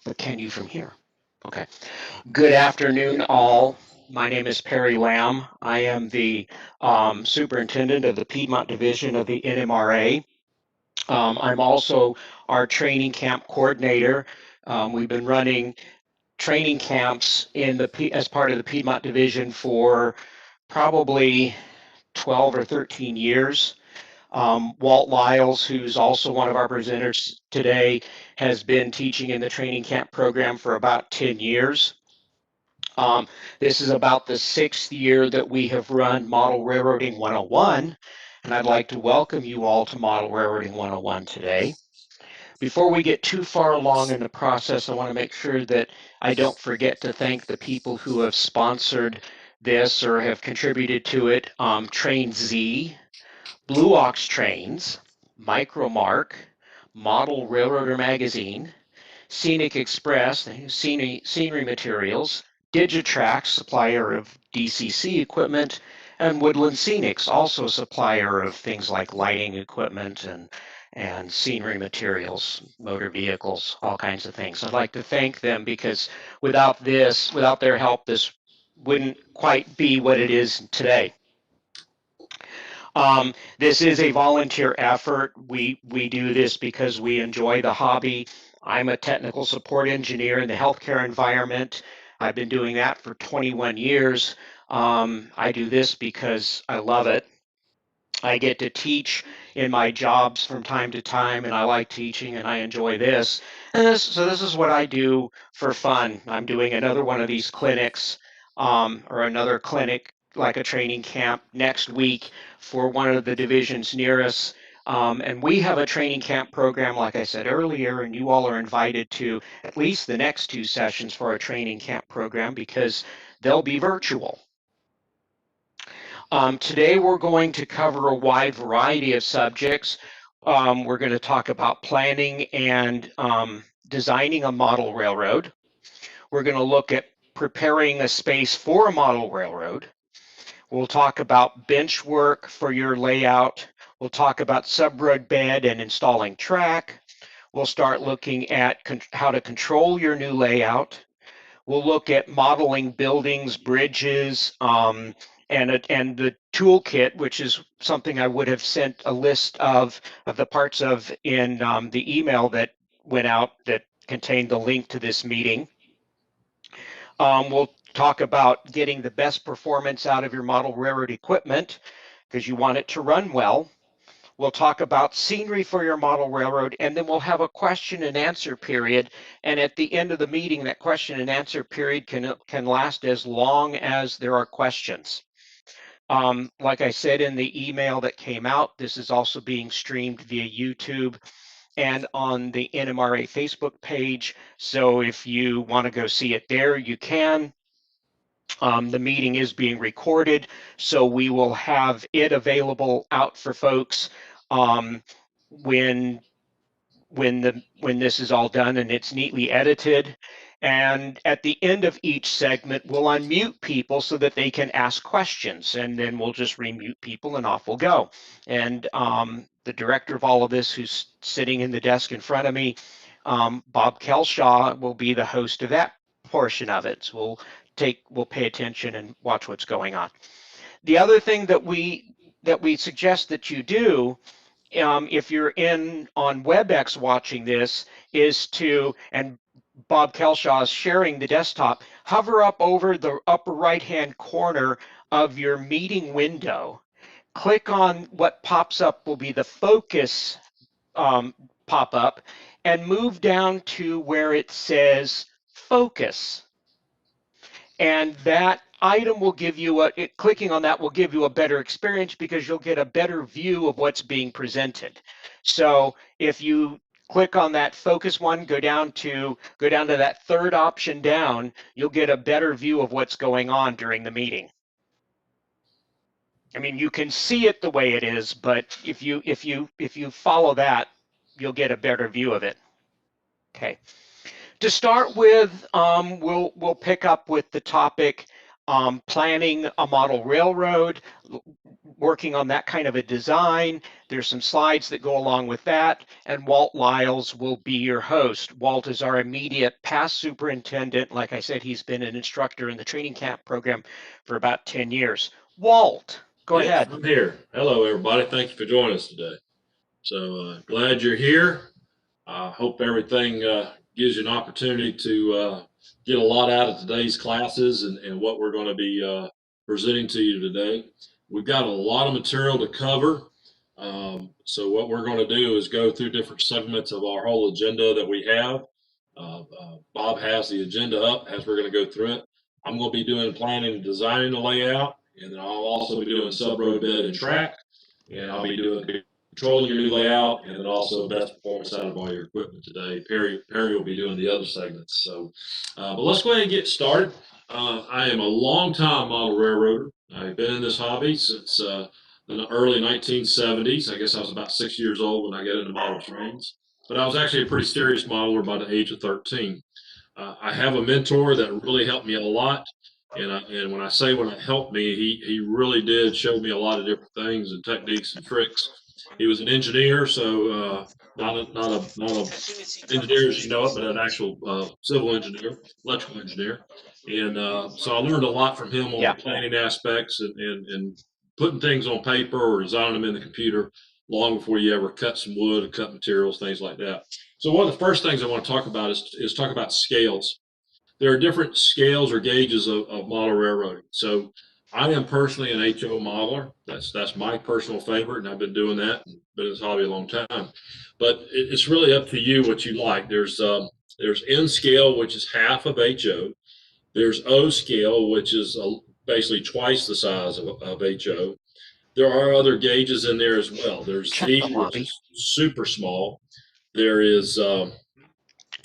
but can you from here? Okay. Good afternoon, all. My name is Perry Lamb. I am the superintendent of the Piedmont division of the NMRA. I'm also our training camp coordinator. We've been running training camps as part of the Piedmont division for probably 12 or 13 years. Walt Lyles, who's also one of our presenters today, has been teaching in the training camp program for about 10 years. This is about the 6th year that we have run Model Railroading 101, and I'd like to welcome you all to Model Railroading 101 today. Before we get too far along in the process, I want to make sure that I don't forget to thank the people who have sponsored this or have contributed to it. Train Z, Blue Ox Trains, Micromark, Model Railroader Magazine, Scenic Express, scenery materials, Digitrax, supplier of DCC equipment, and Woodland Scenics, also a supplier of things like lighting equipment and scenery materials, motor vehicles, all kinds of things. I'd like to thank them because without their help, this wouldn't quite be what it is today. This is a volunteer effort. We do this because we enjoy the hobby. I'm a technical support engineer in the healthcare environment. I've been doing that for 21 years. I do this because I love it. I get to teach in my jobs from time to time, and I like teaching, and I enjoy this. So this is what I do for fun. I'm doing another one of these clinics, or another clinic like a training camp next week for one of the divisions near us. And we have a training camp program, like I said earlier, and you all are invited to at least the next 2 sessions for our training camp program because they'll be virtual. Today we're going to cover a wide variety of subjects. We're going to talk about planning and designing a model railroad. We're going to look at preparing a space for a model railroad. We'll talk about bench work for your layout. We'll talk about subroad bed and installing track. We'll start looking at how to control your new layout. We'll look at modeling buildings, bridges, and the toolkit, which is something I would have sent a list of the parts of in the email that went out that contained the link to this meeting. We'll talk about getting the best performance out of your model railroad equipment because you want it to run well. We'll talk about scenery for your model railroad, and then we'll have a question and answer period. And at the end of the meeting, that question and answer period can last as long as there are questions. Like I said in the email that came out, this is also being streamed via YouTube and on the NMRA Facebook page. So if you want to go see it there, you can. The meeting is being recorded, so we will have it available out for folks when this is all done and it's neatly edited. And at the end of each segment, we'll unmute people so that they can ask questions, and then we'll just remute people and off we'll go. And the director of all of this, who's sitting in the desk in front of me, Bob Kelshaw, will be the host of that portion of it. So we'll pay attention and watch what's going on. The other thing that we suggest that you do, if you're on WebEx watching this, is and Bob Kelshaw is sharing the desktop, hover up over the upper right-hand corner of your meeting window. Click on what pops up will be the focus pop-up, and move down to where it says focus. And that item will give you clicking on that will give you a better experience because you'll get a better view of what's being presented. So if you click on that focus one, go down to that third option down, you'll get a better view of what's going on during the meeting. I mean, you can see it the way it is, but if you follow that, you'll get a better view of it. Okay. To start with, we'll pick up with the topic planning a model railroad, working on that kind of a design. There's some slides that go along with that, and Walt Lyles will be your host. Walt is our immediate past superintendent. Like I said, he's been an instructor in the training camp program for about 10 years. Walt, go Yes, ahead. I'm here. Hello, everybody. Thank you for joining us today. So glad you're here. I hope everything gives you an opportunity to get a lot out of today's classes and what we're going to be presenting to you today. We've got a lot of material to cover. So what we're going to do is go through different segments of our whole agenda that we have. Bob has the agenda up as we're going to go through it. I'm going to be doing planning and designing the layout, and then I'll also be doing sub-road bed and track, and I'll be doing controlling your new layout, and then also best performance out of all your equipment today. Perry will be doing the other segments. So, but let's go ahead and get started. I am a long-time model railroader. I've been in this hobby since the early 1970s. I guess I was about 6 years old when I got into model trains. But I was actually a pretty serious modeler by the age of 13. I have a mentor that really helped me a lot. And when I say when it helped me, he really did show me a lot of different things and techniques and tricks. He was an engineer, so not a engineer as you know it, but an actual civil engineer, electrical engineer. And so I learned a lot from him on the Yeah. planning aspects and putting things on paper or designing them in the computer long before you ever cut some wood, cut materials, things like that. So one of the first things I want to talk about is talk about scales. There are different scales or gauges of model railroading. So I am personally an HO modeler. That's my personal favorite, and I've been doing that and been in this hobby a long time. But it's really up to you what you like. There's N scale, which is half of HO. There's O scale, which is basically twice the size of HO. There are other gauges in there as well. There's Check the Z, which lobby. is super small. There is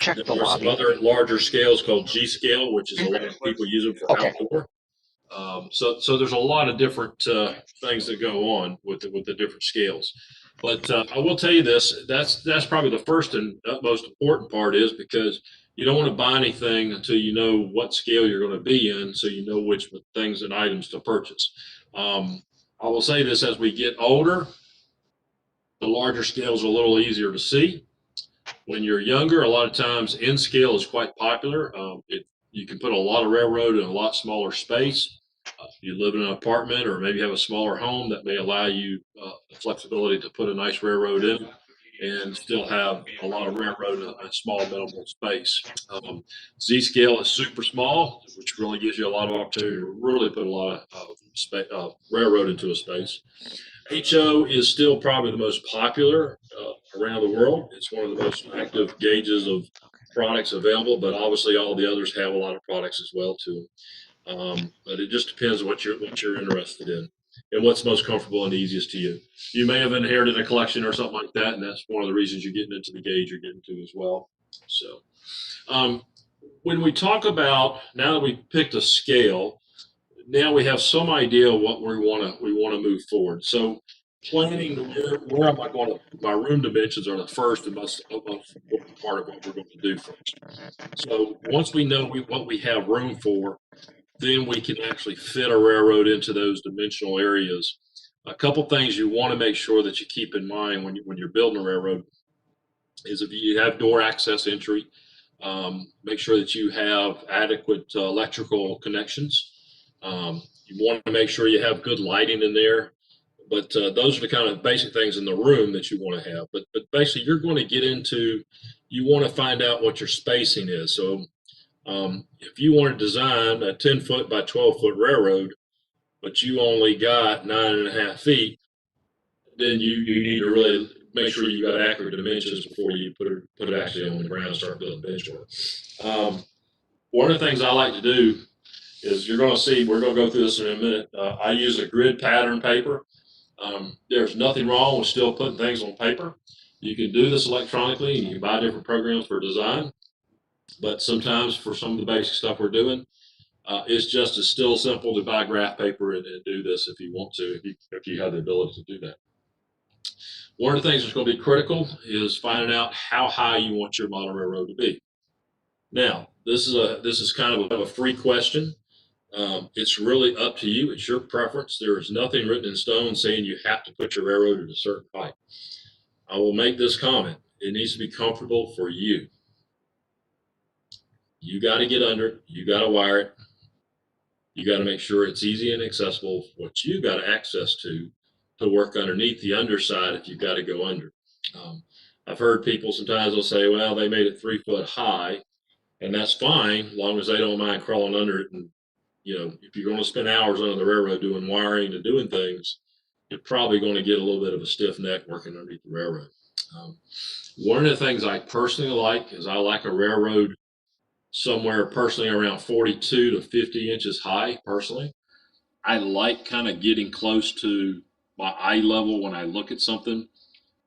Check the there are some lobby. other larger scales called G scale, which is a lot of people use them for Okay. outdoor. So there's a lot of different things that go on with the different scales. But I will tell you this: that's probably the first and most important part is because you don't want to buy anything until you know what scale you're going to be in, so you know which things and items to purchase. I will say this: as we get older, the larger scales are a little easier to see. When you're younger, a lot of times N scale is quite popular. You can put a lot of railroad in a lot smaller space. You live in an apartment or maybe have a smaller home that may allow you the flexibility to put a nice railroad in and still have a lot of railroad in a small minimal space. Z scale is super small, which really gives you a lot of opportunity to really put a lot of railroad into a space. HO is still probably the most popular around the world. It's one of the most active gauges of products available, but obviously all the others have a lot of products as well too. But it just depends what you're interested in and what's most comfortable and easiest to you. You may have inherited a collection or something like that, and that's one of the reasons you're getting into the gauge you're getting to as well. So um, when we talk about now that we've picked a scale, now we have some idea of what we want to move forward. So planning where am I going to my room dimensions are the first and most important part of what we're going to do first. So once we know what we have room for, then we can actually fit a railroad into those dimensional areas. A couple things you want to make sure that you keep in mind when you're building a railroad is if you have door access entry, make sure that you have adequate electrical connections. You want to make sure you have good lighting in there. But those are the kind of basic things in the room that you want to have. But basically, you're going to get into, you want to find out what your spacing is. So if you want to design a 10-foot by 12-foot railroad, but you only got 9.5 feet, then you need to really make sure you got accurate dimensions before you put it actually on the ground and start building benchwork. One of the things I like to do is you're going to see, we're going to go through this in a minute. I use a grid pattern paper. There's nothing wrong with still putting things on paper. You can do this electronically and you can buy different programs for design. But sometimes for some of the basic stuff we're doing, it's just as still simple to buy graph paper and do this if you want to, if you have the ability to do that. One of the things that's going to be critical is finding out how high you want your model railroad to be. Now, this is kind of a free question. It's really up to you. It's your preference. There is nothing written in stone saying you have to put your railroad at a certain height. I will make this comment. It needs to be comfortable for you. You got to get under it. You got to wire it. You got to make sure it's easy and accessible for what you got access to work underneath the underside if you've got to go under. Um, I've heard people sometimes will say, well, they made it 3 foot high, and that's fine, as long as they don't mind crawling under it. And, if you're going to spend hours under the railroad doing wiring and doing things, you're probably going to get a little bit of a stiff neck working underneath the railroad. Um, One of the things I personally like is I like a railroad somewhere personally around 42 to 50 inches high personally. I like kind of getting close to my eye level when I look at something.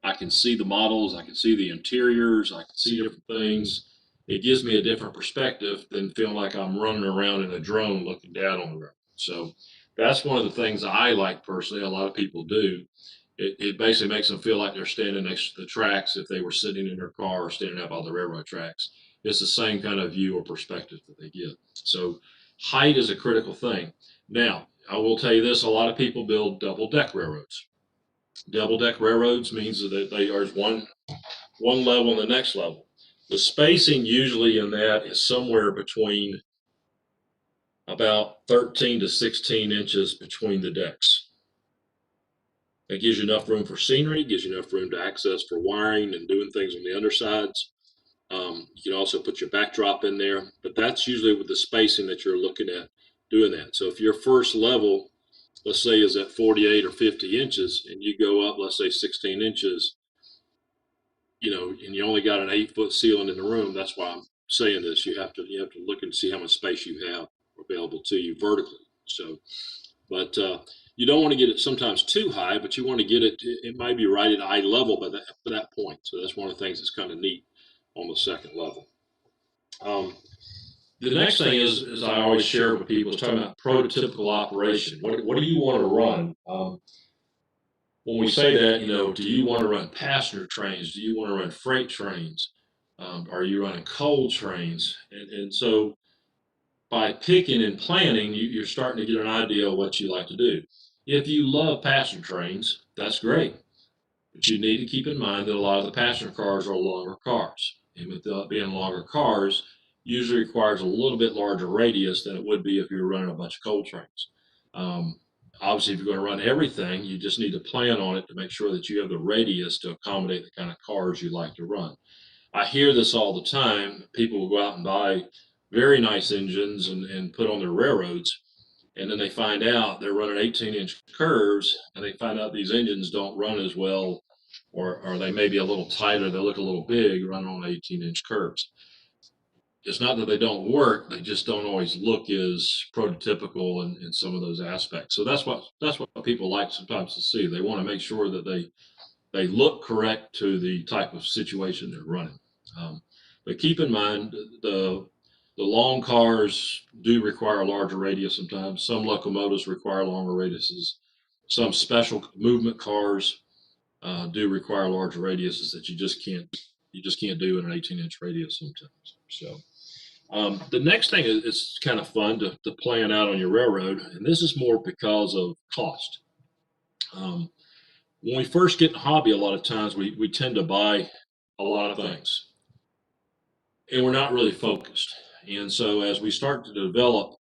I can see the models, I can see the interiors, I can see different things. It gives me a different perspective than feeling like I'm running around in a drone looking down on the road. So that's one of the things I like personally. A lot of people do. It basically makes them feel like they're standing next to the tracks if they were sitting in their car or standing up on the railroad tracks. It's the same kind of view or perspective that they get. So height is a critical thing. Now, I will tell you this, a lot of people build double deck railroads. Double deck railroads means that they are one level and the next level. The spacing usually in that is somewhere between about 13 to 16 inches between the decks. It gives you enough room for scenery, gives you enough room to access for wiring and doing things on the undersides. You can also put your backdrop in there, but that's usually with the spacing that you're looking at doing that. So if your first level, let's say, is at 48 or 50 inches, and you go up, let's say, 16 inches, and you only got an 8 foot ceiling in the room. That's why I'm saying this. You have to look and see how much space you have available to you vertically. So, but you don't want to get it sometimes too high, but you want to get it. It might be right at eye level by that point. So that's one of the things that's kind of neat on the second level. The next thing is I always share with people is talking about prototypical operation. What do you want to run? When we say that, do you want to run passenger trains? Do you want to run freight trains? Are you running coal trains? And so by picking and planning, you're starting to get an idea of what you like to do. If you love passenger trains, that's great. But you need to keep in mind that a lot of the passenger cars are longer cars. And with being longer cars, usually requires a little bit larger radius than it would be if you were running a bunch of coal trains. Um, Obviously, if you're going to run everything, you just need to plan on it to make sure that you have the radius to accommodate the kind of cars you like to run. I hear this all the time. People will go out and buy very nice engines and put on their railroads, and then they find out they're running 18-inch curves, and they find out these engines don't run as well, or they may be a little tighter, they look a little big running on 18-inch curves. It's not that they don't work; they just don't always look as prototypical in some of those aspects. So that's what people like sometimes to see. They want to make sure that they look correct to the type of situation they're running. Um, but keep in mind the long cars do require a larger radius sometimes. Some locomotives require longer radiuses. Some special movement cars do require larger radiuses that you just can't do in an 18-inch radius sometimes. So the next thing is it's kind of fun to plan out on your railroad, and this is more because of cost. Um, when we first get in the hobby, a lot of times we tend to buy a lot of things, and we're not really focused. And so as we start to develop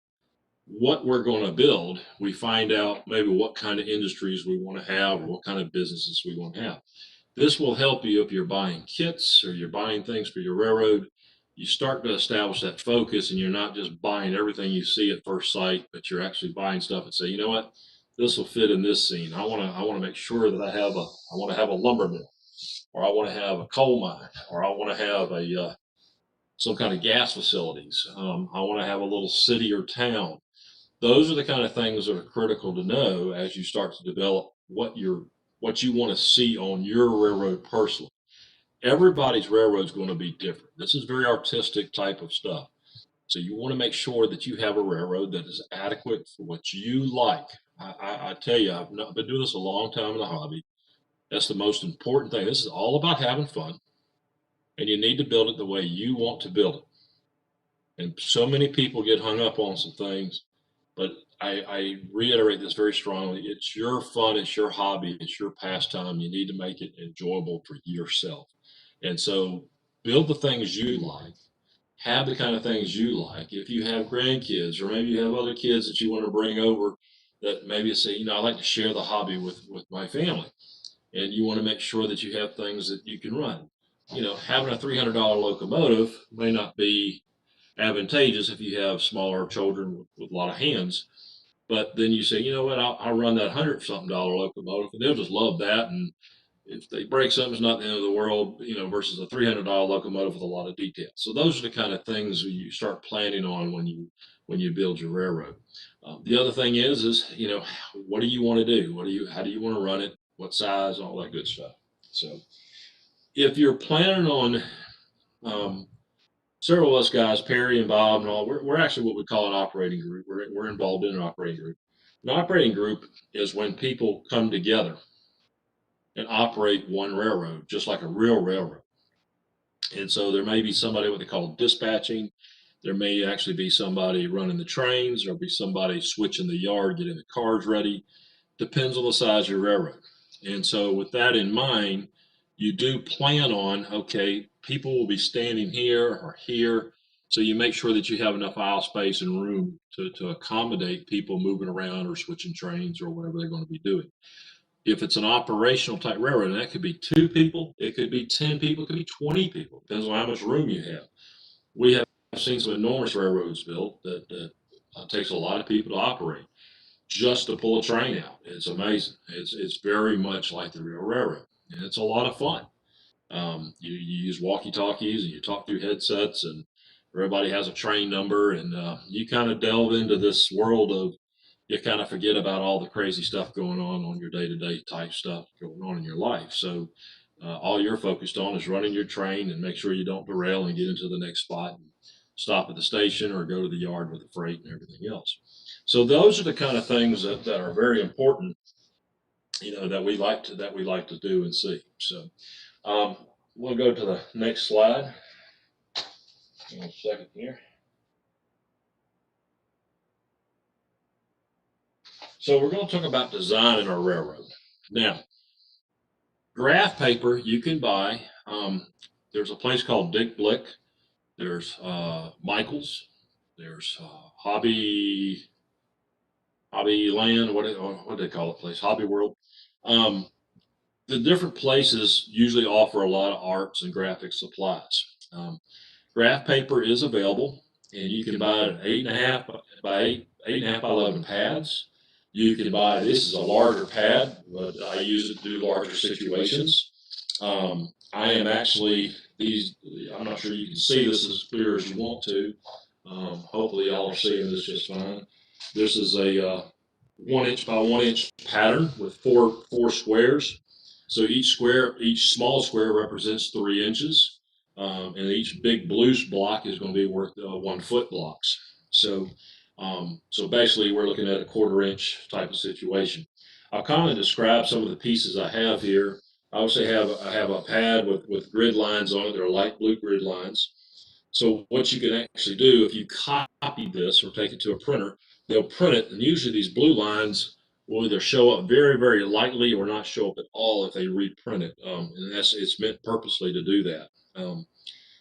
what we're going to build, we find out maybe what kind of industries we want to have or what kind of businesses we want to have. This will help you if you're buying kits or you're buying things for your railroad. You start to establish that focus, and you're not just buying everything you see at first sight, but you're actually buying stuff and say, you know what, this will fit in this scene. I want to make sure that I want to have a lumber mill, or I want to have a coal mine, or I want to have some kind of gas facilities. I want to have a little city or town. Those are the kind of things that are critical to know as you start to develop what you want to see on your railroad personally. Everybody's railroad is going to be different. This is very artistic type of stuff. So you want to make sure that you have a railroad that is adequate for what you like. I tell you, I've not been doing this a long time in the hobby. That's the most important thing. This is all about having fun, and you need to build it the way you want to build it. And so many people get hung up on some things. But I reiterate this very strongly. It's your fun, it's your hobby, it's your pastime. You need to make it enjoyable for yourself. And so build the things you like, have the kind of things you like. If you have grandkids or maybe you have other kids that you want to bring over that maybe say, I like to share the hobby with my family. And you want to make sure that you have things that you can run. Having a $300 locomotive may not be advantageous if you have smaller children with a lot of hands. But then you say, you know what, I'll run that $100-something locomotive, and they'll just love that. And if they break something, it's not the end of the world, versus a $300 locomotive with a lot of details. So those are the kind of things you start planning on when you build your railroad. The other thing is what do you want to do? How do you want to run it? What size? All that good stuff. So if you're planning on um, several of us guys, Perry and Bob and all, we're actually what we call an operating group. We're involved in an operating group. An operating group is when people come together and operate one railroad, just like a real railroad. And so there may be somebody what they call dispatching. There may actually be somebody running the trains. There'll be somebody switching the yard, getting the cars ready. Depends on the size of your railroad. And so with that in mind, you do plan on, okay, people will be standing here or here. So you make sure that you have enough aisle space and room to accommodate people moving around or switching trains or whatever they're going to be doing. If it's an operational type railroad, and that could be 2 people, it could be 10 people, it could be 20 people, depends on how much room you have. We have seen some enormous railroads built that takes a lot of people to operate just to pull a train out. It's amazing. It's very much like the real railroad, and it's a lot of fun. You use walkie talkies and you talk through headsets, and everybody has a train number, and you kind of delve into this world of you kind of forget about all the crazy stuff going on your day to day type stuff going on in your life. So all you're focused on is running your train and make sure you don't derail and get into the next spot and stop at the station or go to the yard with the freight and everything else. So those are the kind of things that are very important, that we like to do and see. So um, we'll go to the next slide. One second here. So we're going to talk about design in our railroad. Now, graph paper you can buy. There's a place called Dick Blick. There's Michaels. There's Hobby Land. What do they call it? Place Hobby World. Um, the different places usually offer a lot of arts and graphic supplies. Graph paper is available, and you can buy it 8.5 by 11 pads. You can buy, this is a larger pad, but I use it to do larger situations. I am actually, I'm not sure you can see this as clear as you want to. Hopefully y'all are seeing this just fine. This is a 1 inch by 1 inch pattern with four squares. So each small square represents 3 inches. And each big blue block is going to be worth 1 foot blocks. So basically, we're looking at a 1/4 inch type of situation. I'll kind of describe some of the pieces I have here. I also have a pad with grid lines on it. They're light blue grid lines. So what you can actually do if you copy this or take it to a printer, they'll print it, and usually these blue lines will either show up very, very lightly or not show up at all if they reprint it. And it's meant purposely to do that.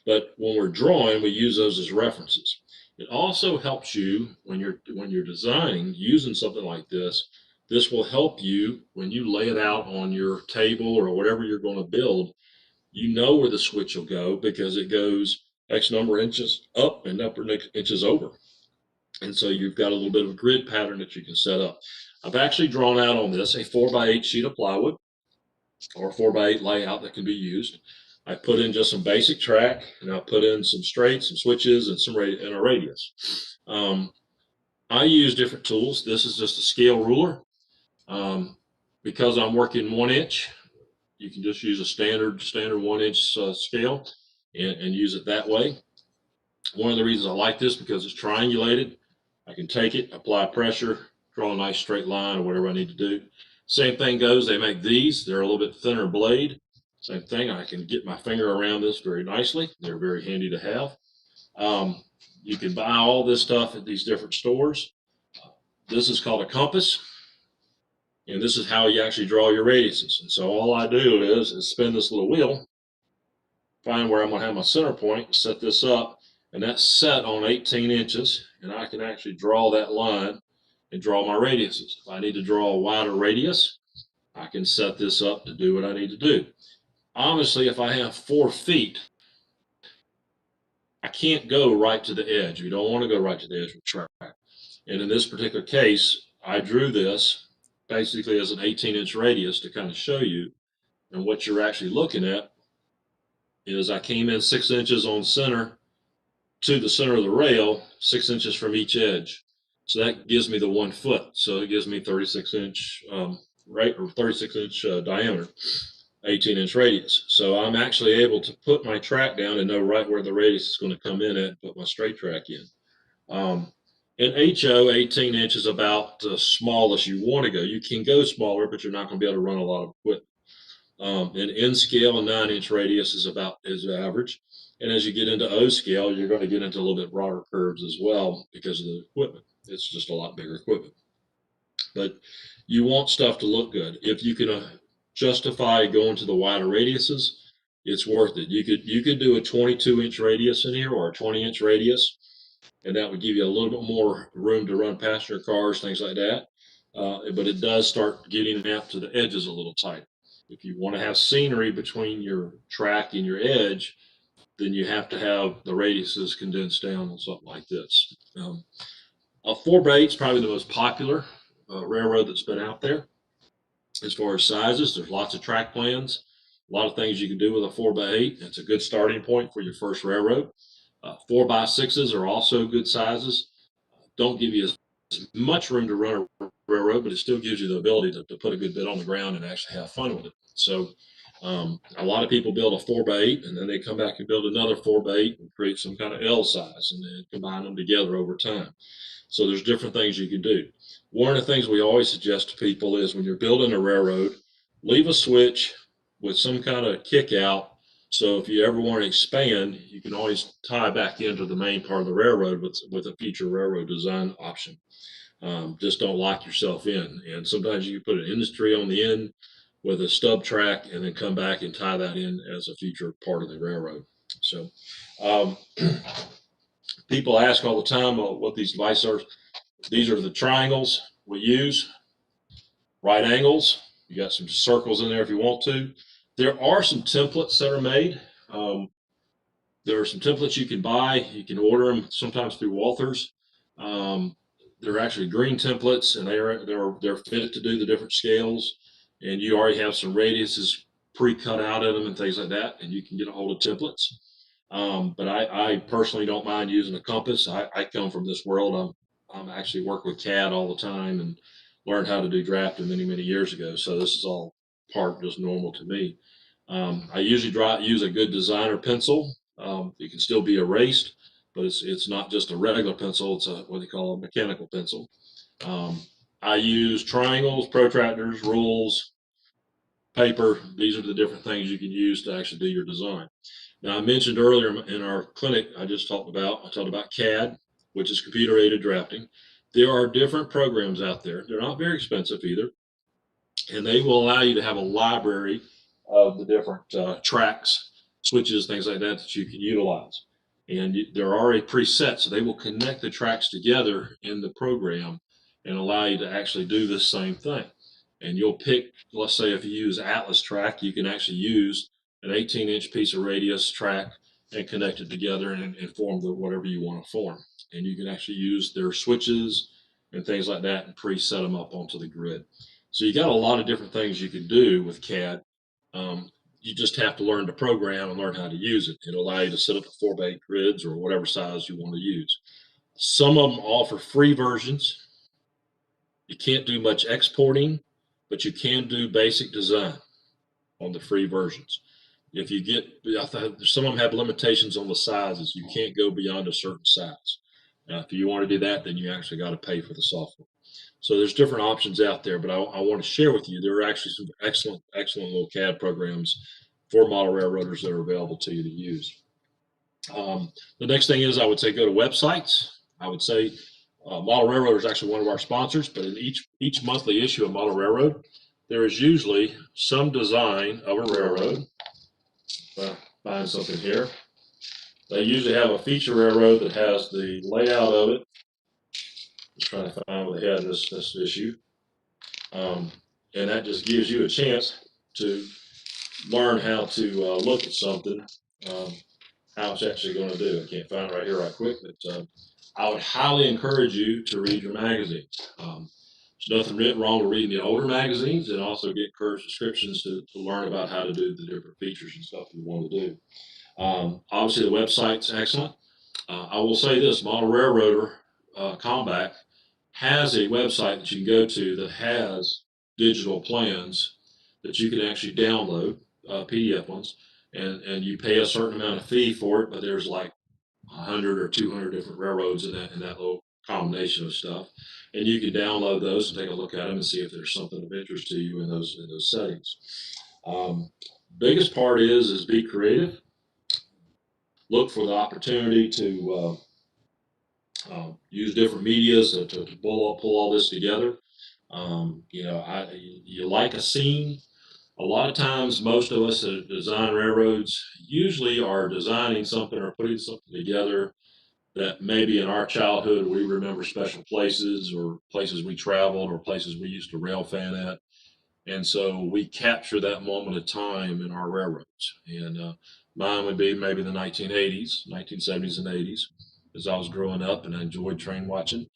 But when we're drawing, we use those as references. It also helps you when you're designing using something like this. This will help you when you lay it out on your table or whatever you're going to build. You know where the switch will go because it goes X number of inches up and number of inches over. And so you've got a little bit of a grid pattern that you can set up. I've actually drawn out on this a 4x8 sheet of plywood or a 4x8 layout that can be used. I put in just some basic track, and I put in some straights, some switches, and a radius. I use different tools. This is just a scale ruler. Because I'm working 1 inch, you can just use a standard 1 inch scale and use it that way. One of the reasons I like this because it's triangulated. I can take it, apply pressure, draw a nice straight line or whatever I need to do. Same thing goes, they make these. They're a little bit thinner blade. Same thing, I can get my finger around this very nicely. They're very handy to have. You can buy all this stuff at these different stores. This is called a compass, and this is how you actually draw your radiuses. And so all I do is spin this little wheel, find where I'm going to have my center point, set this up, and that's set on 18 inches, and I can actually draw that line and draw my radiuses. If I need to draw a wider radius, I can set this up to do what I need to do. Obviously, if I have 4 feet, I can't go right to the edge. You don't want to go right to the edge of the track. And in this particular case, I drew this basically as an 18-inch radius to kind of show you. And what you're actually looking at is I came in 6 inches on center to the center of the rail, 6 inches from each edge. So that gives me the 1 foot. So it gives me 36-inch right, or 36-inch diameter, 18-inch radius. So I'm actually able to put my track down and know right where the radius is going to come in at and put my straight track in. In HO, 18 inch is about the smallest you want to go. You can go smaller, but you're not going to be able to run a lot of equipment. In N scale, a 9-inch radius is average. And as you get into O scale, you're going to get into a little bit broader curves as well because of the equipment. It's just a lot bigger equipment. But you want stuff to look good. If you can justify going to the wider radiuses, it's worth it. You could do a 22-inch radius in here or a 20-inch radius, and that would give you a little bit more room to run passenger cars, things like that. But it does start getting out to the edges a little tight. If you want to have scenery between your track and your edge, then you have to have the radiuses condensed down on something like this. A 4x8 is probably the most popular railroad that's been out there. As far as sizes, there's lots of track plans, a lot of things you can do with a 4x8. It's a good starting point for your first railroad. 4x6s are also good sizes. Don't give you as much room to run a railroad, but it still gives you the ability to put a good bit on the ground and actually have fun with it. So a lot of people build a 4x8 and then they come back and build another 4x8 and create some kind of L size and then combine them together over time. So there's different things you can do. One of the things we always suggest to people is when you're building a railroad, leave a switch with some kind of kick out. So if you ever want to expand, you can always tie back into the main part of the railroad with a future railroad design option. Just don't lock yourself in. And sometimes you can put an industry on the end with a stub track and then come back and tie that in as a future part of the railroad. So people ask all the time what these devices are. These are the triangles we use, right angles. You got some circles in there if you want to. There are some templates that are made. There are some templates you can buy. You can order them sometimes through Walthers. They're actually green templates, and they're fitted to do the different scales. And you already have some radiuses pre-cut out of them and things like that, and you can get a hold of templates. But I personally don't mind using a compass. I come from this world. I'm actually work with CAD all the time and learned how to do drafting many years ago. So this is all part just normal to me. I usually use a good designer pencil. It can still be erased, but it's not just a regular pencil. It's what they call a mechanical pencil. I use triangles, protractors, rules, paper. These are the different things you can use to actually do your design. Now, I mentioned earlier in our clinic, I talked about CAD, which is computer aided drafting. There are different programs out there. They're not very expensive either, and they will allow you to have a library of the different tracks, switches, things like that that you can utilize. And they're already preset, so they will connect the tracks together in the program and allow you to actually do the same thing. And you'll pick, let's say if you use Atlas track, you can actually use an 18-inch piece of radius track and connect it together and form whatever you want to form. And you can actually use their switches and things like that and preset them up onto the grid. So you got a lot of different things you can do with CAD. You just have to learn the program and learn how to use it. It'll allow you to set up the 4x8 grids or whatever size you want to use. Some of them offer free versions. You can't do much exporting, but you can do basic design on the free versions. If you get, some of them have limitations on the sizes. You can't go beyond a certain size. Now, if you want to do that, then you actually got to pay for the software. So there's different options out there, but I want to share with you, there are actually some excellent little CAD programs for model railroaders that are available to you to use. The next thing is I would say go to websites. I would say Model Railroad is actually one of our sponsors, but in each monthly issue of Model Railroad, there is usually some design of a railroad. Well, find something here. They usually have a feature railroad that has the layout of it. Just trying to find what they had in this issue. And that just gives you a chance to learn how to look at something, how it's actually going to do. I can't find it right here right quick, but I would highly encourage you to read your magazines. There's nothing wrong with reading the older magazines, and also get curved descriptions to learn about how to do the different features and stuff you want to do. Obviously, the website's excellent. I will say this, Model Railroader Combat has a website that you can go to that has digital plans that you can actually download, PDF ones, and you pay a certain amount of fee for it, but there's like 100 or 200 different railroads in that little combination of stuff. And you can download those and take a look at them and see if there's something of interest to you in those settings. Biggest part is be creative. Look for the opportunity to use different medias to pull all this together. You like a scene. A lot of times, most of us that design railroads usually are designing something or putting something together that maybe in our childhood we remember special places or places we traveled or places we used to rail fan at. And so we capture that moment of time in our railroads. And mine would be maybe the 1980s, 1970s and 80s, as I was growing up and I enjoyed train watching.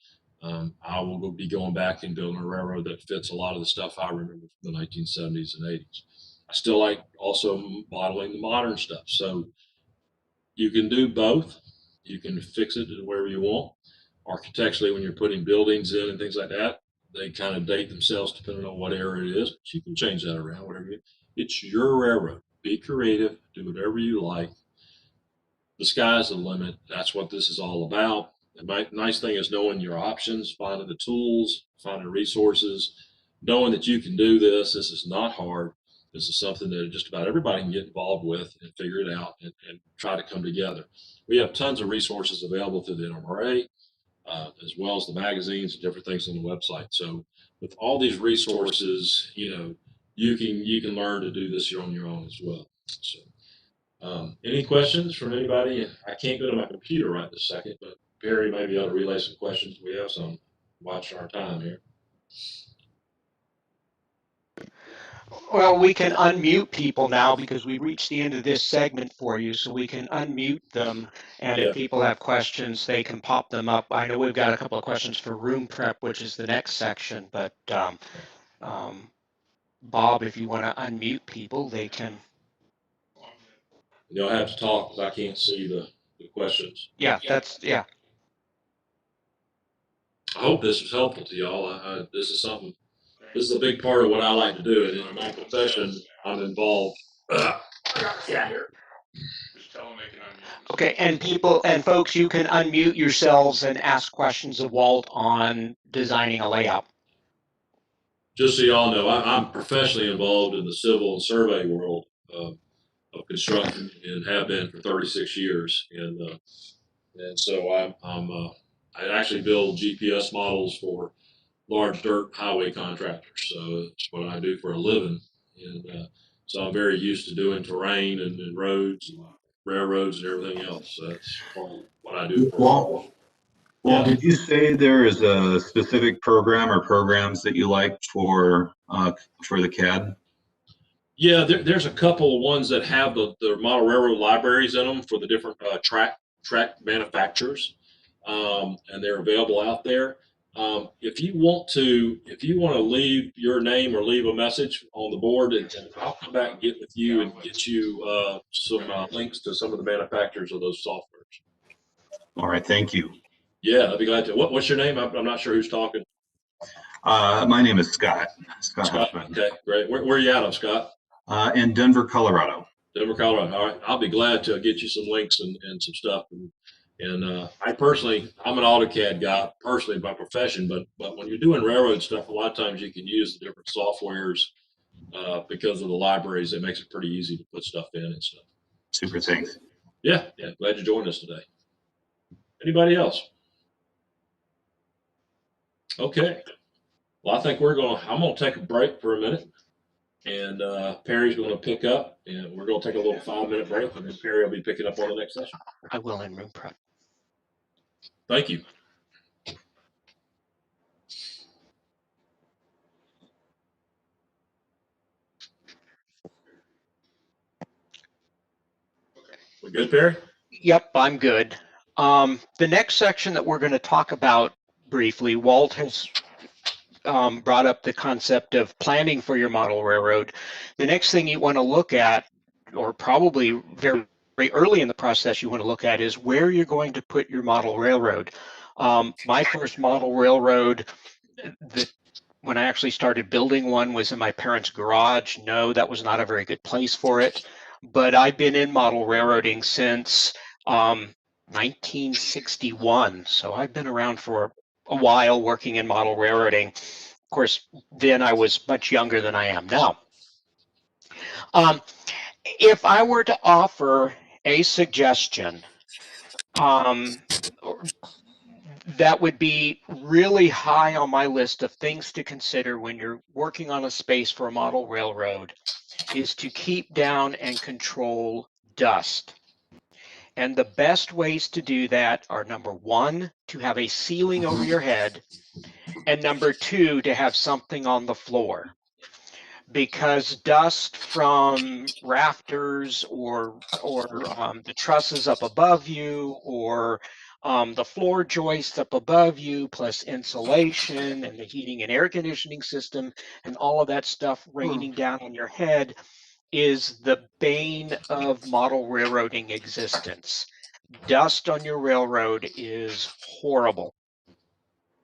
I will be going back and building a railroad that fits a lot of the stuff I remember from the 1970s and 80s. I still like also modeling the modern stuff. So you can do both. You can fix it wherever you want. Architecturally, when you're putting buildings in and things like that, they kind of date themselves depending on what era it is. But you can change that around, whatever you. It's your railroad. Be creative. Do whatever you like. The sky's the limit. That's what this is all about. The nice thing is knowing your options, finding the tools, finding resources, knowing that you can do this. This is not hard. This is something that just about everybody can get involved with and figure it out and try to come together. We have tons of resources available through the NMRA, as well as the magazines and different things on the website. So with all these resources, you can learn to do this on your own as well. So any questions from anybody? I can't go to my computer right this second, but Perry may be able to relay some questions. We have some watching our time here. Well, we can unmute people now because we reached the end of this segment for you, so we can unmute them. And if people have questions, they can pop them up. I know we've got a couple of questions for room prep, which is the next section, but Bob, if you want to unmute people, they can. You'll have to talk because I can't see the questions. Yeah. I hope this was helpful to y'all. This is a big part of what I like to do. And in my profession, I'm involved. Here. Just tell them they can unmute. Okay, and folks, you can unmute yourselves and ask questions of Walt on designing a layout. Just so y'all know, I'm professionally involved in the civil and survey world of construction and have been for 36 years. And so I actually build GPS models for large dirt highway contractors. So it's what I do for a living. And so I'm very used to doing terrain and roads and railroads and everything else. So that's what I do. Well, did you say there is a specific program or programs that you like for the CAD? Yeah, there's a couple of ones that have the model railroad libraries in them for the different track manufacturers, and they're available out there. If you want to leave your name or leave a message on the board, and I'll come back and get with you and get you some links to some of the manufacturers of those softwares. All right, thank you. Yeah, I'd be glad to. What's your name? I'm not sure who's talking. My name is Scott. Scott. Okay, great. Where are you out of, Scott? In Denver, Colorado. Denver, Colorado. All right. I'll be glad to get you some links and some stuff. And I'm an AutoCAD guy personally by profession, but when you're doing railroad stuff, a lot of times you can use the different softwares because of the libraries. It makes it pretty easy to put stuff in and stuff. Super, thanks. Yeah. Glad you joined us today. Anybody else? Okay. Well, I think I'm going to take a break for a minute, and Perry's going to pick up, and we're going to take a little 5-minute break, and then Perry will be picking up on the next session. I will in room prep. Thank you. We good, Perry? Yep, I'm good. The next section that we're going to talk about briefly, Walt has brought up the concept of planning for your model railroad. The next thing you want to look at, or probably very, very early in the process you want to look at, is where you're going to put your model railroad. My first model railroad, when I actually started building one, was in my parents' garage. No, that was not a very good place for it. But I've been in model railroading since 1961. So I've been around for a while working in model railroading. Of course, then I was much younger than I am now. If I were to offer a suggestion, that would be really high on my list of things to consider when you're working on a space for a model railroad, is to keep down and control dust. And the best ways to do that are, number one, to have a ceiling over your head, and number two, to have something on the floor. Because dust from rafters or the trusses up above you, or the floor joists up above you, plus insulation and the heating and air conditioning system and all of that stuff raining down on your head, is the bane of model railroading existence. Dust on your railroad is horrible.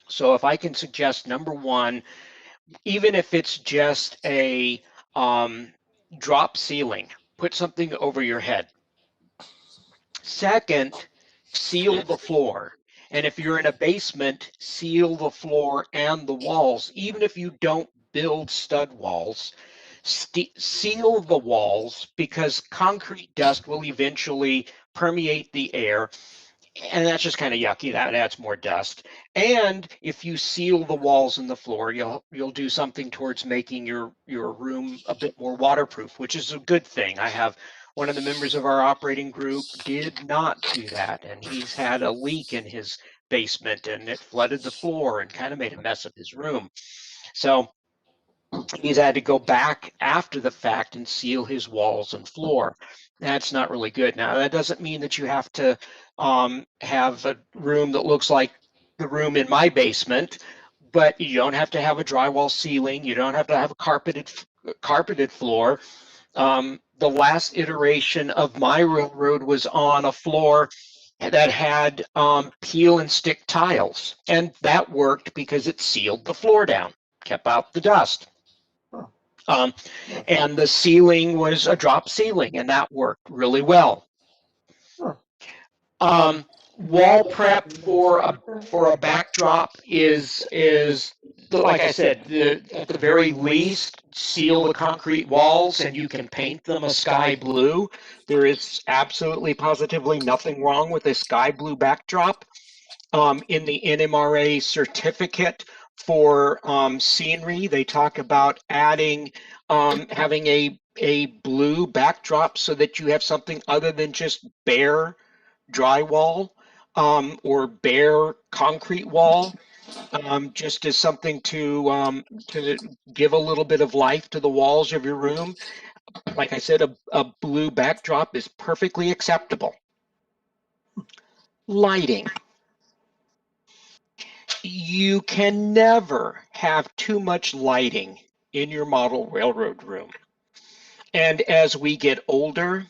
So if I can suggest, number one, even if it's just a drop ceiling, put something over your head. Second, seal the floor. And if you're in a basement, seal the floor and the walls. Even if you don't build stud walls, seal the walls, because concrete dust will eventually permeate the air, and that's just kind of yucky. That adds more dust. And if you seal the walls and the floor, you'll do something towards making your room a bit more waterproof, which is a good thing. I have one of the members of our operating group did not do that, and he's had a leak in his basement, and it flooded the floor and kind of made a mess of his room. So he's had to go back after the fact and seal his walls and floor. That's not really good. Now, that doesn't mean that you have to have a room that looks like the room in my basement, but you don't have to have a drywall ceiling. You don't have to have a carpeted floor. The last iteration of my railroad was on a floor that had peel and stick tiles, and that worked because it sealed the floor down, kept out the dust. And the ceiling was a drop ceiling, and that worked really well. Wall prep for a backdrop is like I said, at the very least, seal the concrete walls, and you can paint them a sky blue. There is absolutely positively nothing wrong with a sky blue backdrop. In the NMRA certificate for scenery, they talk about adding having a blue backdrop so that you have something other than just bare drywall or bare concrete wall, just as something to give a little bit of life to the walls of your room. Like I said, a blue backdrop is perfectly acceptable. Lighting. You can never have too much lighting in your model railroad room. And as we get older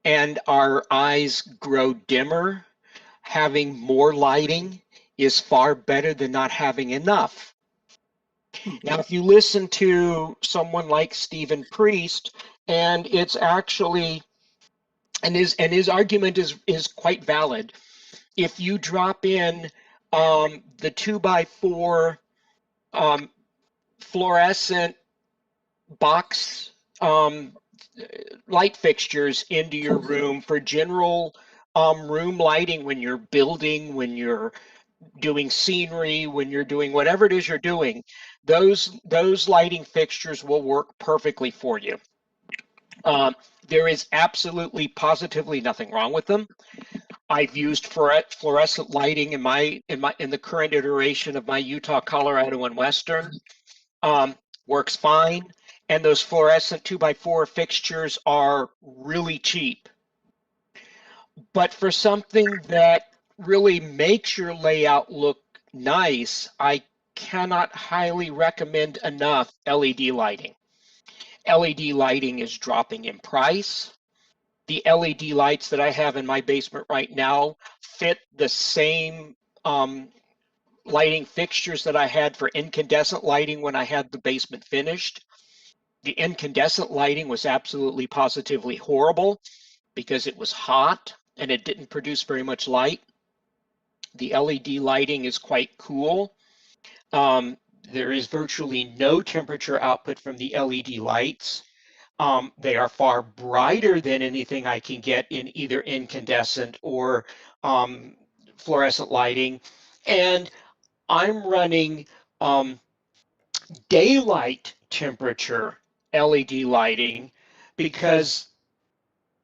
and our eyes grow dimmer, having more lighting is far better than not having enough. Now, if you listen to someone like Stephen Priest, and it's actually, and his argument is quite valid. If you drop in the 2x4 fluorescent box light fixtures into your room for general room lighting, when you're building, when you're doing scenery, when you're doing whatever it is you're doing, those lighting fixtures will work perfectly for you. There is absolutely positively nothing wrong with them. I've used fluorescent lighting in the current iteration of my Utah, Colorado, and Western. Works fine. And those fluorescent 2x4 fixtures are really cheap. But for something that really makes your layout look nice, I cannot highly recommend enough LED lighting. LED lighting is dropping in price. The LED lights that I have in my basement right now fit the same lighting fixtures that I had for incandescent lighting when I had the basement finished. The incandescent lighting was absolutely positively horrible because it was hot and it didn't produce very much light. The LED lighting is quite cool. There is virtually no temperature output from the LED lights. They are far brighter than anything I can get in either incandescent or fluorescent lighting. And I'm running daylight temperature LED lighting because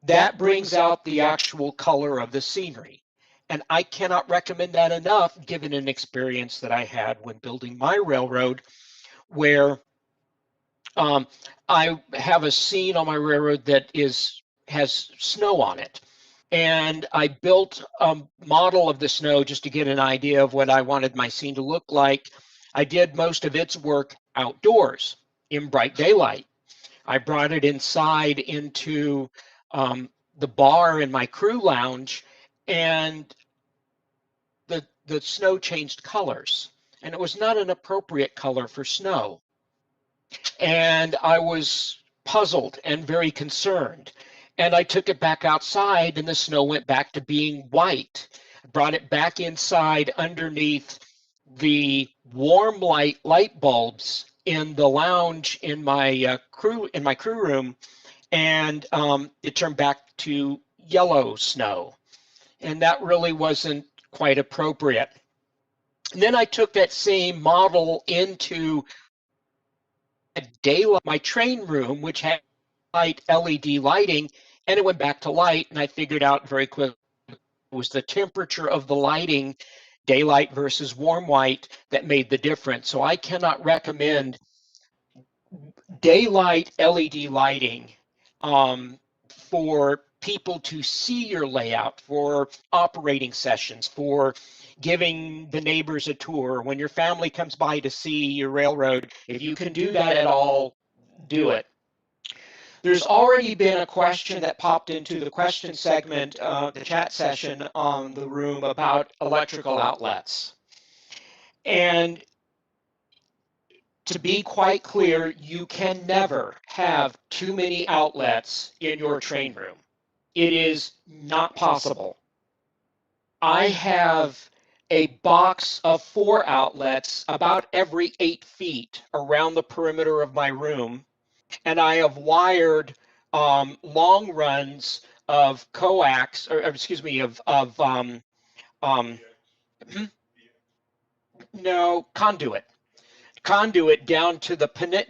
that brings out the actual color of the scenery. And I cannot recommend that enough, given an experience that I had when building my railroad, where I have a scene on my railroad that has snow on it. And I built a model of the snow just to get an idea of what I wanted my scene to look like. I did most of its work outdoors in bright daylight. I brought it inside into the bar in my crew lounge, and the snow changed colors, and it was not an appropriate color for snow. And I was puzzled and very concerned. And I took it back outside, and the snow went back to being white. I brought it back inside underneath the warm light bulbs in the lounge in my crew room, and it turned back to yellow snow, and that really wasn't quite appropriate. And then I took that same model into daylight, my train room, which had light LED lighting, and it went back to light, and I figured out very quickly it was the temperature of the lighting, daylight versus warm white, that made the difference. So I cannot recommend daylight LED lighting for people to see your layout, for operating sessions, for giving the neighbors a tour. When your family comes by to see your railroad, if you can do that at all, do it. There's already been a question that popped into the question segment, the chat session on the room about electrical outlets. And to be quite clear, you can never have too many outlets in your train room. It is not possible. I have a box of 4 outlets about every 8 feet around the perimeter of my room, and I have wired long runs of coax, or excuse me, no, conduit down to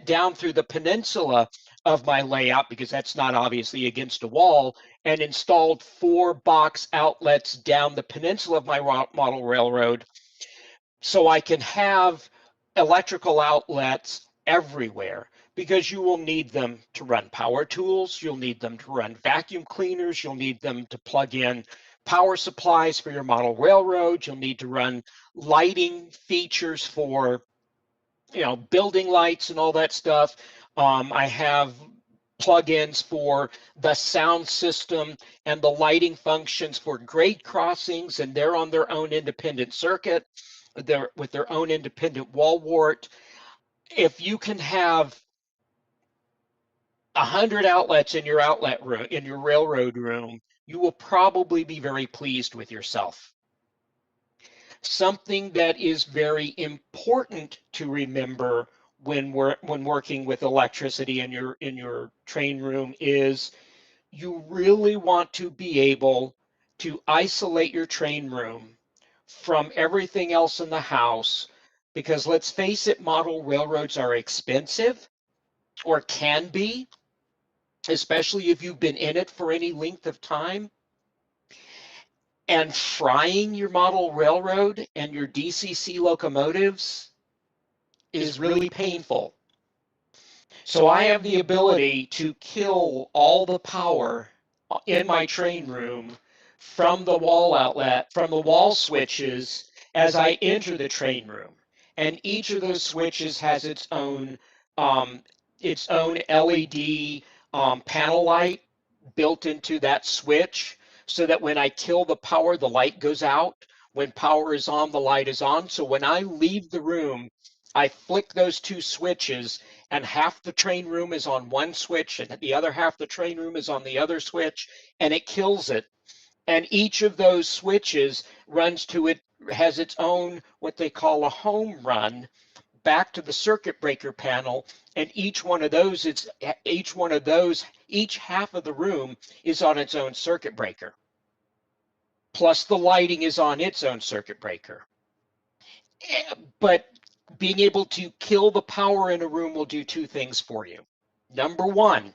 down through the peninsula of my layout, because that's not obviously against a wall, and installed 4 box outlets down the peninsula of my model railroad, so I can have electrical outlets everywhere, because you will need them to run power tools, you'll need them to run vacuum cleaners, you'll need them to plug in power supplies for your model railroad, you'll need to run lighting features for building lights and all that stuff. I have plugins for the sound system and the lighting functions for grade crossings, and they're on their own independent circuit. They're with their own independent wall wart. If you can have 100 outlets in your outlet room, in your railroad room, you will probably be very pleased with yourself. Something that is very important to remember when working with electricity in your train room is you really want to be able to isolate your train room from everything else in the house, because let's face it, model railroads are expensive, or can be, especially if you've been in it for any length of time. And frying your model railroad and your DCC locomotives is really painful. So I have the ability to kill all the power in my train room from the wall outlet, from the wall switches as I enter the train room. And each of those switches has its own LED panel light built into that switch, so that when I kill the power, the light goes out. When power is on, the light is on. So when I leave the room, I flick those two switches, and half the train room is on one switch and the other half the train room is on the other switch, and it kills it. And each of those switches runs to it, has its own what they call a home run back to the circuit breaker panel. And each one of those, each half of the room is on its own circuit breaker, plus the lighting is on its own circuit breaker. But being able to kill the power in a room will do two things for you. Number one,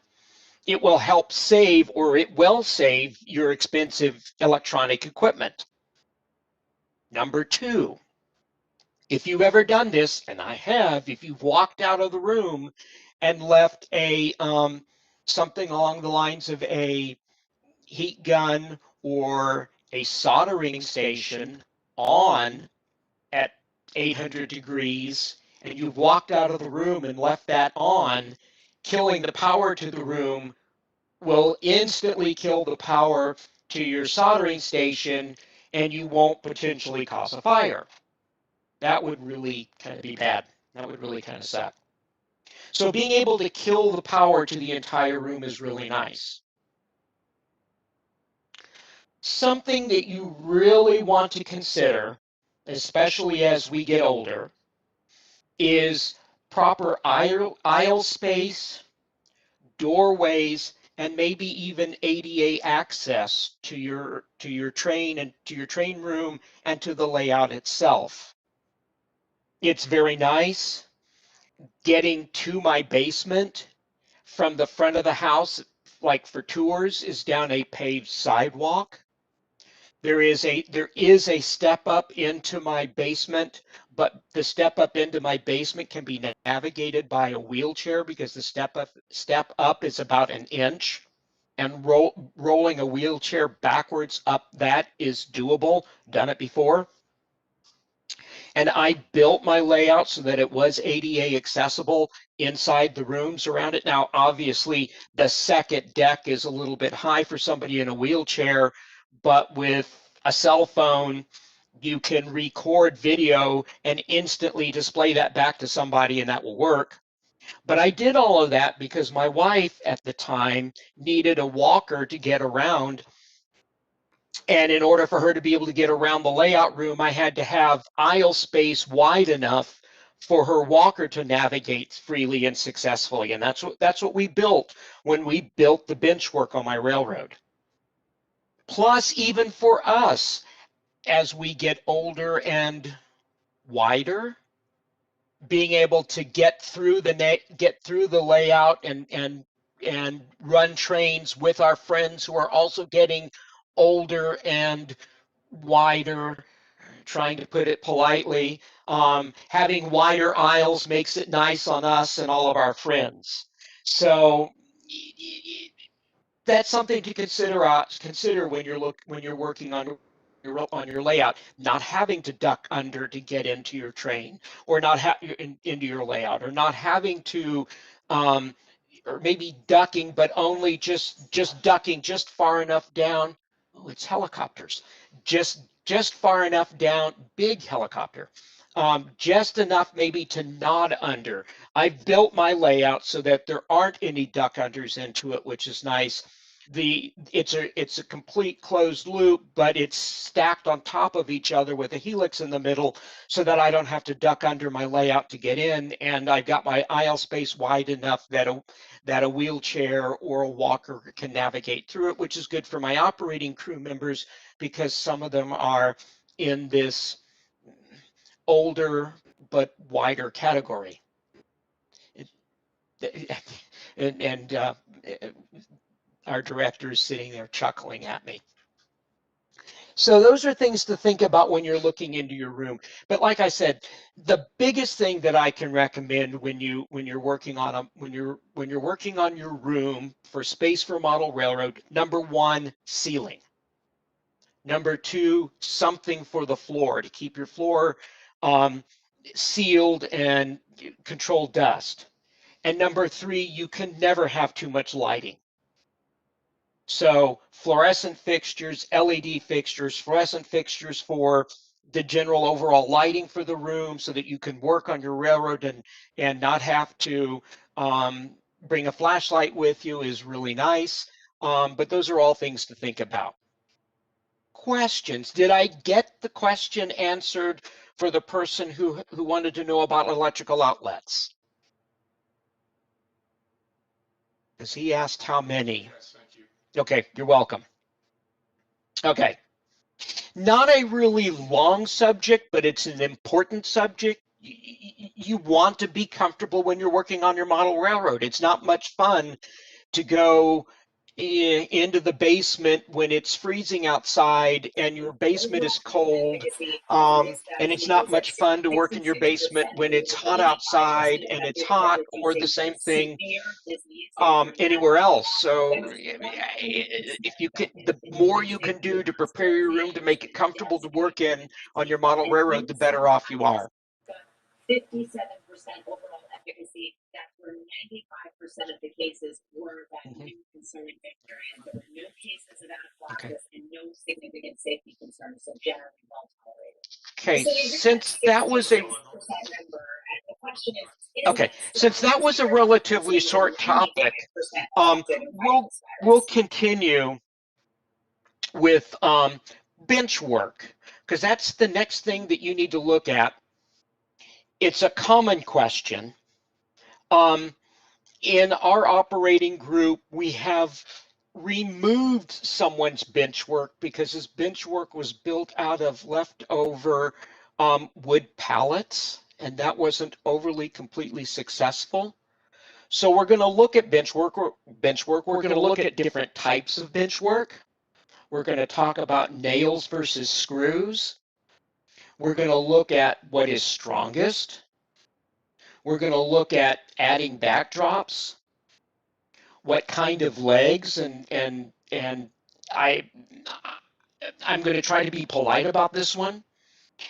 it will help save, or it will save, your expensive electronic equipment. Number two, if you've ever done this, and I have, if you've walked out of the room and left a something along the lines of a heat gun or a soldering station on at 800 degrees, and you've walked out of the room and left that on, killing the power to the room will instantly kill the power to your soldering station, and you won't potentially cause a fire. That would really kind of be bad. That would really kind of suck. So being able to kill the power to the entire room is really nice. Something that you really want to consider, especially as we get older, is proper aisle space, doorways, and maybe even ADA access to your train and to your train room and to the layout itself. It's very nice. Getting to my basement from the front of the house, like for tours, is down a paved sidewalk. There is a step up into my basement, but the step up into my basement can be navigated by a wheelchair, because the step up is about an inch, and rolling a wheelchair backwards up that is doable. Done it before. And I built my layout so that it was ADA accessible inside the rooms around it. Now, obviously, the second deck is a little bit high for somebody in a wheelchair, but with a cell phone, you can record video and instantly display that back to somebody, and that will work. But I did all of that because my wife at the time needed a walker to get around. And in order for her to be able to get around the layout room, I had to have aisle space wide enough for her walker to navigate freely and successfully. And that's what we built when we built the bench work on my railroad. Plus, even for us, as we get older and wider, being able to get through the layout and run trains with our friends who are also getting older and wider, trying to put it politely. Having wider aisles makes it nice on us and all of our friends. So that's something to consider when you're working on your layout. Not having to duck under to get into your train, or not into your layout, or not having to or maybe ducking, but only just ducking just far enough down. Oh, it's helicopters. Just far enough down, big helicopter. Just enough maybe to nod under. I've built my layout so that there aren't any duck unders into it, which is nice. It's a complete closed loop, but it's stacked on top of each other with a helix in the middle, so that I don't have to duck under my layout to get in, and I've got my aisle space wide enough that a wheelchair or a walker can navigate through it, which is good for my operating crew members, because some of them are in this older but wider category. And our director is sitting there chuckling at me. So those are things to think about when you're looking into your room. But like I said, the biggest thing that I can recommend when you're working on when you're working on your room for space for model railroad, number one, ceiling. Number two, something for the floor to keep your floor sealed and control dust. And number three, you can never have too much lighting. So fluorescent fixtures, LED fixtures, fluorescent fixtures for the general overall lighting for the room so that you can work on your railroad and not have to bring a flashlight with you is really nice. But those are all things to think about. Questions. Did I get the question answered for the person who wanted to know about electrical outlets? Because he asked how many. Yes, thank you. Okay, you're welcome. Okay. Not a really long subject, but it's an important subject. You want to be comfortable when you're working on your model railroad. It's not much fun to go into the basement when it's freezing outside and your basement is cold. And it's not much fun to work in your basement when it's hot outside and it's hot, or the same thing anywhere else. So if you can, the more you can do to prepare your room to make it comfortable to work in on your model railroad, the better off you are. 57% overall efficacy. That's where 95% of the cases were that new concerning bacteria. There were no cases of anaphylaxis and no significant safety concerns, so generally well tolerated. Okay, since that was a since that was a relatively short topic, we'll continue with bench work, because that's the next thing that you need to look at. It's a common question. In our operating group, we have removed someone's bench work because his bench work was built out of leftover wood pallets, and that wasn't overly completely successful. So we're going to look at bench work. We're going to look at different types of bench work. We're going to talk about nails versus screws. We're going to look at what is strongest. We're going to look at adding backdrops, what kind of legs, and I'm going to try to be polite about this one,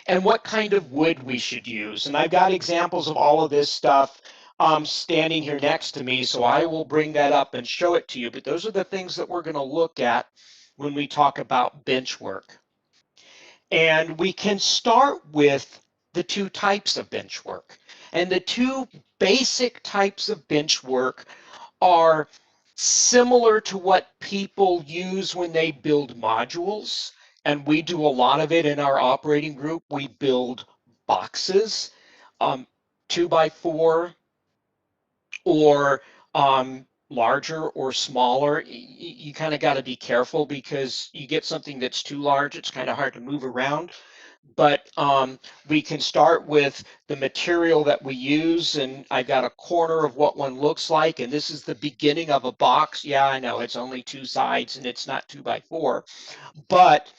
and what kind of wood we should use. And I've got examples of all of this stuff standing here next to me, so I will bring that up and show it to you. But those are the things that we're going to look at when we talk about bench work. And we can start with the two types of bench work. And the two basic types of bench work are similar to what people use when they build modules. And we do a lot of it in our operating group. We build boxes, 2x4 or larger or smaller. You kind of got to be careful because you get something that's too large, it's kind of hard to move around. But we can start with the material that we use, and I've got a corner of what one looks like, and this is the beginning of a box. Yeah, I know it's only two sides and it's not 2x4, but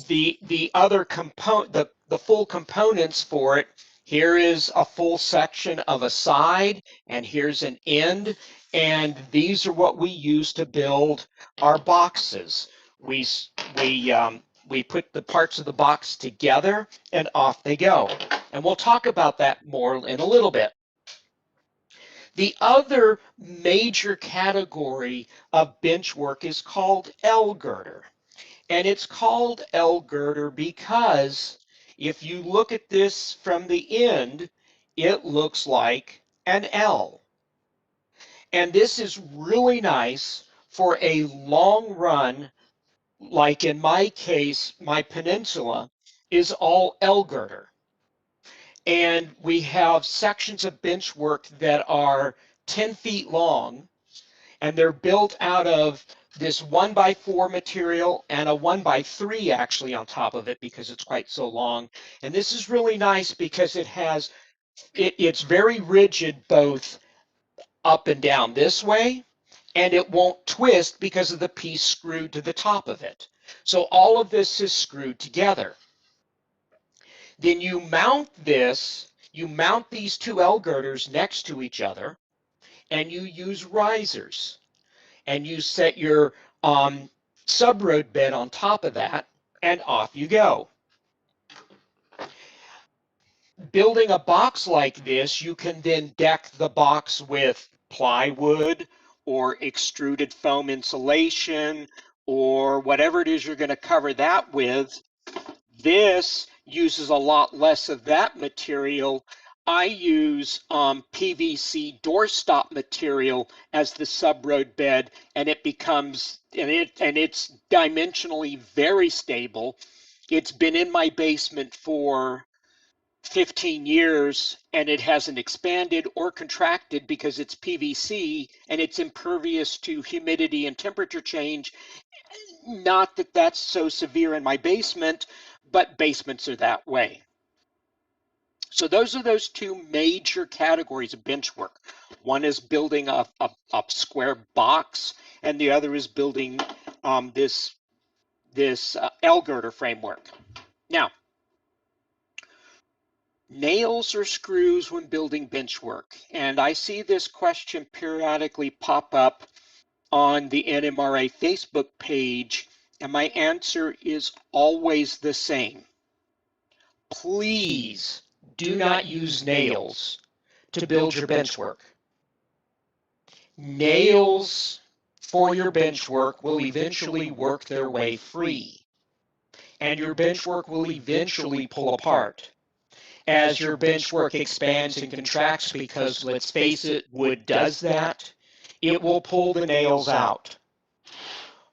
the other component, the full components for it, here is a full section of a side, and here's an end, and these are what we use to build our boxes. We put the parts of the box together and off they go. And we'll talk about that more in a little bit. The other major category of bench work is called L-girder. And it's called L-girder because if you look at this from the end, it looks like an L. And this is really nice for a long run. Like in my case, my peninsula is all L-girder. And we have sections of bench work that are 10 feet long, and they're built out of this 1x4 material and a 1x3 actually on top of it because it's quite so long. And this is really nice because it's very rigid both up and down this way, and it won't twist because of the piece screwed to the top of it. So all of this is screwed together. Then you mount these two L girders next to each other, and you use risers. And you set your sub-road bed on top of that, and off you go. Building a box like this, you can then deck the box with plywood or extruded foam insulation or whatever it is you're going to cover that with. This uses a lot less of that material. I use PVC doorstop material as the sub-road bed, and it's dimensionally very stable. It's been in my basement for 15 years and it hasn't expanded or contracted because it's PVC and it's impervious to humidity and temperature change. Not that that's so severe in my basement, but basements are that way. So those are those two major categories of bench work. One is building a square box, and the other is building this L girder framework. Now, nails or screws when building bench work, and I see this question periodically pop up on the NMRA Facebook page, and my answer is always the same. Please do not use nails to build your bench work. Nails for your bench work will eventually work their way free, and your bench work will eventually pull apart. As your bench work expands and contracts, because let's face it, wood does that, it will pull the nails out.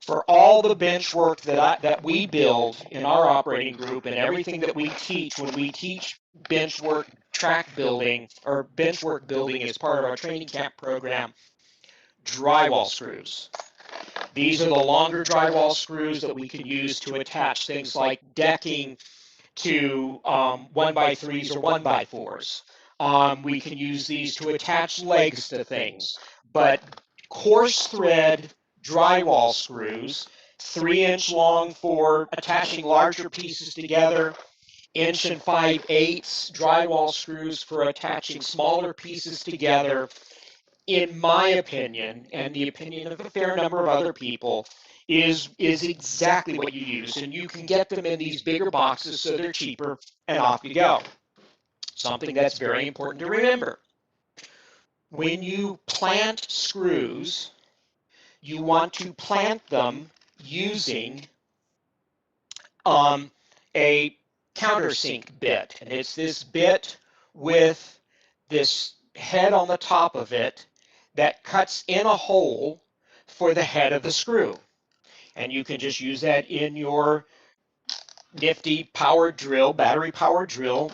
For all the bench work that we build in our operating group and everything that we teach when we teach bench work track building or bench work building as part of our training camp program, drywall screws. These are the longer drywall screws that we can use to attach things like decking to 1x3s or 1x4s. We can use these to attach legs to things, but coarse thread drywall screws, 3-inch long for attaching larger pieces together, 1 5/8 drywall screws for attaching smaller pieces together, in my opinion, and the opinion of a fair number of other people, is exactly what you use. And you can get them in these bigger boxes so they're cheaper, and off you go. Something that's very important to remember. When you plant screws, you want to plant them using a countersink bit. And it's this bit with this head on the top of it that cuts in a hole for the head of the screw. And you can just use that in your nifty power drill, battery power drill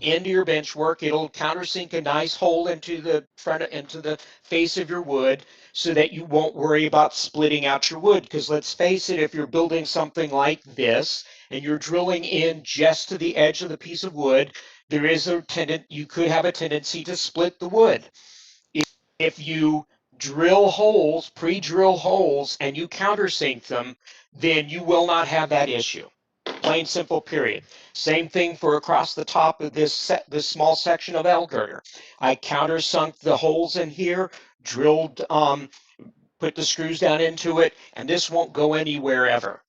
into your bench work. It'll countersink a nice hole into the face of your wood so that you won't worry about splitting out your wood. Because let's face it, if you're building something like this and you're drilling in just to the edge of the piece of wood, you could have a tendency to split the wood. If you drill holes, pre-drill holes, and you countersink them, then you will not have that issue. Plain simple, period. Same thing for across the top of this small section of L girder. I countersunk the holes in here, drilled, put the screws down into it, and this won't go anywhere ever.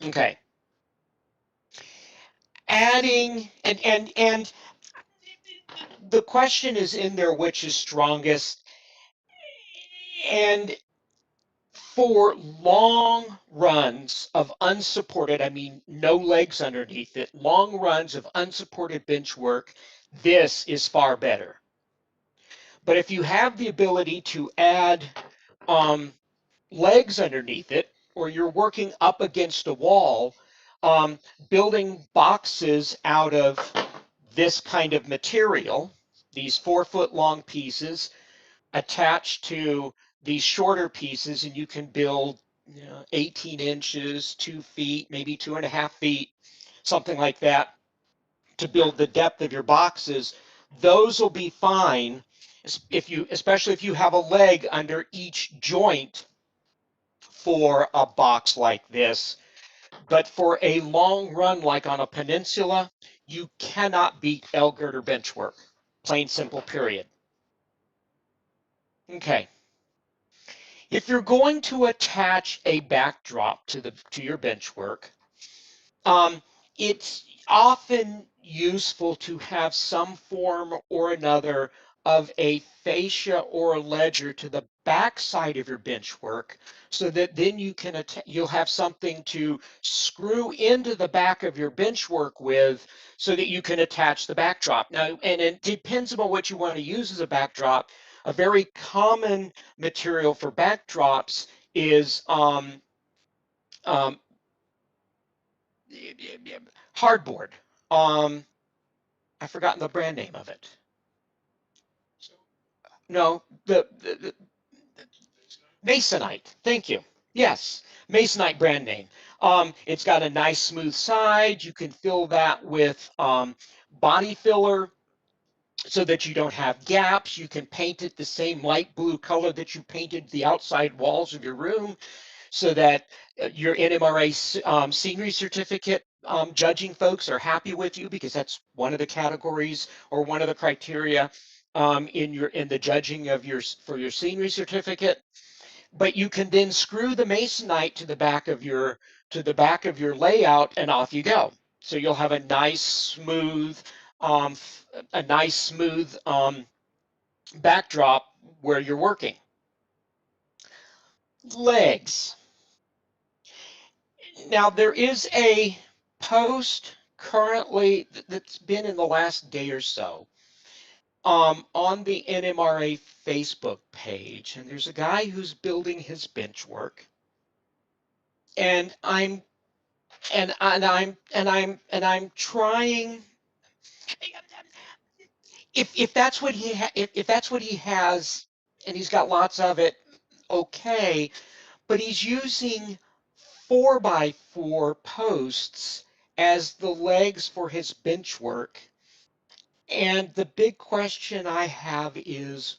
Okay. Adding, and the question is in there, which is strongest? And for long runs of unsupported, I mean, no legs underneath it, long runs of unsupported bench work, this is far better. But if you have the ability to add legs underneath it, or you're working up against a wall, building boxes out of this kind of material, these 4-foot long pieces attached to these shorter pieces, and you can build 18 inches, 2 feet, maybe 2.5 feet, something like that, to build the depth of your boxes. Those will be fine especially if you have a leg under each joint for a box like this. But for a long run, like on a peninsula, you cannot beat L girder bench work. Plain simple, period. Okay. If you're going to attach a backdrop to your bench work, it's often useful to have some form or another of a fascia or a ledger to the back side of your bench work, so that then you'll have something to screw into the back of your bench work with, so that you can attach the backdrop. Now, and it depends on what you want to use as a backdrop. A very common material for backdrops is um, hardboard. I've forgotten the brand name of it. No, the Masonite. Thank you. Yes, Masonite brand name. It's got a nice smooth side. You can fill that with body filler so that you don't have gaps. You can paint it the same light blue color that you painted the outside walls of your room, so that your NMRA scenery certificate judging folks are happy with you, because that's one of the categories or one of the criteria in the judging of for your scenery certificate. But you can then screw the masonite to the back of your layout, and off you go. So you'll have a nice smooth um, backdrop where you're working. Legs. Now, there is a post currently that's been in the last day or so on the NMRA Facebook page, and there's a guy who's building his bench work, and I'm trying. If that's what if that's what he has, and he's got lots of it, okay. But he's using 4x4 posts as the legs for his bench work. And the big question I have is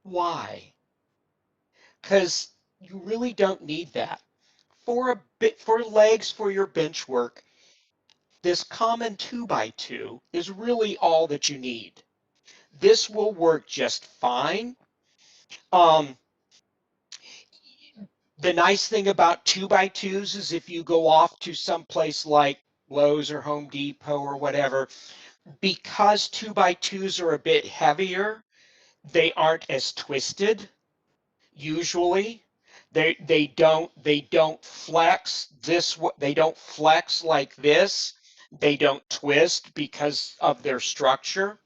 why? Because you really don't need that. For legs for your bench work, this common 2x2 is really all that you need. This will work just fine. Um, the nice thing about 2x2s is if you go off to some place like Lowe's or Home Depot or whatever, because 2x2s are a bit heavier, they aren't as twisted usually. They don't flex they don't flex like this. They don't twist because of their structure.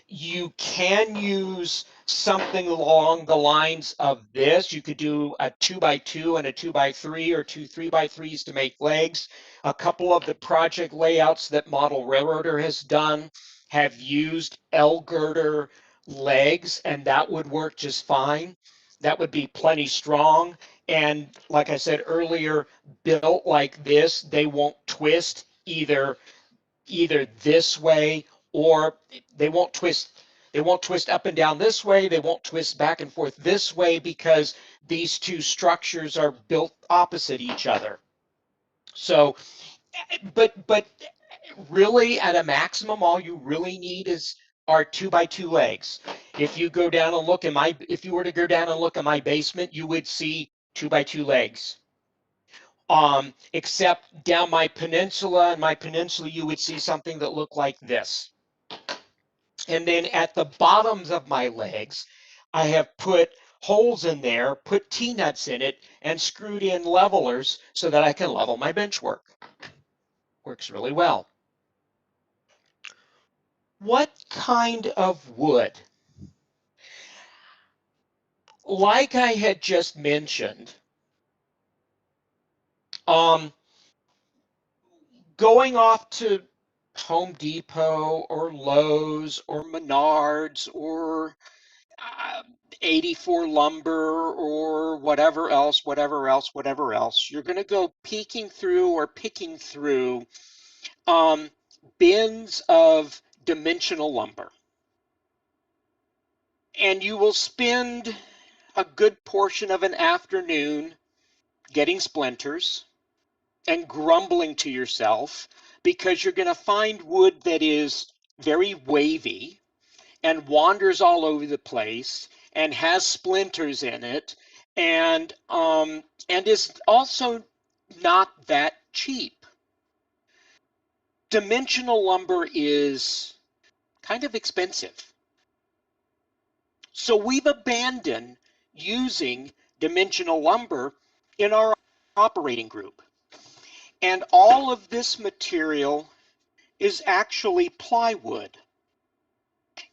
You can use something along the lines of this. You could do a 2x2 and a 2x3, or two 3x3s to make legs. A couple of the project layouts that Model Railroader has done have used L girder legs, and that would work just fine. That would be plenty strong. And like I said earlier, built like this, they won't twist either this way, or they won't twist up and down this way. They won't twist back and forth this way, because these two structures are built opposite each other. So, but really, at a maximum, all you really need are 2x2 legs. If you go down and look if you were to go down and look at my basement, you would see 2x2 legs. Except down my peninsula, you would see something that looked like this. And then at the bottoms of my legs, I have put holes in there, put T-nuts in it, and screwed in levelers so that I can level my bench work. Works really well. What kind of wood? Like I had just mentioned, going off to Home Depot or Lowe's or Menards or uh, 84 lumber or whatever else, you're going to go peeking through or picking through bins of dimensional lumber. And you will spend a good portion of an afternoon getting splinters and grumbling to yourself because you're going to find wood that is very wavy and wanders all over the place and has splinters in it and is also not that cheap. Dimensional lumber is kind of expensive. So we've abandoned using dimensional lumber in our operating group. And all of this material is actually plywood.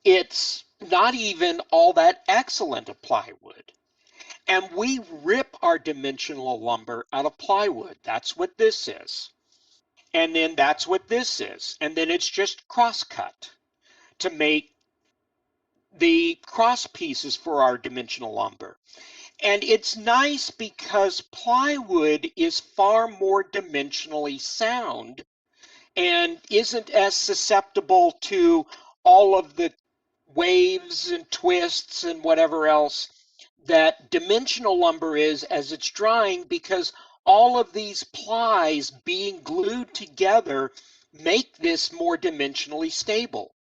It's not even all that excellent a plywood. And we rip our dimensional lumber out of plywood. That's what this is. And then that's what this is. And then it's just cross-cut to make the cross pieces for our dimensional lumber. And it's nice because plywood is far more dimensionally sound and isn't as susceptible to all of the waves and twists and whatever else that dimensional lumber is as it's drying, because all of these plies being glued together make this more dimensionally stable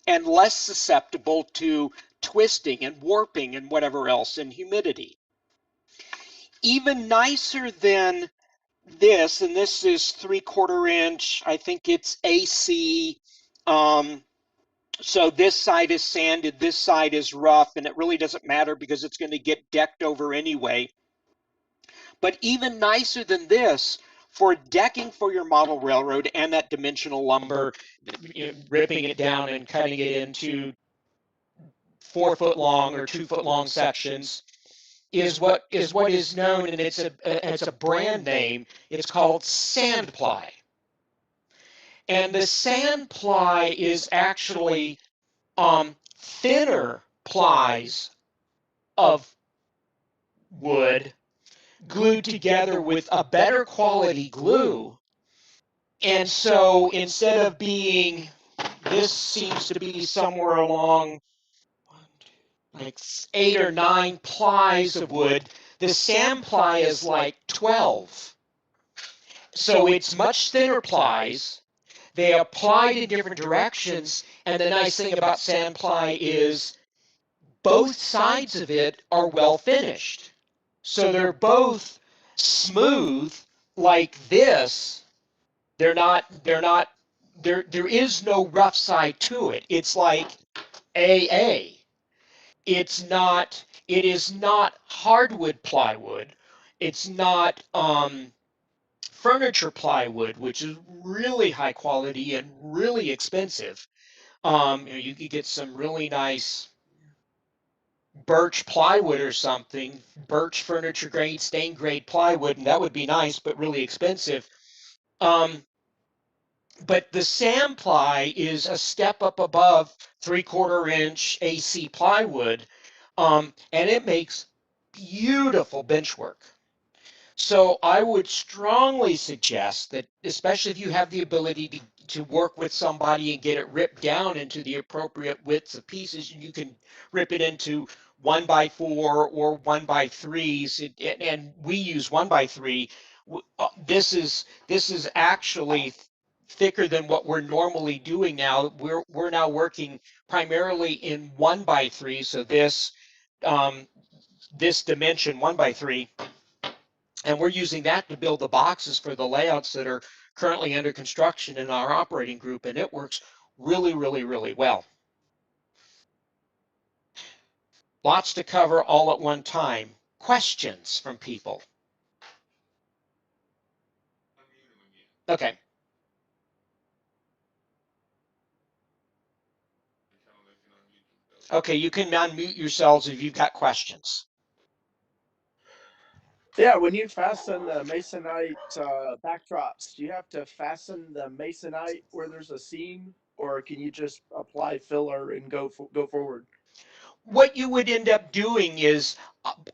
and less susceptible to twisting and warping and whatever else and humidity. Even nicer than this, and this is 3/4 inch, I think it's AC. So this side is sanded, this side is rough, and it really doesn't matter because it's going to get decked over anyway. But even nicer than this, for decking for your model railroad and that dimensional lumber, ripping it down and cutting it into 4-foot long or 2-foot long sections, is what is known, and it's a brand name. It's called sand ply. And the sand ply is actually thinner plies of wood glued together with a better quality glue. And so instead of being, this seems to be somewhere along like 8 or 9 plies of wood, the sand ply is like 12. So it's much thinner plies. They applied in different directions, and the nice thing about sand ply is both sides of it are well finished. So they're both smooth like this. There is no rough side to it. It's like AA. It is not hardwood plywood. It's not furniture plywood, which is really high quality and really expensive. You could get some really nice birch plywood or something, birch furniture grade, stain grade plywood, and that would be nice, but really expensive. But the sand ply is a step up above 3/4 inch AC plywood, and it makes beautiful bench work. So I would strongly suggest that, especially if you have the ability to work with somebody and get it ripped down into the appropriate widths of pieces, you can rip it into 1x4 or 1x3s, and we use 1x3. This is actually thicker than what we're normally doing now. We're now working primarily in 1x3, so this dimension 1x3. And we're using that to build the boxes for the layouts that are currently under construction in our operating group, and it works really, really, really well. Lots to cover all at one time. Questions from people? Okay. Okay, you can unmute yourselves if you've got questions. Yeah, when you fasten the masonite backdrops, do you have to fasten the masonite where there's a seam, or can you just apply filler and go forward? what you would end up doing is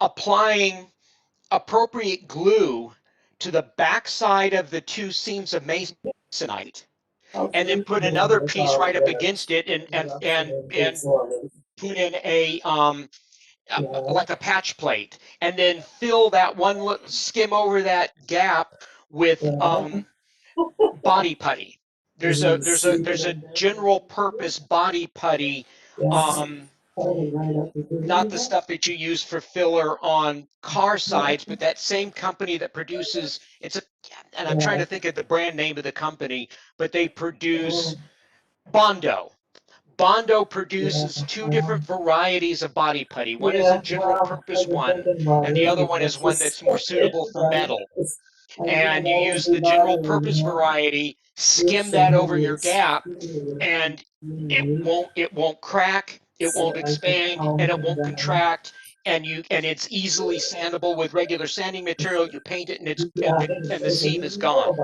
applying appropriate glue to the backside of the two seams of masonite, and then put another piece right up against it, and put in a like a patch plate, and then fill that one, skim over that gap with body putty. There's a general purpose body putty, um, not the stuff that you use for filler on car sides, but that same company that produces and I'm trying to think of the brand name of the company, but they produce Bondo. Bondo produces two different varieties of body putty. One is a general purpose one, and the other one is one that's more suitable for metal. And you use the general purpose variety, skim that over your gap, and it won't crack, it won't expand, and it won't contract. And it's easily sandable with regular sanding material. You paint it, and the seam is gone.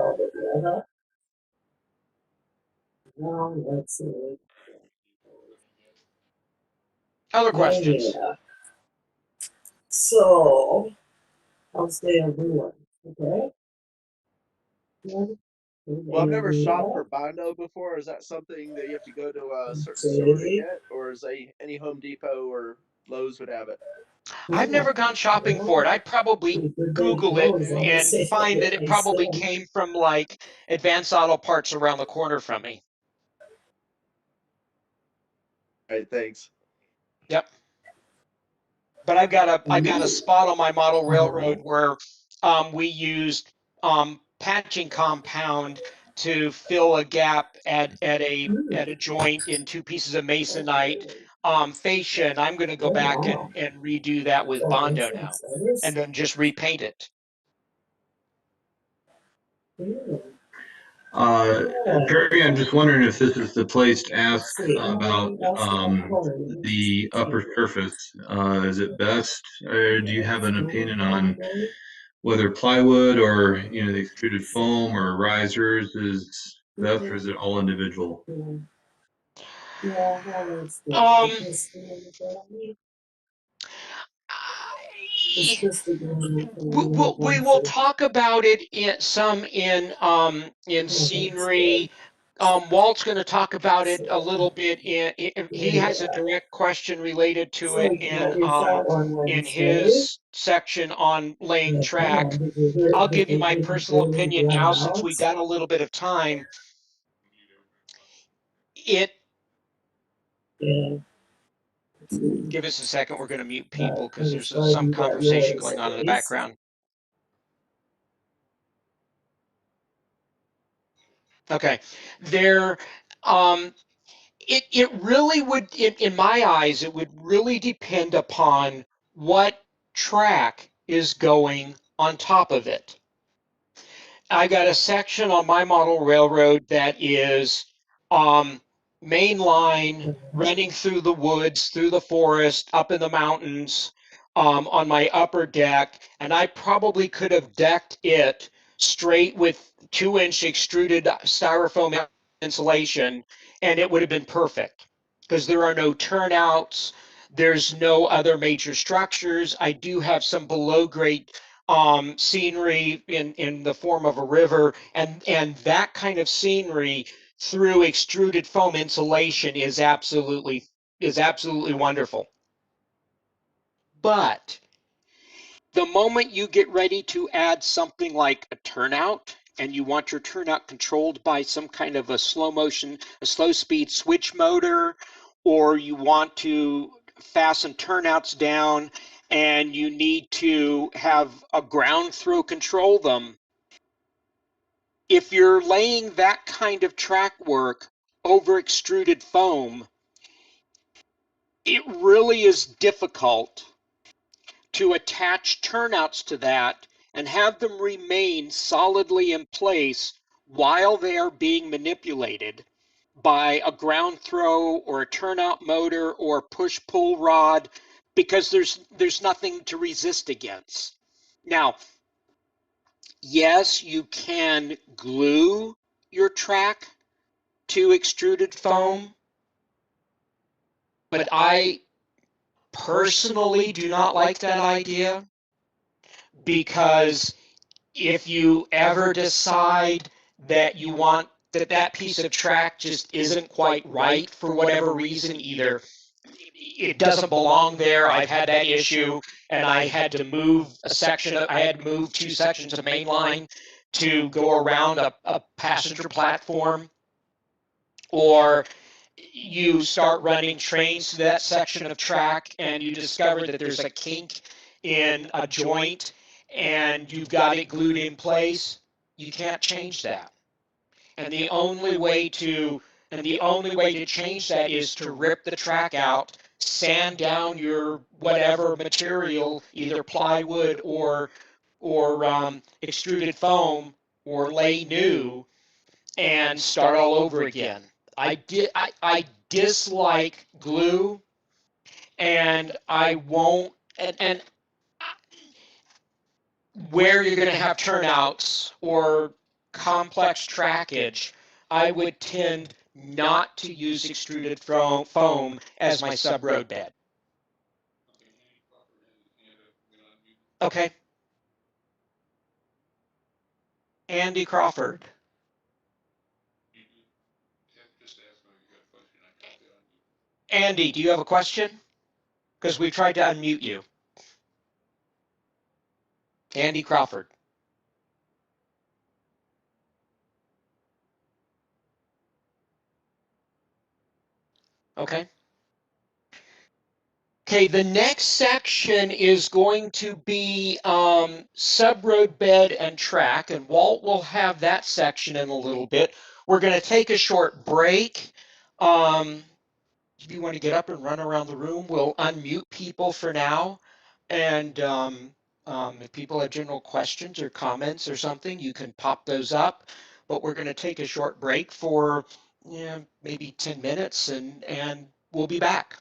Other questions? So, I'll stay on one. Okay? Well, I've never shopped for Bondo before. Is that something that you have to go to a certain store to get, or is any Home Depot or Lowe's would have it? I've never gone shopping for it. I'd probably Google it and find that it probably came from like Advanced Auto Parts around the corner from me. All right, thanks. Yep. But I've got a spot on my model railroad where we used patching compound to fill a gap at a joint in two pieces of masonite fascia, and I'm going to go back and redo that with Bondo now, and then just repaint it. Perry, I'm just wondering if this is the place to ask about the upper surface. Is it best, or do you have an opinion on whether plywood or the extruded foam or risers is best, or is it all individual? Um, we will talk about it in scenery. Walt's going to talk about it a little bit. He has a direct question related to it in his section on laying track. I'll give you my personal opinion now, since we got a little bit of time. Give us a second. We're going to mute people because there's some conversation going on in the background. Okay, it really would, in my eyes, it would really depend upon what track is going on top of it. I got a section on my model railroad that is main line running through the woods, through the forest, up in the mountains, on my upper deck, and I probably could have decked it straight with 2-inch extruded styrofoam insulation, and it would have been perfect because there are no turnouts. There's no other major structures. I do have some below grade scenery in the form of a river, and that kind of scenery through extruded foam insulation is absolutely wonderful. But the moment you get ready to add something like a turnout, and you want your turnout controlled by some kind of a slow speed switch motor, or you want to fasten turnouts down and you need to have a ground throw control them, if you're laying that kind of track work over extruded foam, it really is difficult to attach turnouts to that and have them remain solidly in place while they are being manipulated by a ground throw or a turnout motor or a push-pull rod, because there's nothing to resist against. Now, yes, you can glue your track to extruded foam, but personally do not like that idea, because if you ever decide that you want that piece of track just isn't quite right for whatever reason, either it doesn't belong there. I've had that issue, and I had to move I had to move 2 sections of main line to go around a passenger platform, or you start running trains to that section of track and you discover that there's a kink in a joint and you've got it glued in place. You can't change that. And the only way to change that is to rip the track out, sand down your whatever material, either plywood or extruded foam, or lay new, and start all over again. I dislike glue, and I won't, and where you're going to have turnouts or complex trackage, I would tend not to use extruded foam as my sub-road bed. Okay. Andy Crawford. Just ask him if you got a question. I tried to unmute. Andy, do you have a question? Because we tried to unmute you. Andy Crawford. Okay. Okay, the next section is going to be sub-road bed and track, and Walt will have that section in a little bit. We're going to take a short break. If you want to get up and run around the room, we'll unmute people for now. And if people have general questions or comments or something, you can pop those up. But we're going to take a short break for maybe 10 minutes, and we'll be back.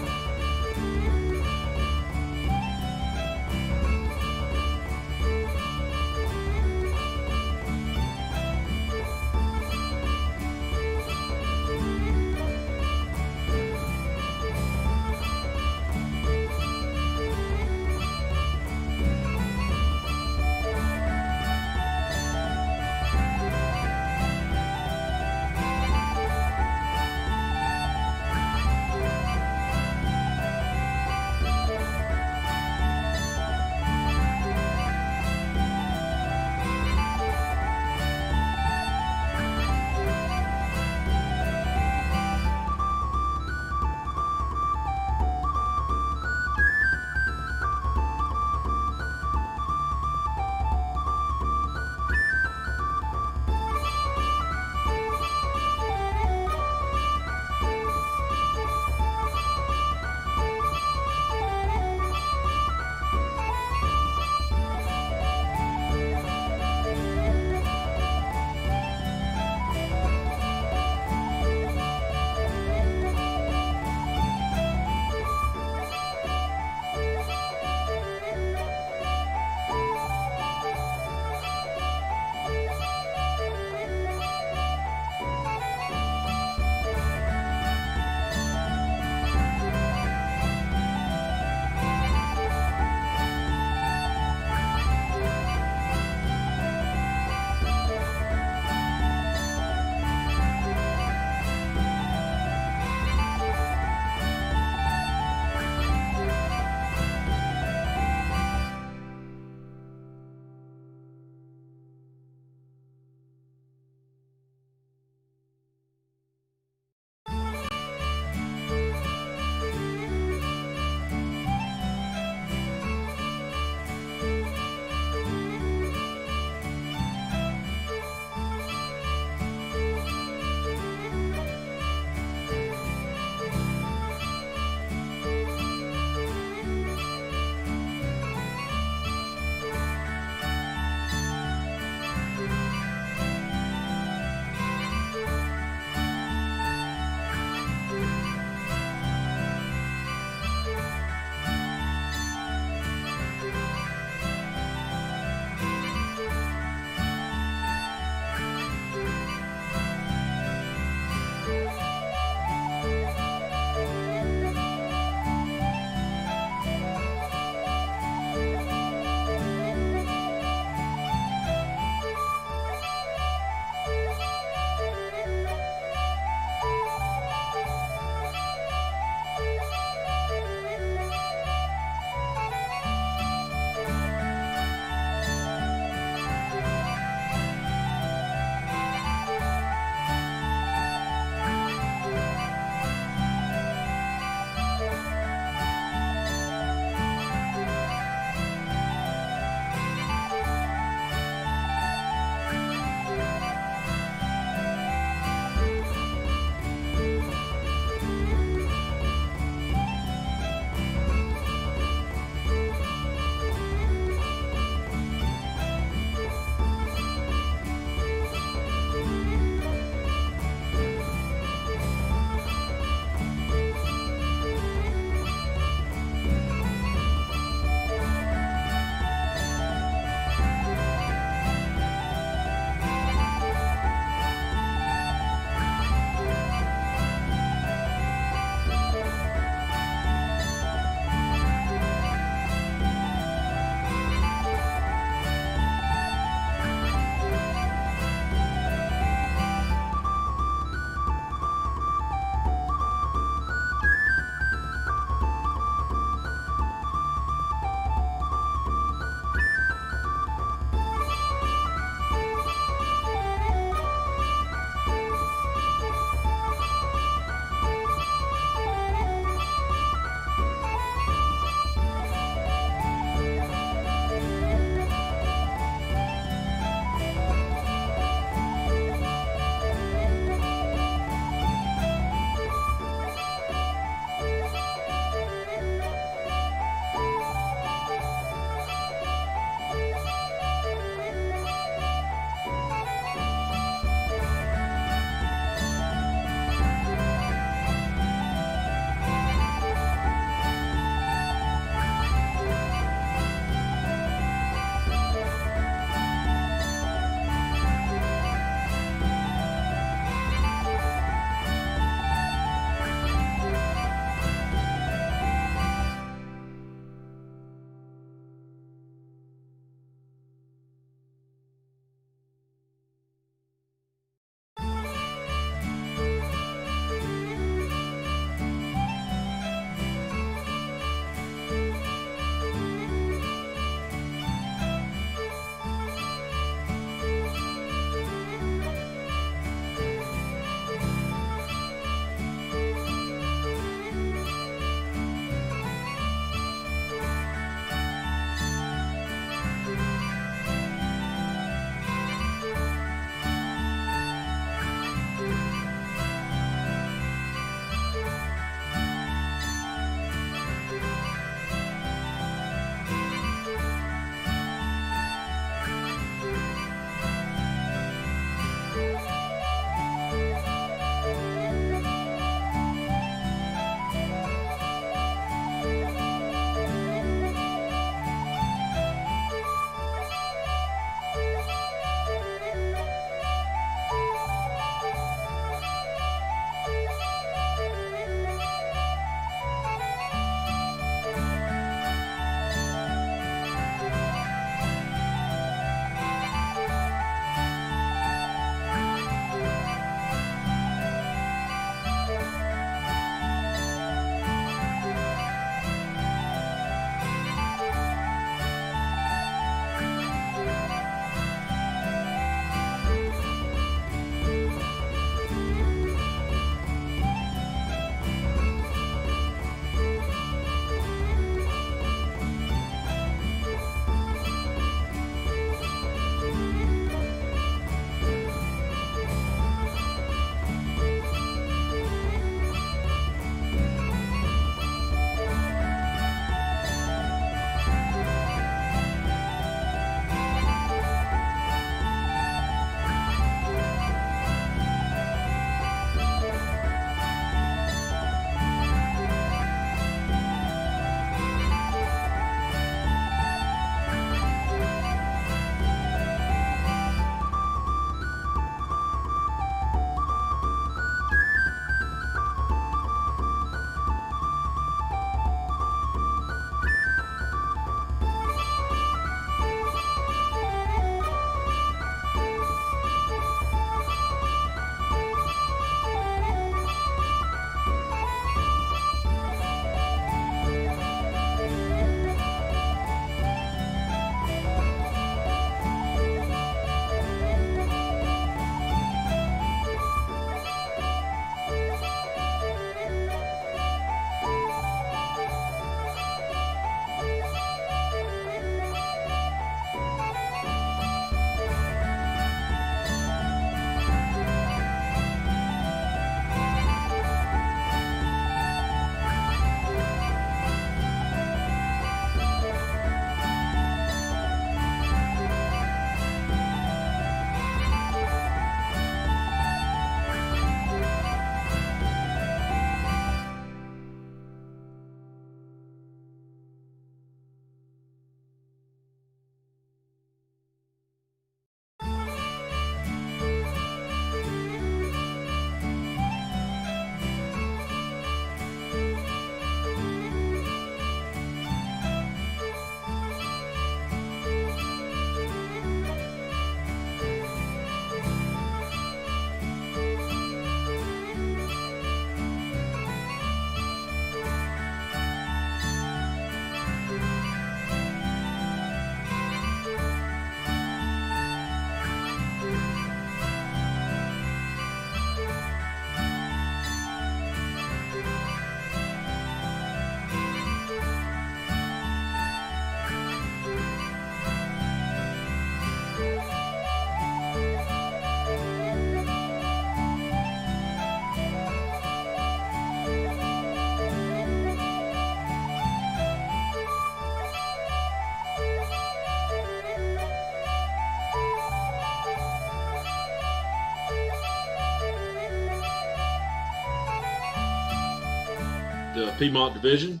the Piedmont division.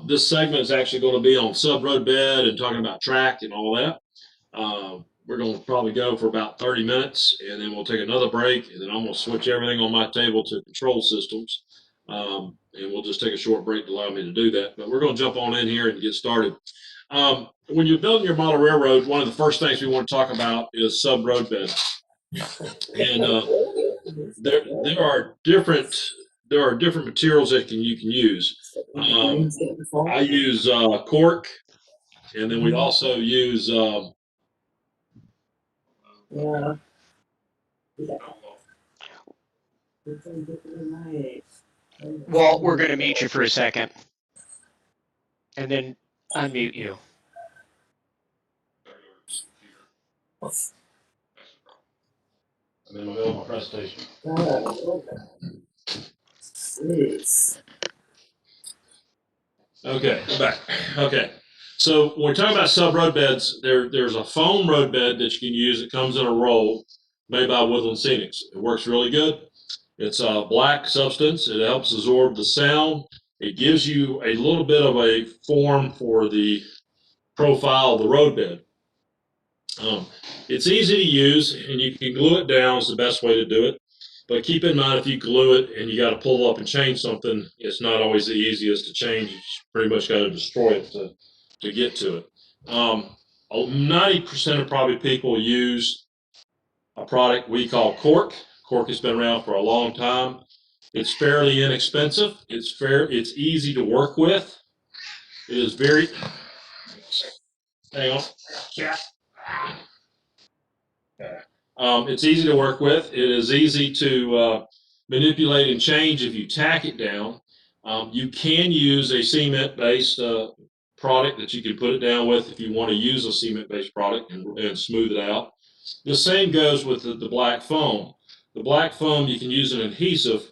This segment is actually going to be on sub-roadbed and talking about track and all that. We're going to probably go for about 30 minutes, and then we'll take another break, and then I'm going to switch everything on my table to control systems. And we'll just take a short break to allow me to do that. But we're going to jump on in here and get started. When you're building your model railroad, one of the first things we want to talk about is sub-roadbed. And there are different materials that you can use. I use cork, and then we also use Yeah. Walt, we're going to mute you for a second and then unmute you. I'm in the middle of my presentation. Okay, I'm back. Okay, so when we're talking about sub-roadbeds, there's a foam roadbed that you can use. It comes in a roll made by Woodland Scenics. It works really good. It's a black substance. It helps absorb the sound. It gives you a little bit of a form for the profile of the roadbed. It's easy to use, and you can glue it down is the best way to do it. But keep in mind, if you glue it and you got to pull up and change something, it's not always the easiest to change. You pretty much got to destroy it to get to it. 90% of probably people use a product we call cork. Cork has been around for a long time. It's fairly inexpensive. It's easy to work with. It is very. Hang on. Yeah. It's easy to work with. It is easy to manipulate and change if you tack it down. You can use a cement-based product that you can put it down with if you want to use a cement-based product and smooth it out. The same goes with the black foam. The black foam, you can use an adhesive,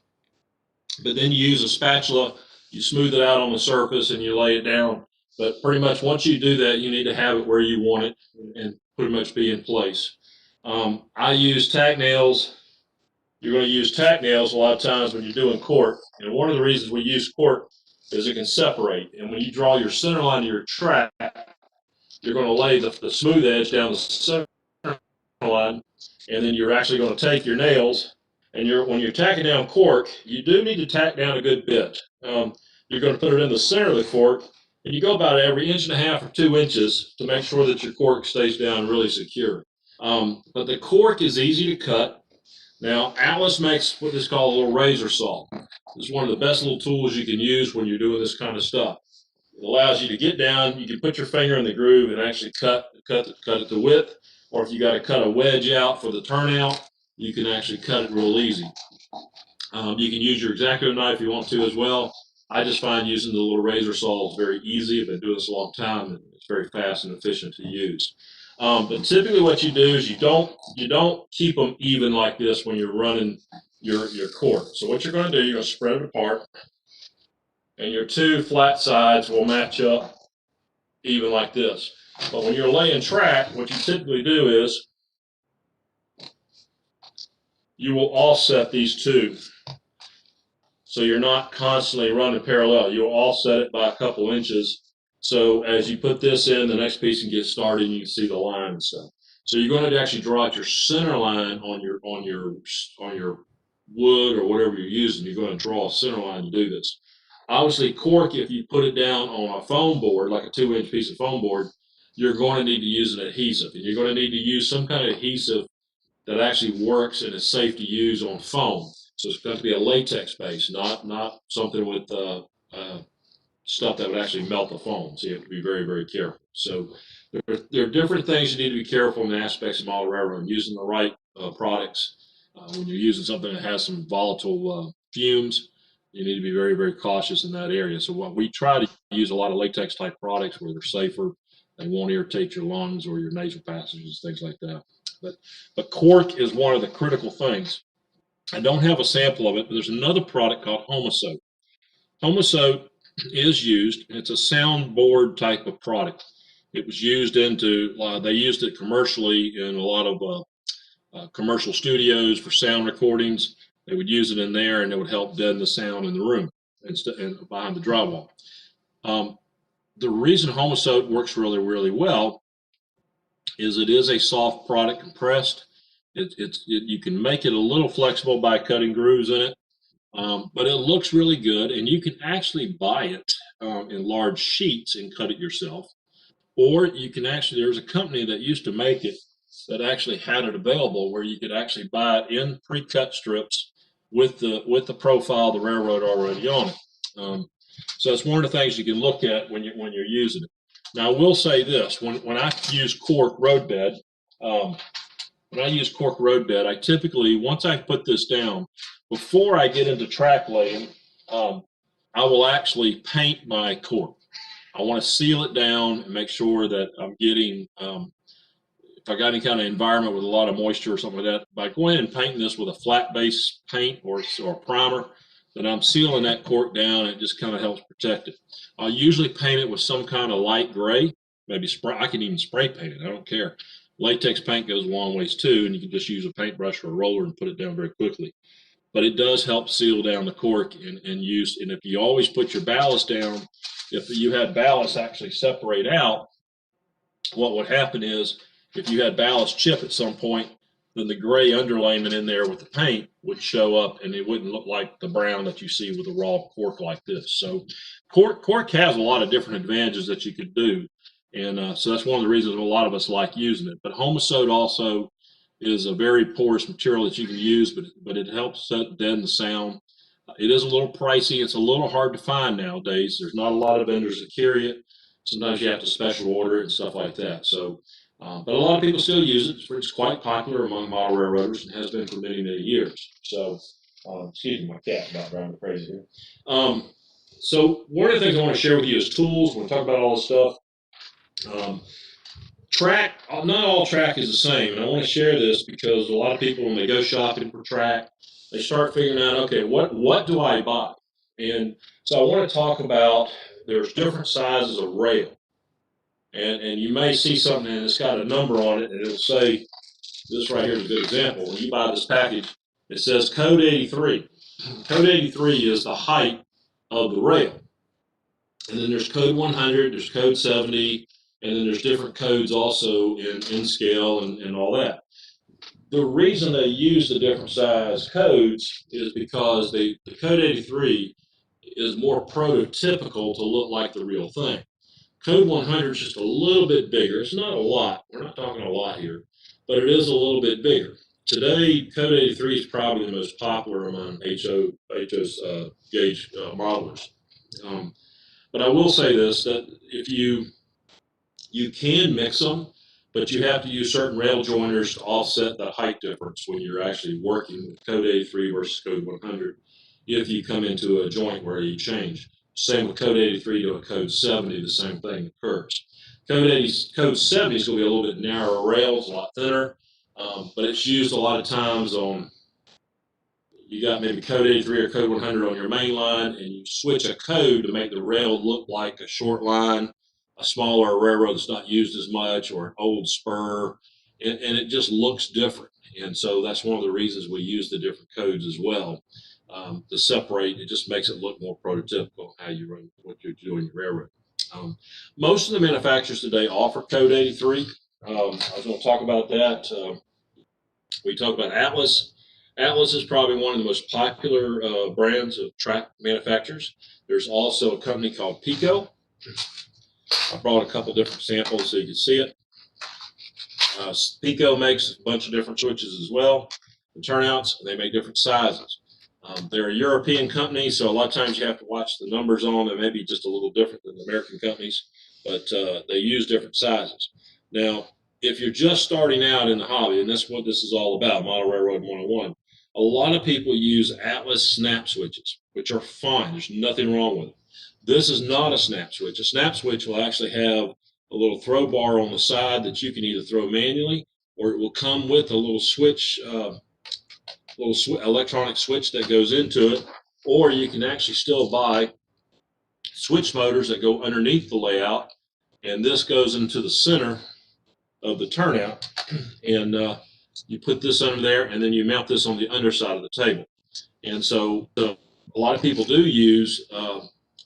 but then you use a spatula, you smooth it out on the surface, and you lay it down. But pretty much once you do that, you need to have it where you want it and pretty much be in place. I use tack nails. You're going to use tack nails a lot of times when you're doing cork. And one of the reasons we use cork is it can separate. And when you draw your center line of your track, you're going to lay the smooth edge down the center line. And then you're actually going to take your nails. And when you're tacking down cork, you do need to tack down a good bit. You're going to put it in the center of the cork. And you go about every 1.5 inches or 2 inches to make sure that your cork stays down really secure. But the cork is easy to cut. Now, Atlas makes what is called a little razor saw. It's one of the best little tools you can use when you're doing this kind of stuff. It allows you to get down. You can put your finger in the groove and actually cut it to width. Or if you got to cut a wedge out for the turnout, you can actually cut it real easy. You can use your X-Acto knife if you want to as well. I just find using the little razor saw is very easy. I've been doing this a long time, and it's very fast and efficient to use. But typically what you do is you don't keep them even like this when you're running your cork. So what you're going to do, you're going to spread it apart, and your two flat sides will match up even like this. But when you're laying track, what you typically do is you will offset these two. So you're not constantly running parallel. You'll offset it by a couple inches. So as you put this in, the next piece can get started, and you can see the line and stuff. So you're going to actually draw out your center line on your wood or whatever you're using. You're going to draw a center line to do this. Obviously, cork, if you put it down on a foam board, like a 2-inch piece of foam board, you're going to need to use an adhesive. And you're going to need to use some kind of adhesive that actually works and is safe to use on foam. So it's got to be a latex base, not something with stuff that would actually melt the foam. So you have to be very, very careful. So there are different things you need to be careful in the aspects of model railroad. Using the right products. When you're using something that has some volatile fumes, you need to be very, very cautious in that area. So what we try to use a lot of latex type products where they're safer. They won't irritate your lungs or your nasal passages, things like that. But cork is one of the critical things. I don't have a sample of it, but there's another product called Homosote. Homosote is used, it's a soundboard type of product. It was used they used it commercially in a lot of commercial studios for sound recordings. They would use it in there, and it would help deaden the sound in the room. and behind the drywall. The reason Homosote works really, really well is it is a soft product compressed. You can make it a little flexible by cutting grooves in it, but it looks really good, and you can actually buy it in large sheets and cut it yourself. Or you can actually, there's a company that used to make it that actually had it available where you could actually buy it in pre-cut strips with the profile of the railroad already on it. So it's one of the things you can look at when you're using it. Now I will say this: when I use cork roadbed, I typically, once I put this down, before I get into track laying, I will actually paint my cork. I want to seal it down and make sure that I'm getting, if I got any kind of environment with a lot of moisture or something like that, by going ahead and painting this with a flat base paint or primer, then I'm sealing that cork down, and it just kind of helps protect it. I'll usually paint it with some kind of light gray, maybe spray. I can even spray paint it, I don't care. Latex paint goes a long ways too, and you can just use a paintbrush or a roller and put it down very quickly. But it does help seal down the cork and if you always put your ballast down, if you had ballast actually separate out, what would happen is if you had ballast chip at some point, then the gray underlayment in there with the paint would show up, and it wouldn't look like the brown that you see with a raw cork like this. So cork has a lot of different advantages that you could do, and so that's one of the reasons a lot of us like using it. But Homosote also is a very porous material that you can use, but it helps deaden the sound. It is a little pricey. It's a little hard to find nowadays. There's not a lot of vendors that carry it. Sometimes you have to special order it and stuff like that. So, but a lot of people still use it. It's quite popular among model railroaders and has been for many, many years. So, excuse me, my cat's about driving crazy here. So one of the things I want to share with you is tools. When we talk about all this stuff, track, not all track is the same. And I want to share this because a lot of people, when they go shopping for track, they start figuring out, okay, what do I buy? And so I want to talk about, there's different sizes of rail. And you may see something and it's got a number on it, and it'll say, this right here is a good example. When you buy this package, it says code 83. Code 83 is the height of the rail. And then there's code 100, there's code 70, and then there's different codes also in scale and all that. The reason they use the different size codes is because the code 83 is more prototypical to look like the real thing. Code 100 is just a little bit bigger. It's not a lot. We're not talking a lot here, but it is a little bit bigger. Today, code 83 is probably the most popular among HO's gauge modelers. But I will say this, that if you can mix them, but you have to use certain rail joiners to offset the height difference when you're actually working with code 83 versus code 100 if you come into a joint where you change. Same with code 83 to a code 70, the same thing occurs. Code 70 is going to be a little bit narrower rails, a lot thinner, but it's used a lot of times on, you got maybe code 83 or code 100 on your main line, and you switch a code to make the rail look like a short line, a smaller railroad that's not used as much, or an old spur, and it just looks different. And so that's one of the reasons we use the different codes as well, to separate. It just makes it look more prototypical how you run what you're doing your railroad. Most of the manufacturers today offer code 83. I was going to talk about that. We talk about Atlas. Atlas is probably one of the most popular brands of track manufacturers. There's also a company called Pico. I brought a couple different samples so you can see it. Pico makes a bunch of different switches as well, the turnouts, and they make different sizes. They're a European company, so a lot of times you have to watch the numbers on them. They may be just a little different than the American companies, but they use different sizes. Now, if you're just starting out in the hobby, and that's what this is all about, Model Railroad 101, a lot of people use Atlas snap switches, which are fine. There's nothing wrong with it. This is not a snap switch. A snap switch will actually have a little throw bar on the side that you can either throw manually, or it will come with a little switch, electronic switch that goes into it, or you can actually still buy switch motors that go underneath the layout, and this goes into the center of the turnout, and you put this under there, and then you mount this on the underside of the table. And so a lot of people do use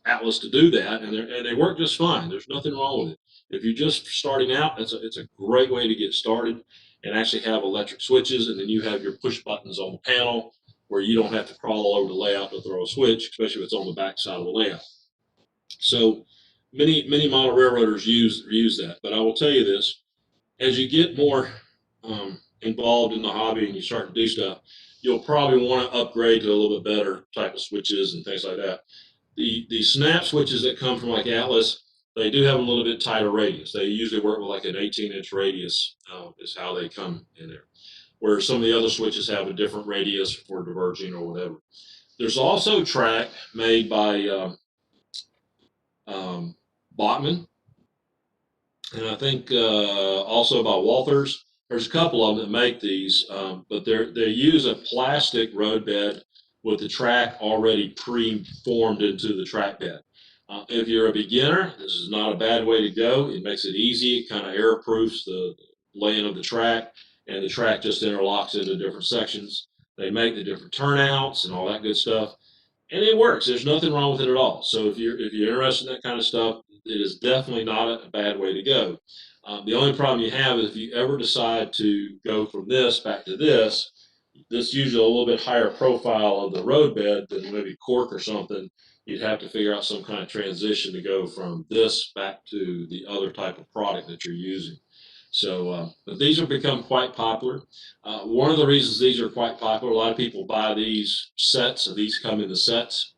Atlas to do that, and they work just fine. There's nothing wrong with it. If you're just starting out, it's a great way to get started and actually have electric switches, and then you have your push buttons on the panel where you don't have to crawl all over the layout to throw a switch, especially if it's on the back side of the layout. So many model railroaders use that. But I will tell you this: as you get more involved in the hobby and you start to do stuff, you'll probably want to upgrade to a little bit better type of switches and things like that. The snap switches that come from like Atlas, they do have a little bit tighter radius. They usually work with like an 18-inch radius is how they come in there. Where some of the other switches have a different radius for diverging or whatever. There's also track made by Bachman, and I think also by Walthers. There's a couple of them that make these, but they use a plastic roadbed with the track already pre-formed into the track bed. If you're a beginner, this is not a bad way to go. It makes it easy. It kind of air-proofs the laying of the track, and the track just interlocks into different sections. They make the different turnouts and all that good stuff, and it works. There's nothing wrong with it at all. So if you're interested in that kind of stuff, it is definitely not a bad way to go. The only problem you have is if you ever decide to go from this back to this usually a little bit higher profile of the roadbed than maybe cork or something. You'd have to figure out some kind of transition to go from this back to the other type of product that you're using. So, but these have become quite popular. One of the reasons these are quite popular, a lot of people buy these sets, so these come in the sets.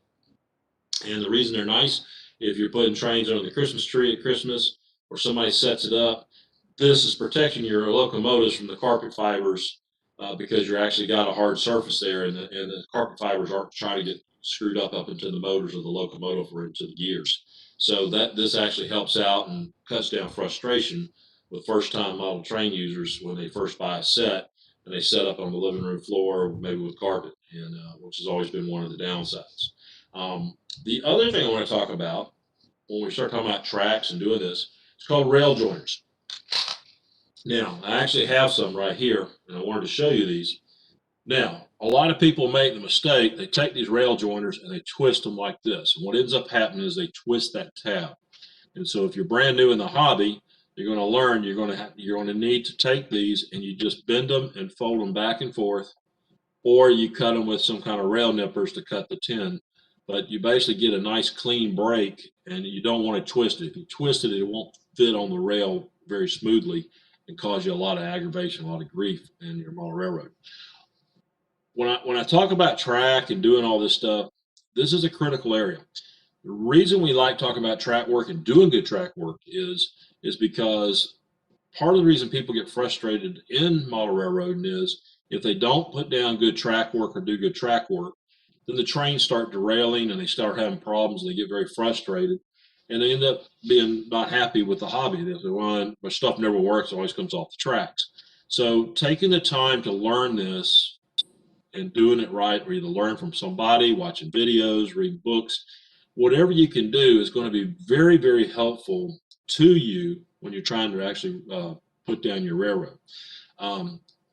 And the reason they're nice, if you're putting trains under the Christmas tree at Christmas or somebody sets it up, this is protecting your locomotives from the carpet fibers because you're actually got a hard surface there, and the carpet fibers aren't trying to get screwed up into the motors of the locomotive or into the gears. So that this actually helps out and cuts down frustration with first-time model train users when they first buy a set and they set up on the living room floor, maybe with carpet, and which has always been one of the downsides. The other thing I want to talk about when we start talking about tracks and doing this, it's called rail joiners. Now, I actually have some right here, and I wanted to show you these. Now, a lot of people make the mistake, they take these rail joiners and they twist them like this. And what ends up happening is they twist that tab. And so if you're brand new in the hobby, you're going to learn, you're going to need to take these and you just bend them and fold them back and forth, or you cut them with some kind of rail nippers to cut the tin. But you basically get a nice clean break, and you don't want to twist it. If you twist it, it won't fit on the rail very smoothly and cause you a lot of aggravation, a lot of grief in your model railroad. When I talk about track and doing all this stuff, this is a critical area. The reason we like talking about track work and doing good track work is because part of the reason people get frustrated in model railroading is if they don't put down good track work or do good track work, then the trains start derailing and they start having problems. And they get very frustrated, and they end up being not happy with the hobby. They say, "Well, my stuff never works; it always comes off the tracks." So taking the time to learn this and doing it right, or either learn from somebody, watching videos, reading books, whatever you can do is going to be very, very helpful to you when you're trying to actually put down your railroad.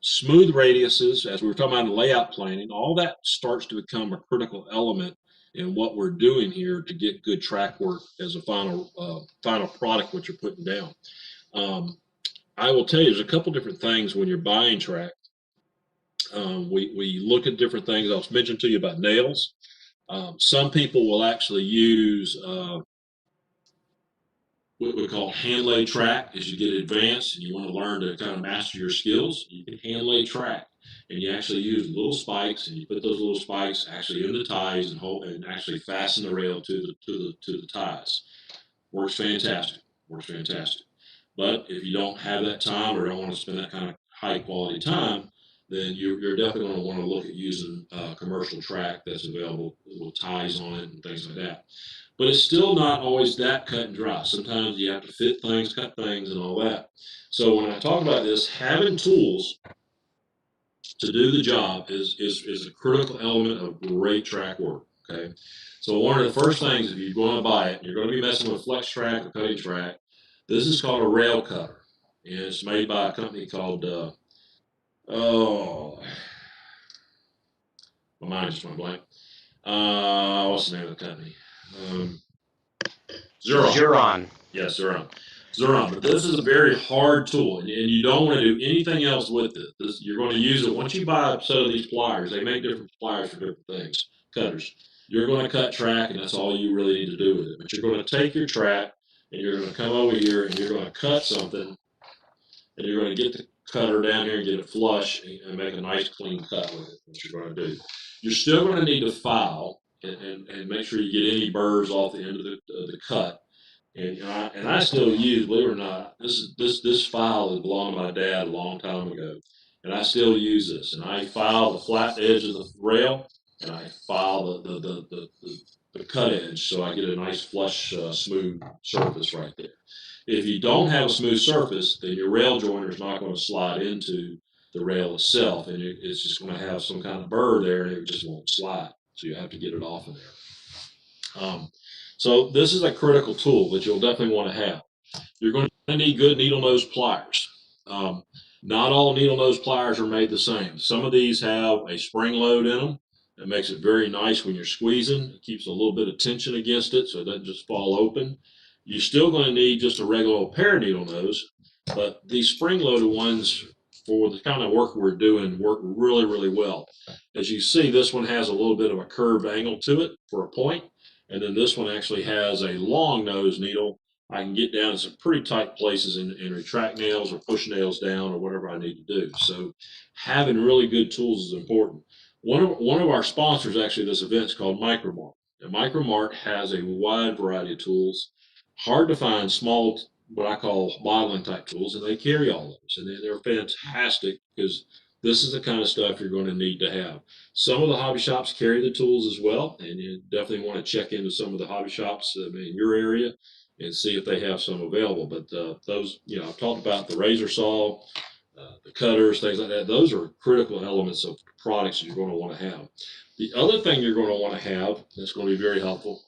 Smooth radiuses, as we were talking about in layout planning, all that starts to become a critical element in what we're doing here to get good track work as a final product what you're putting down. I will tell you, there's a couple different things when you're buying track. We look at different things. I was mentioning to you about nails. Some people will actually use what we call hand lay track. As you get advanced and you want to learn to kind of master your skills, you can hand lay track, and you actually use little spikes, and you put those little spikes actually in the ties and hold and actually fasten the rail to the ties. Works fantastic. Works fantastic. But if you don't have that time or don't want to spend that kind of high quality time, then you're definitely going to want to look at using commercial track that's available with ties on it and things like that. But it's still not always that cut and dry. Sometimes you have to fit things, cut things, and all that. So when I talk about this, having tools to do the job is a critical element of great track work. Okay, so one of the first things, if you're going to buy it, you're going to be messing with flex track or cutting track. This is called a rail cutter, and it's made by a company called my mind just went blank. What's the name of the company? Xeron. Xuron. Yes, Xeron. Xeron. But this is a very hard tool, and you don't want to do anything else with it. You're going to use it once you buy a set of these pliers. They make different pliers for different things. Cutters. You're going to cut track, and that's all you really need to do with it. But you're going to take your track, and you're going to come over here, and you're going to cut something, and you're going to get the cutter down here and get it flush and make a nice clean cut with it. What you're going to do. You're still going to need to file and make sure you get any burrs off the end of the cut. And I still use, believe it or not, this file that belonged to my dad a long time ago, and I still use this. And I file the flat edge of the rail, and I file the cut edge, so I get a nice flush, smooth surface right there. If you don't have a smooth surface, then your rail joiner is not going to slide into the rail itself, and it's just going to have some kind of burr there, and it just won't slide. So you have to get it off of there. So this is a critical tool that you'll definitely want to have. You're going to need good needle nose pliers. Not all needle nose pliers are made the same. Some of these have a spring load in them. That makes it very nice when you're squeezing. It keeps a little bit of tension against it so it doesn't just fall open. You're still going to need just a regular old pear needle nose, but these spring loaded ones for the kind of work we're doing work really, really well. As you see, this one has a little bit of a curved angle to it for a point. And then this one actually has a long nose needle. I can get down to some pretty tight places and retract nails or push nails down or whatever I need to do. So having really good tools is important. One of our sponsors actually this event is called Micromart. And Micromart has a wide variety of tools. Hard to find small, what I call modeling type tools, and they carry all of those. And they're fantastic because this is the kind of stuff you're going to need to have. Some of the hobby shops carry the tools as well, and you definitely want to check into some of the hobby shops in your area and see if they have some available. But those, I've talked about the razor saw, the cutters, things like that. Those are critical elements of products you're going to want to have. The other thing you're going to want to have that's going to be very helpful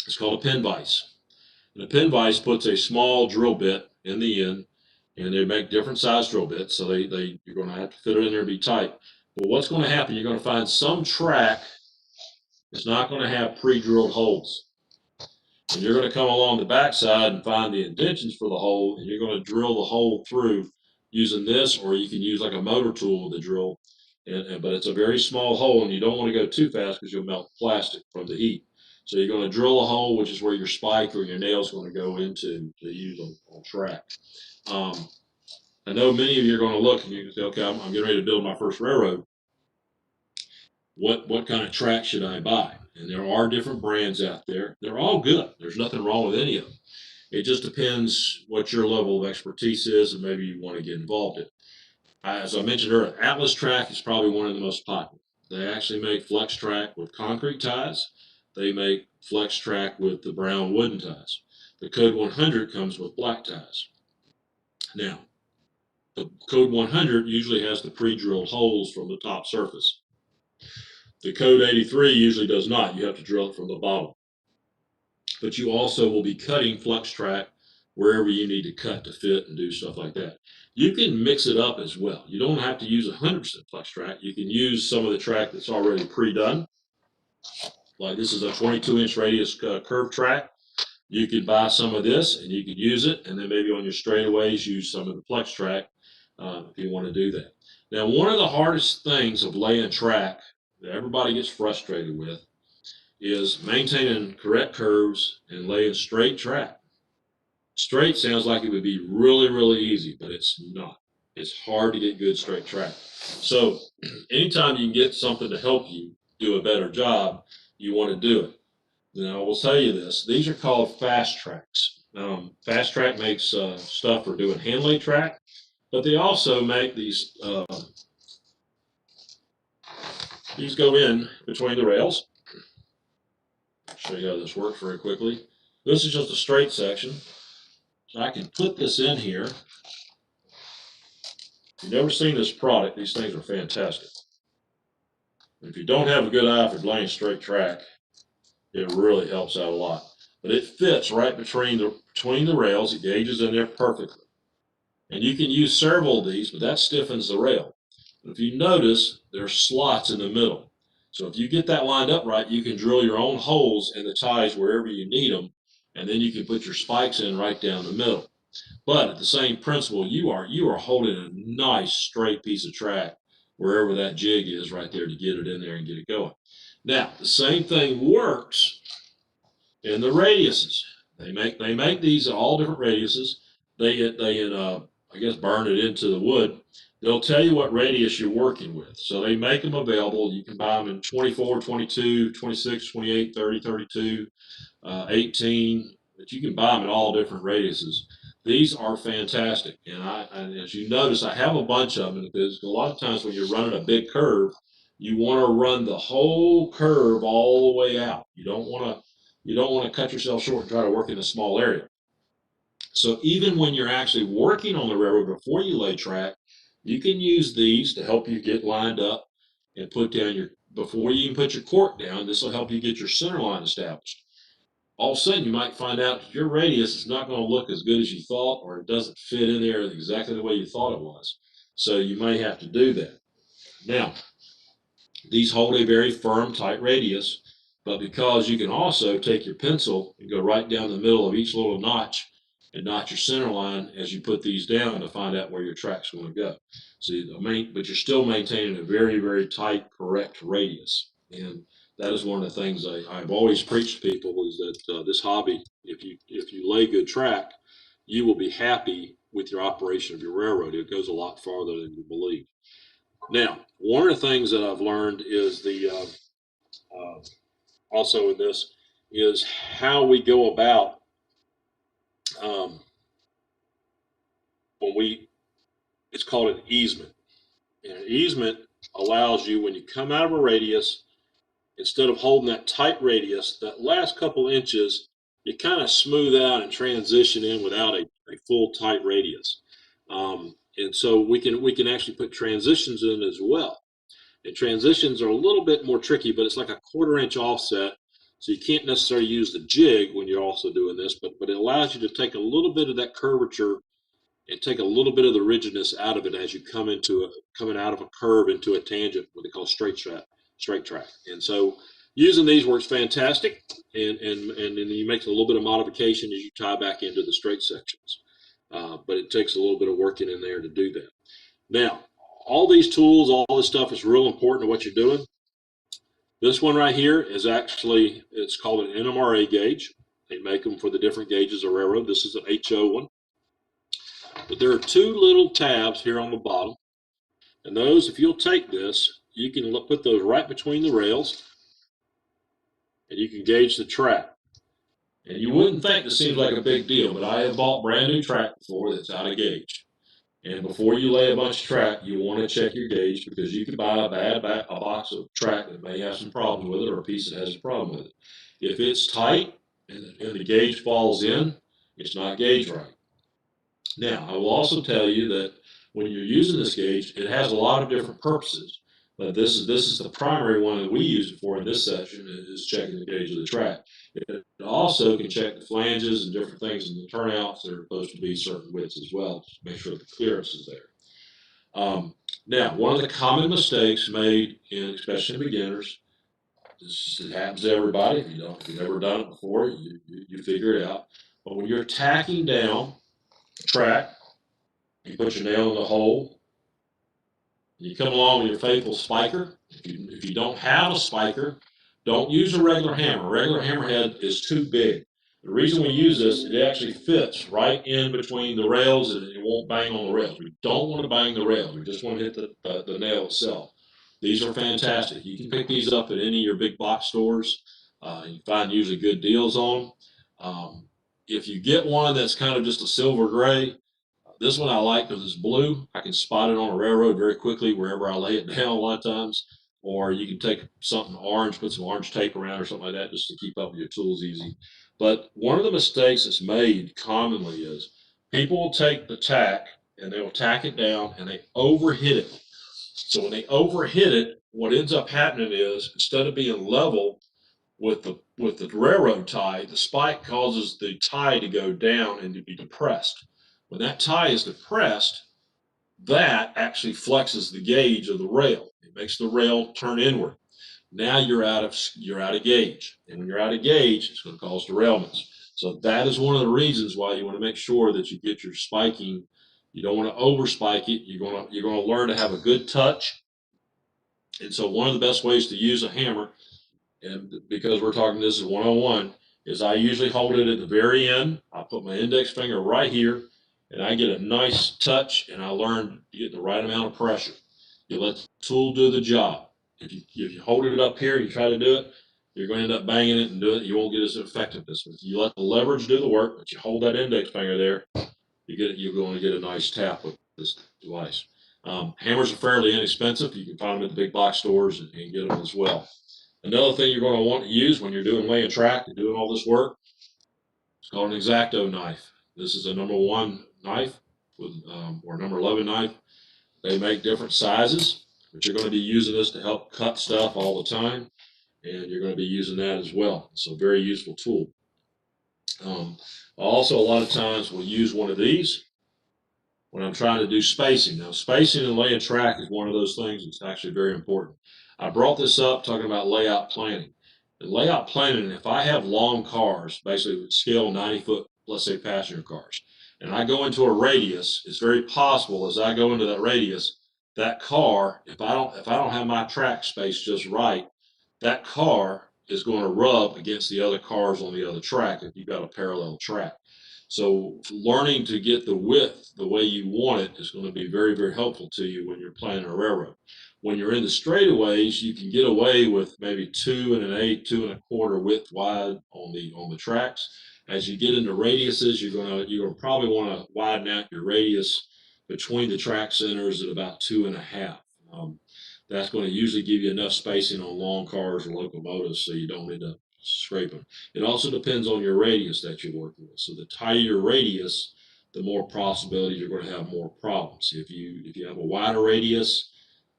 is called a pin vise. And a pin vise puts a small drill bit in the end, and they make different size drill bits, so you're going to have to fit it in there and be tight. But what's going to happen, you're going to find some track that's not going to have pre-drilled holes. And you're going to come along the backside and find the indentions for the hole, and you're going to drill the hole through using this, or you can use like a motor tool with the drill. But it's a very small hole, and you don't want to go too fast because you'll melt plastic from the heat. So you're going to drill a hole, which is where your spike or your nail is going to go into to use on track. I know many of you are going to look and you can say, okay, I'm getting ready to build my first railroad. What kind of track should I buy? And there are different brands out there. They're all good. There's nothing wrong with any of them. It just depends what your level of expertise is and maybe you want to get involved in. As I mentioned earlier, Atlas Track is probably one of the most popular. They actually make Flex Track with concrete ties. They make Flex Track with the brown wooden ties. The Code 100 comes with black ties. Now, the Code 100 usually has the pre-drilled holes from the top surface. The Code 83 usually does not. You have to drill it from the bottom. But you also will be cutting Flex Track wherever you need to cut to fit and do stuff like that. You can mix it up as well. You don't have to use 100% Flex Track. You can use some of the track that's already pre-done. Like this is a 22-inch radius curved track. You could buy some of this and you could use it, and then maybe on your straightaways use some of the Flex Track if you want to do that. Now, one of the hardest things of laying track that everybody gets frustrated with is maintaining correct curves and laying straight track. Straight sounds like it would be really, really easy, but it's not. It's hard to get good straight track. So anytime you can get something to help you do a better job, you want to do it. Now, I will tell you this. These are called fast tracks. Fast Track makes stuff for doing hand laid track, but they also make these go in between the rails. I'll show you how this works very quickly. This is just a straight section. So I can put this in here. If you've never seen this product, these things are fantastic. If you don't have a good eye for laying straight track, it really helps out a lot. But it fits right between the rails. It gauges in there perfectly. And you can use several of these, but that stiffens the rail. But if you notice, there's slots in the middle. So if you get that lined up right, you can drill your own holes in the ties wherever you need them, and then you can put your spikes in right down the middle. But at the same principle, you are holding a nice straight piece of track wherever that jig is right there to get it in there and get it going. Now, the same thing works in the radiuses. They make these at all different radiuses. They I guess burn it into the wood. They'll tell you what radius you're working with. So they make them available. You can buy them in 24, 22, 26, 28, 30, 32, 18, but you can buy them in all different radiuses. These are fantastic. And as you notice, I have a bunch of them because a lot of times when you're running a big curve, you want to run the whole curve all the way out. You don't want to cut yourself short and try to work in a small area. So even when you're actually working on the railroad before you lay track, you can use these to help you get lined up and put down before you even put your cork down, this will help you get your center line established. All of a sudden, you might find out that your radius is not going to look as good as you thought, or it doesn't fit in there exactly the way you thought it was. So you may have to do that. Now, these hold a very firm, tight radius, but because you can also take your pencil and go right down the middle of each little notch and notch your center line as you put these down to find out where your track's going to go. So, but you're still maintaining a very, very tight, correct radius. And that is one of the things I've always preached to people is that this hobby, if you lay good track, you will be happy with your operation of your railroad. It goes a lot farther than you believe. Now, one of the things that I've learned is also in this is how we go about um, it's called an easement. And an easement allows you, when you come out of a radius, instead of holding that tight radius, that last couple inches, you kind of smooth out and transition in without a full tight radius. And so we can actually put transitions in as well. And transitions are a little bit more tricky, but it's like a 1/4 inch offset. So you can't necessarily use the jig when you're also doing this, but it allows you to take a little bit of that curvature and take a little bit of the rigidness out of it as you coming out of a curve into a tangent, what they call straight track. And so using these works fantastic, and then you make a little bit of modification as you tie back into the straight sections. But it takes a little bit of working in there to do that. Now, all these tools, all this stuff is real important to what you're doing. This one right here is actually, it's called an NMRA gauge. They make them for the different gauges of railroad. This is an HO one. But there are two little tabs here on the bottom. And those, if you'll take this, you can put those right between the rails and you can gauge the track. And you wouldn't think this seems like a big deal, but I have bought brand new track before that's out of gauge. And before you lay a bunch of track, you want to check your gauge because you could buy a box of track that may have some problems with it or a piece that has a problem with it. If it's tight and the gauge falls in, it's not gauged right. Now, I will also tell you that when you're using this gauge, it has a lot of different purposes. But this is the primary one that we use it for in this section is checking the gauge of the track. It also can check the flanges and different things in the turnouts that are supposed to be certain widths as well to make sure the clearance is there. Now, one of the common mistakes made especially in beginners, it happens to everybody. If you've never done it before, you figure it out. But when you're tacking down a track, you put your nail in the hole, you come along with your faithful spiker. If you don't have a spiker, don't use a regular hammer. A regular hammerhead is too big. The reason we use this, it actually fits right in between the rails and it won't bang on the rails. We don't want to bang the rails. We just want to hit the nail itself. These are fantastic. You can pick these up at any of your big box stores. You find usually good deals on them. If you get one that's kind of just a silver gray, this one I like because it's blue. I can spot it on a railroad very quickly wherever I lay it down a lot of times. Or you can take something orange, put some orange tape around or something like that just to keep up with your tools easy. But one of the mistakes that's made commonly is people will take the tack and they will tack it down and they overhit it. So when they overhit it, what ends up happening is instead of being level with the railroad tie, the spike causes the tie to go down and to be depressed. When that tie is depressed, that actually flexes the gauge of the rail. It makes the rail turn inward. Now you're out of gauge, and when you're out of gauge, it's going to cause derailments. So that is one of the reasons why you want to make sure that you get your spiking. You don't want to over spike it. You're going to learn to have a good touch. And so one of the best ways to use a hammer, and because we're talking this is 101, is I usually hold it at the very end. I put my index finger right here, and I get a nice touch, and I learn to get the right amount of pressure. You let the tool do the job. If you hold it up here and you try to do it, you're going to end up banging it and do it. You won't get as effectiveness. But if you let the leverage do the work, but you hold that index finger there, you're going to get a nice tap with this device. Hammers are fairly inexpensive. You can find them at the big box stores and get them as well. Another thing you're going to want to use when you're doing laying track and doing all this work, it's called an X-Acto knife. This is a number 1 knife with, or number 11 knife. They make different sizes, but you're going to be using this to help cut stuff all the time, and you're going to be using that as well. So very useful tool. Also, a lot of times we'll use one of these when I'm trying to do spacing. Now, spacing and laying track is one of those things that's actually very important. I brought this up talking about layout planning. In layout planning, if I have long cars, basically scale 90-foot, let's say passenger cars, and I go into a radius, it's very possible as I go into that radius, that car, if I don't have my track space just right, that car is going to rub against the other cars on the other track if you've got a parallel track. So learning to get the width the way you want it is going to be very, very helpful to you when you're planning a railroad. When you're in the straightaways, you can get away with maybe 2 1/8, 2 1/4 width wide on the tracks. As you get into radiuses, you're gonna probably want to widen out your radius between the track centers at about 2 1/2. That's going to usually give you enough spacing on long cars or locomotives so you don't end up scraping. It also depends on your radius that you're working with. So the tighter your radius, the more possibility you're going to have more problems. If you have a wider radius,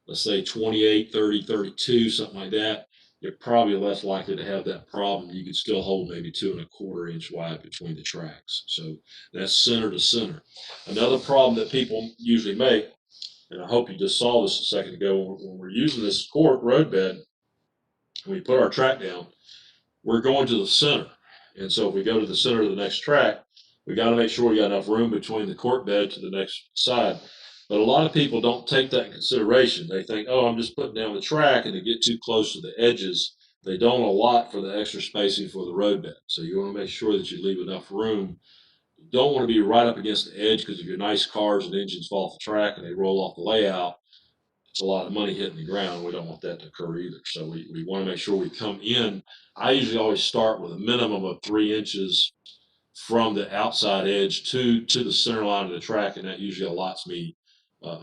let's say 28, 30, 32, something like that, you're probably less likely to have that problem. You can still hold maybe 2 1/4 inch wide between the tracks. So that's center to center. Another problem that people usually make, and I hope you just saw this a second ago, when we're using this road bed, and we put our track down, we're going to the center. And so if we go to the center of the next track, we got to make sure we got enough room between the court bed to the next side. But a lot of people don't take that in consideration. They think, oh, I'm just putting down the track, and they get too close to the edges. They don't allot for the extra spacing for the road bed. So you want to make sure that you leave enough room. You don't want to be right up against the edge, because if your nice cars and engines fall off the track and they roll off the layout, it's a lot of money hitting the ground. We don't want that to occur either. So we want to make sure we come in. I usually always start with a minimum of 3 inches from the outside edge to the center line of the track, and that usually allots me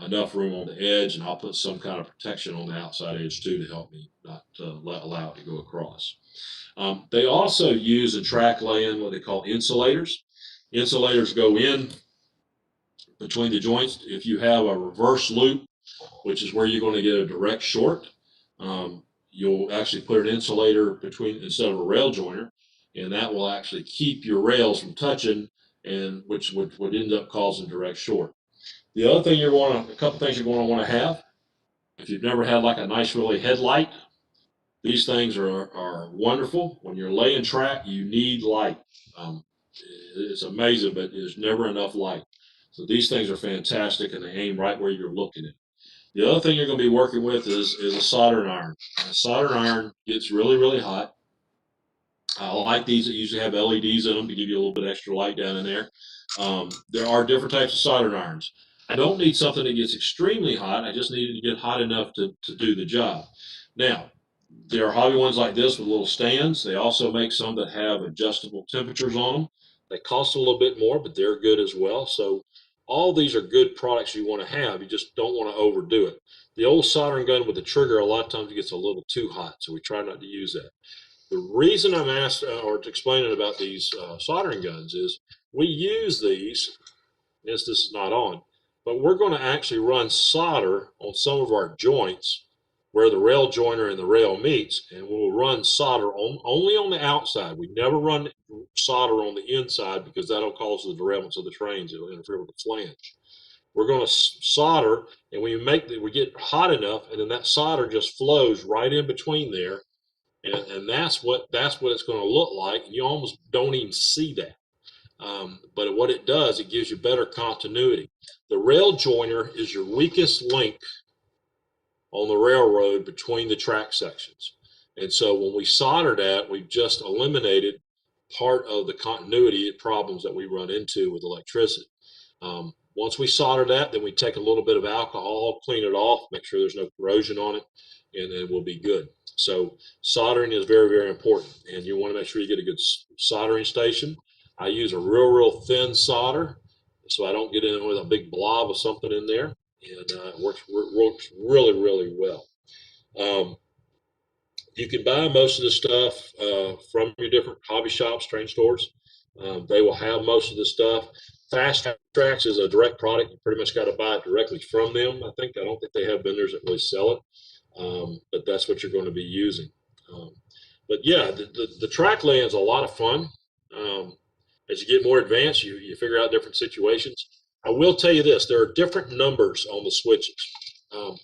enough room on the edge, and I'll put some kind of protection on the outside edge too to help me not allow it to go across. They also use in track laying what they call insulators. Insulators go in between the joints. If you have a reverse loop, which is where you're going to get a direct short, you'll actually put an insulator between instead of a rail joiner, and that will actually keep your rails from touching, and which would end up causing direct short. The other thing a couple things you're going to want to have, if you've never had like a nice really headlight, these things are wonderful. When you're laying track, you need light. Um, it's amazing, but there's never enough light. So these things are fantastic, and they aim right where you're looking at. The other thing you're going to be working with is a soldering iron. A soldering iron gets really, really hot. I like these that usually have LEDs in them to give you a little bit extra light down in there. There are different types of soldering irons. I don't need something that gets extremely hot. I just need it to get hot enough to do the job. Now, there are hobby ones like this with little stands. They also make some that have adjustable temperatures on them. They cost a little bit more, but they're good as well. So all these are good products you want to have. You just don't want to overdo it. The old soldering gun with the trigger, a lot of times it gets a little too hot, so we try not to use that. The reason I'm asked or explaining about these soldering guns is we use these. Yes, this is not on, but we're going to actually run solder on some of our joints where the rail joiner and the rail meets, and we'll run solder only on the outside. We never run solder on the inside because that'll cause the derailments of the trains. It'll interfere with the flange. we're going to solder, and we get hot enough, and then that solder just flows right in between there, and that's what it's going to look like. And you almost don't even see that. But what it does, it gives you better continuity. The rail joiner is your weakest link on the railroad between the track sections. And so when we solder that, we've just eliminated part of the continuity problems that we run into with electricity. Once we solder that, then we take a little bit of alcohol, clean it off, make sure there's no corrosion on it, and then we'll be good. So soldering is very, very important, and you want to make sure you get a good soldering station. I use a real thin solder, so I don't get in with a big blob of something in there, and it works really, really well. You can buy most of the stuff from your different hobby shops, train stores. They will have most of the stuff. Fast Tracks is a direct product. You pretty much got to buy it directly from them. I don't think they have vendors that really sell it, but that's what you're going to be using. But yeah, the track laying is a lot of fun. As you get more advanced, you figure out different situations. I will tell you this: there are different numbers on the switches. Um,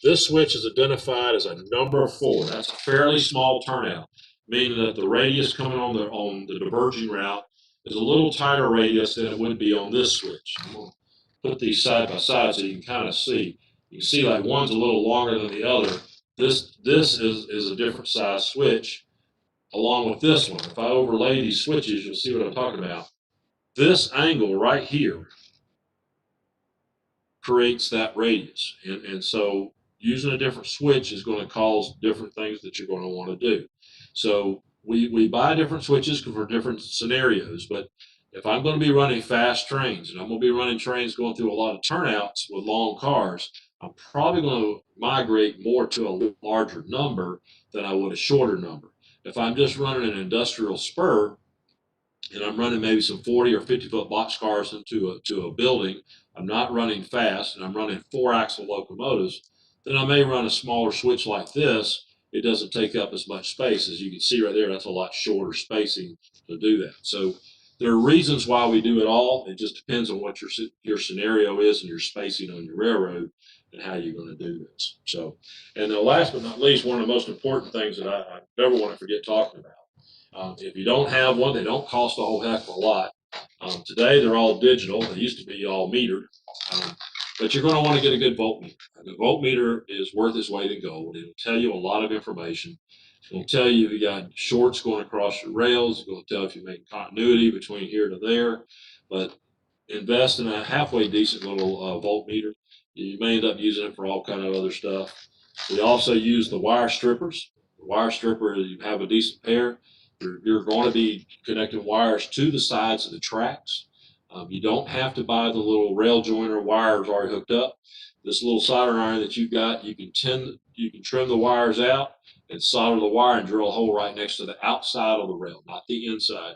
this switch is identified as a number 4. That's a fairly small turnout, meaning that the radius coming on the diverging route is a little tighter radius than it would be on this switch. I'm going to put these side by side so you can kind of see. You can see like one's a little longer than the other. This is a different size switch along with this one. If I overlay these switches, you'll see what I'm talking about. This angle right here creates that radius. And so using a different switch is going to cause different things that you're going to want to do. So we buy different switches for different scenarios, but if I'm going to be running fast trains and I'm going to be running trains going through a lot of turnouts with long cars, I'm probably going to migrate more to a larger number than I would a shorter number. If I'm just running an industrial spur, and I'm running maybe some 40 or 50-foot box cars into a building, I'm not running fast, and I'm running 4-axle locomotives, then I may run a smaller switch like this. It doesn't take up as much space. As you can see right there, that's a lot shorter spacing to do that. So there are reasons why we do it all. It just depends on what your scenario is and your spacing on your railroad and how you're going to do this. So, and the last but not least, one of the most important things that I never want to forget talking about. If you don't have one, they don't cost a whole heck of a lot. Today, they're all digital. They used to be all metered. But you're going to want to get a good voltmeter. The voltmeter is worth its weight in gold. It'll tell you a lot of information. It's going to tell you if you got shorts going across your rails. It's going to tell if you make continuity between here to there. But invest in a halfway decent little voltmeter. You may end up using it for all kind of other stuff. We also use the wire strippers. The wire stripper, you have a decent pair. You're going to be connecting wires to the sides of the tracks. You don't have to buy the little rail joiner wires already hooked up. This little soldering iron that you've got, you can trim the wires out and solder the wire and drill a hole right next to the outside of the rail, not the inside,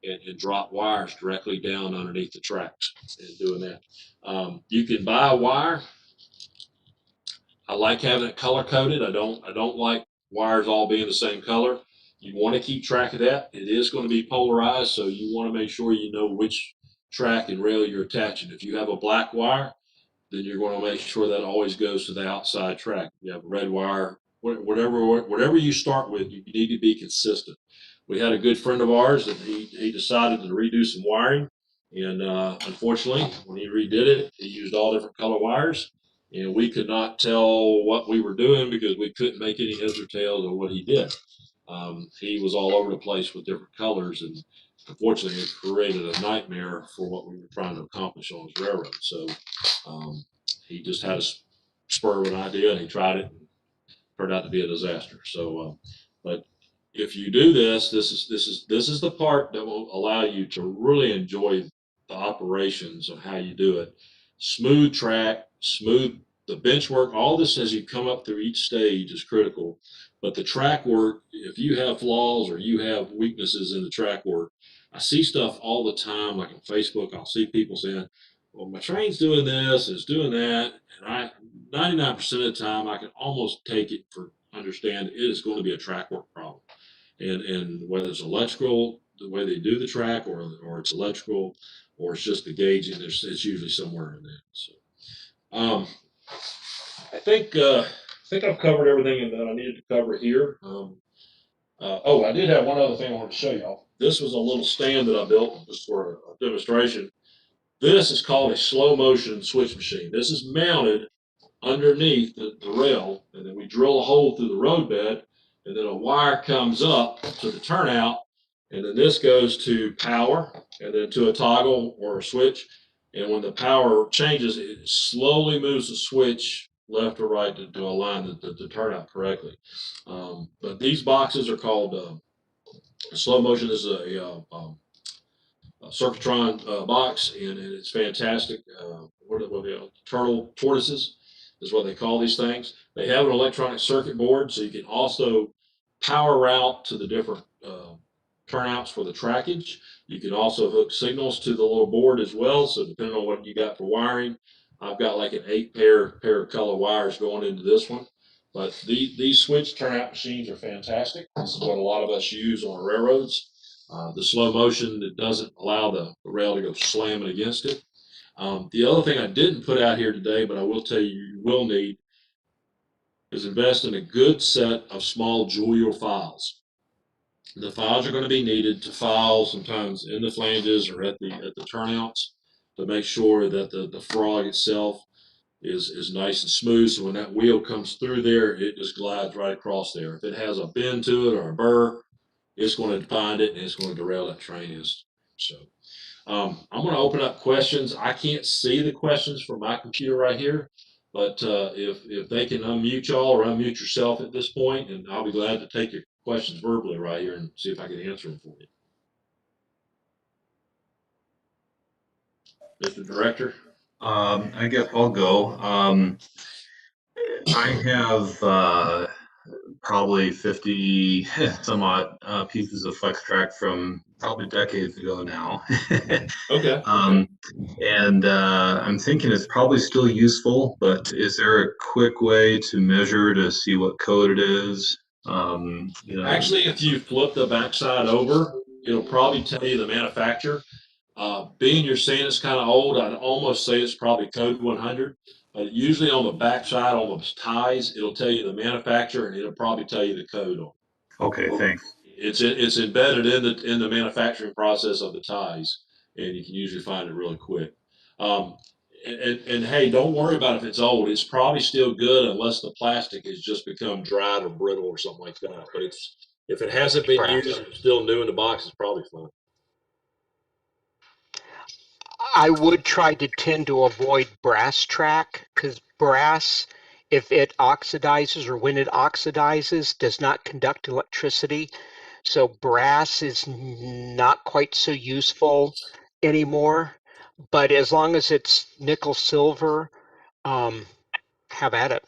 and drop wires directly down underneath the tracks and doing that. You can buy a wire. I like having it color coded. I don't like wires all being the same color. You want to keep track of that. It is going to be polarized, so you want to make sure you know which track and rail you're attaching. If you have a black wire, then you're going to make sure that always goes to the outside track. If you have a red wire, whatever you start with, you need to be consistent. We had a good friend of ours that he decided to redo some wiring, and unfortunately, when he redid it, he used all different color wires, and we could not tell what we were doing because we couldn't make any heads or tails of what he did. He was all over the place with different colors, and unfortunately, it created a nightmare for what we were trying to accomplish on his railroad. So he just had a spur of an idea, and he tried it, and turned out to be a disaster. So, but if you do this is the part that will allow you to really enjoy the operations of how you do it. Smooth track, smooth the bench work. All this as you come up through each stage is critical. But the track work, if you have flaws or you have weaknesses in the track work, I see stuff all the time, like on Facebook. I'll see people saying, well, my train's doing this, it's doing that, and 99% of the time, I can almost take it for understand it is going to be a track work problem. And whether it's electrical, the way they do the track, or it's electrical, or it's just the gauging, it's usually somewhere in there. So I think I've covered everything that I needed to cover here. I did have one other thing I wanted to show y'all. This was a little stand that I built just for a demonstration. This is called a slow motion switch machine. This is mounted underneath the rail, and then we drill a hole through the roadbed, and then a wire comes up to the turnout, and then this goes to power, and then to a toggle or a switch. And when the power changes, it slowly moves the switch left or right to align the turnout correctly. But these boxes are called slow motion. This is a Circuitron box, and it's fantastic. What are they? Turtle tortoises is what they call these things. They have an electronic circuit board, so you can also power route to the different turnouts for the trackage. You can also hook signals to the little board as well. So depending on what you got for wiring, I've got like an 8 pair of color wires going into this one. But these switch turnout machines are fantastic. This is what a lot of us use on railroads. The slow motion that doesn't allow the rail to go slamming against it. The other thing I didn't put out here today, but I will tell you will need, is invest in a good set of small jewel wheel files. The files are going to be needed to file sometimes in the flanges or at the turnouts to make sure that the frog itself is nice and smooth. So when that wheel comes through there, it just glides right across there. If it has a bend to it or a burr, it's going to find it and it's going to derail that train. So I'm going to open up questions. I can't see the questions from my computer right here, but if they can unmute y'all or unmute yourself at this point, and I'll be glad to take your questions verbally right here and see if I can answer them for you. Mr. Director? I guess I'll go. I have probably 50 some odd pieces of flex track from probably decades ago now. Okay. And I'm thinking it's probably still useful, but is there a quick way to measure to see what code it is? Actually, if you flip the backside over, it'll probably tell you the manufacturer. Being you're saying it's kind of old, I'd almost say it's probably code 100. But usually on the backside, on the ties, it'll tell you the manufacturer, and it'll probably tell you the code on it. Okay, thanks. It's embedded in the manufacturing process of the ties, and you can usually find it really quick. Um, and hey, don't worry about if it's old. It's probably still good unless the plastic has just become dried or brittle or something like that. But if it hasn't been Perhaps. used, it's still new in the box, it's probably fine. I would try to tend to avoid brass track because brass, if it oxidizes or when it oxidizes, does not conduct electricity. So brass is not quite so useful anymore. But as long as it's nickel silver, have at it.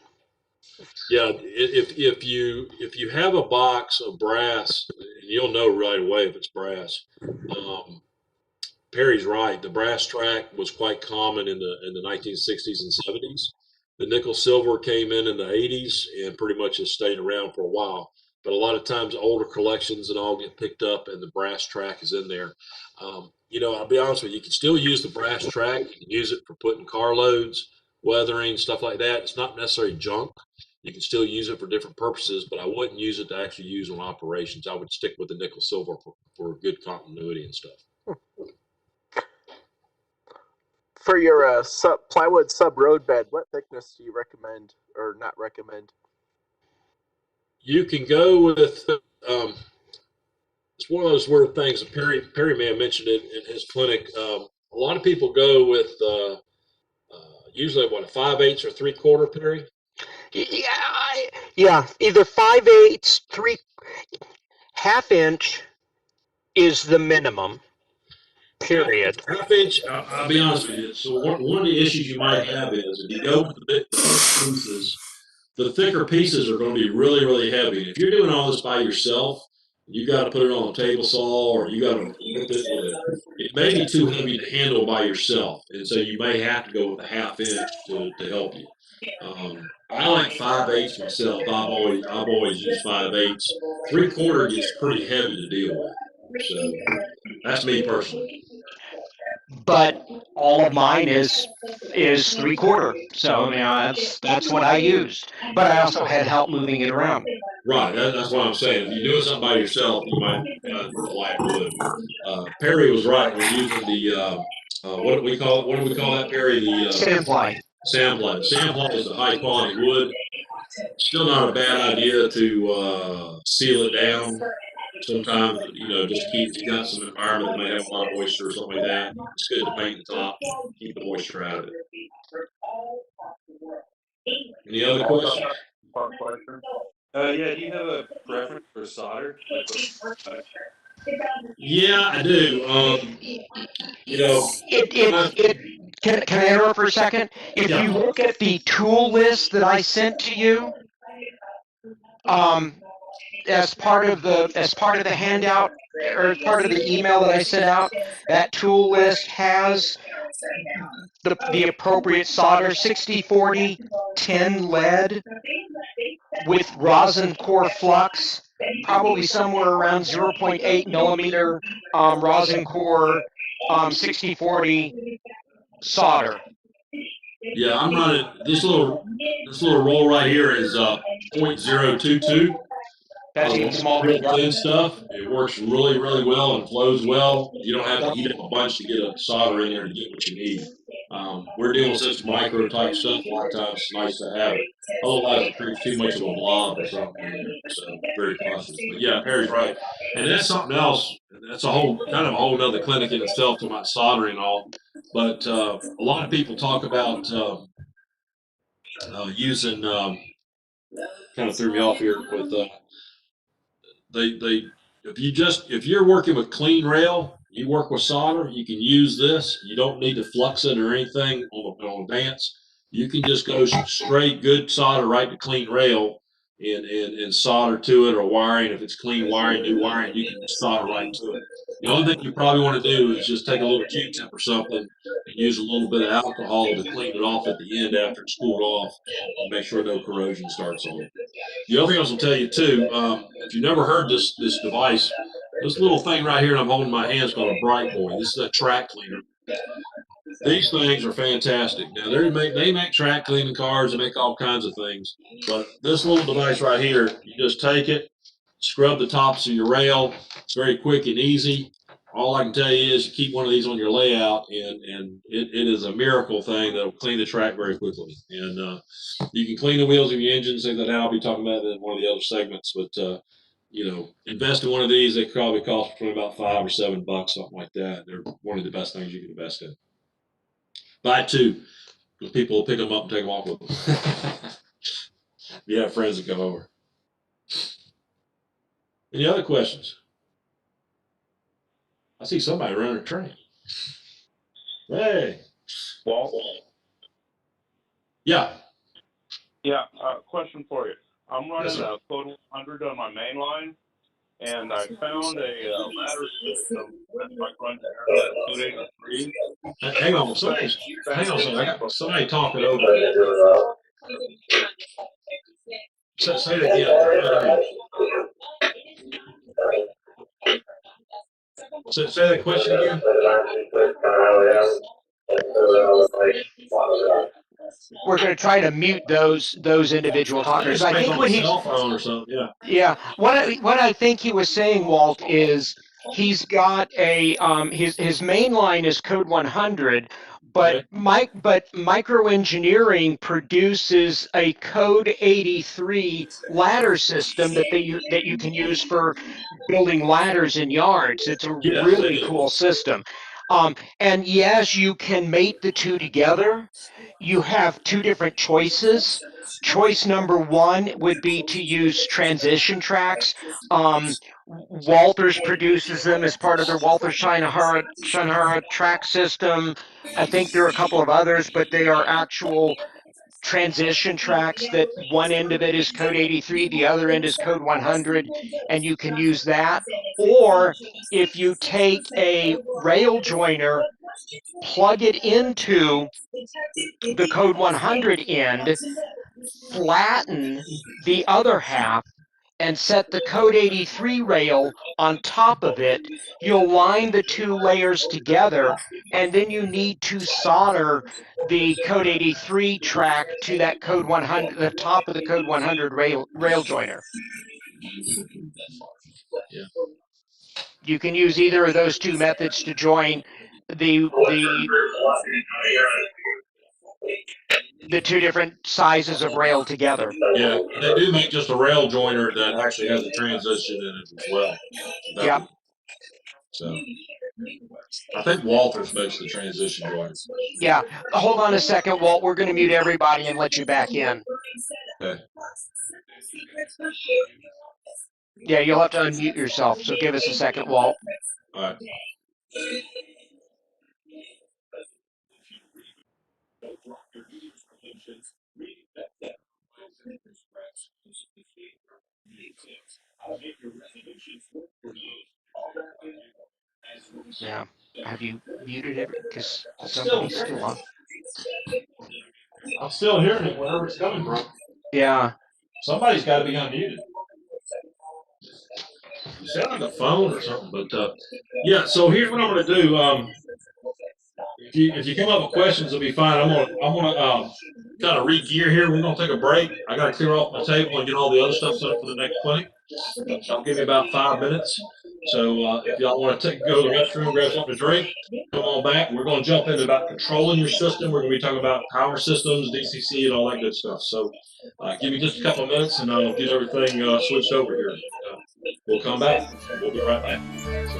Yeah, if you have a box of brass, you'll know right away if it's brass. Perry's right. The brass track was quite common in the 1960s and 70s. The nickel silver came in the 80s and pretty much has stayed around for a while. But a lot of times older collections and all get picked up and the brass track is in there. I'll be honest with you, you can still use the brass track. You can use it for putting car loads, weathering, stuff like that. It's not necessarily junk. You can still use it for different purposes, but I wouldn't use it to actually use on operations. I would stick with the nickel silver for good continuity and stuff. For your plywood sub road bed, what thickness do you recommend or not recommend? You can go with it's one of those weird things. Perry may have mentioned it in his clinic. A lot of people go with usually what, a 5/8 or 3/4, Perry. Yeah, either 5/8, 3/2 inch is the minimum. Period. Half inch. I'll be honest with you. So one of the issues you might have is if you go with the big pieces, the thicker pieces are going to be really, really heavy. If you're doing all this by yourself, you got to put it on a table saw or you got to whip it with it may be too heavy to handle by yourself. And so you may have to go with a 1/2 inch to help you. I like 5/8 myself. I've always used 5/8. 3/4 gets pretty heavy to deal with. So that's me personally. But all of mine is is 3/4. So, that's what I used. But I also had help moving it around. Right, that's what I'm saying. If you're doing something by yourself, you might use a lighter wood. Perry was right. We're using the what do we call it? What do we call that, Perry? The Sandply. sandply. Sandply is a high quality wood. Still not a bad idea to seal it down. Sometimes, just to keep, if you got some environment that may have a lot of moisture or something like that, it's good to paint the top, keep the moisture out of it. Any other questions? Yeah, do you have a preference for solder? Yeah, I do. Can I interrupt for a second? If Yeah. you look at the tool list that I sent to you, as part of the handout or as part of the email that I sent out, that tool list has the appropriate solder, 6040 tin lead with rosin core flux, probably somewhere around 0.8 millimeter rosin core 6040 solder. Yeah, I'm running this little roll right here is 0.022. That's even smaller. Real thin stuff. It works really, really well and flows well. You don't have to heat up a bunch to get a solder in there to get what you need. We're dealing with such micro type stuff. A lot of times it's nice to have it. Otherwise, it creates too much of a blob or something in there. So very cautious. But yeah, Perry's right. And that's something else. That's a whole nother clinic in itself to my soldering and all. But a lot of people talk about using. Kind of threw me off here with they if you're working with clean rail, you work with solder, you can use this. You don't need to flux it or anything on advance. You can just go straight good solder right to clean rail and solder to it or wiring. If it's clean wiring, new wiring, you can solder right to it. The only thing you probably want to do is just take a little Q-tip or something and use a little bit of alcohol to clean it off at the end after it's cooled off and make sure no corrosion starts on it. The other thing I was going to tell you too, if you've never heard this device, this little thing right here I'm holding in my hand is called a Bright Boy. This is a track cleaner. These things are fantastic. Now they make track cleaning cars, they make all kinds of things, but this little device right here, you just take it, scrub the tops of your rail. It's very quick and easy. All I can tell you is you keep one of these on your layout, and it is a miracle thing that'll clean the track very quickly. And you can clean the wheels of your engines, things like that. I'll be talking about that in one of the other segments. But invest in one of these. They probably cost between about $5 or $7, something like that. They're one of the best things you can invest in. Buy two, because people will pick them up and take them off with them. If you have friends that come over. Any other questions? I see somebody running a train. Hey. Walt? Yeah. Yeah, question for you. I'm running Yes, sir. a Code 100 on my main line, and I found a ladder system that's like running to 283. Hang on, hang on a second. I got somebody talking over. Say it again. Say that question again. We're going to try to mute those individual talkers. I think what he's cell phone or something. Yeah. Yeah, what I think he was saying, Walt, is he's got a his main line is code 100, but Okay. microengineering produces a code 83 ladder system that you can use for building ladders in yards. It's a Yes, really it cool is. system. And yes, you can mate the two together. You have two different choices. Choice number one would be to use transition tracks. Walters produces them as part of their Walters Shinohara track system. I think there are a couple of others, but they are actual transition tracks that one end of it is code 83, the other end is code 100, and you can use that. Or if you take a rail joiner, plug it into the code 100 end, flatten the other half, and set the code 83 rail on top of it, you'll line the two layers together, and then you need to solder the code 83 track to that code 100, the top of the code 100 rail joiner. Yeah. You can use either of those two methods to join the two different sizes of rail together. Yeah, they do make just a rail joiner that actually has a transition in it as well. Yep. So I think Walters makes the transition joiner. Yeah. Hold on a second, Walt. We're going to mute everybody and let you back in. Okay. Yeah, you'll have to unmute yourself. So give us a second, Walt. All right. Yeah. Have you muted it? Because somebody's still on. I'm still hearing it wherever it's coming from. Yeah. Somebody's got to be unmuted. You sound like a phone or something, but yeah. So here's what I'm going to do. If you come up with questions, it'll be fine. I'm gonna kind of re-gear here. We're gonna take a break. I got to clear off my table and get all the other stuff set up for the next clinic. I'll give you about 5 minutes. So if y'all want to go to the restroom, grab something to drink, come on back. We're going to jump into about controlling your system. We're going to be talking about power systems, DCC, and all that good stuff. So give me just a couple of minutes, and I'll get everything switched over here. We'll come back. We'll be right back. So.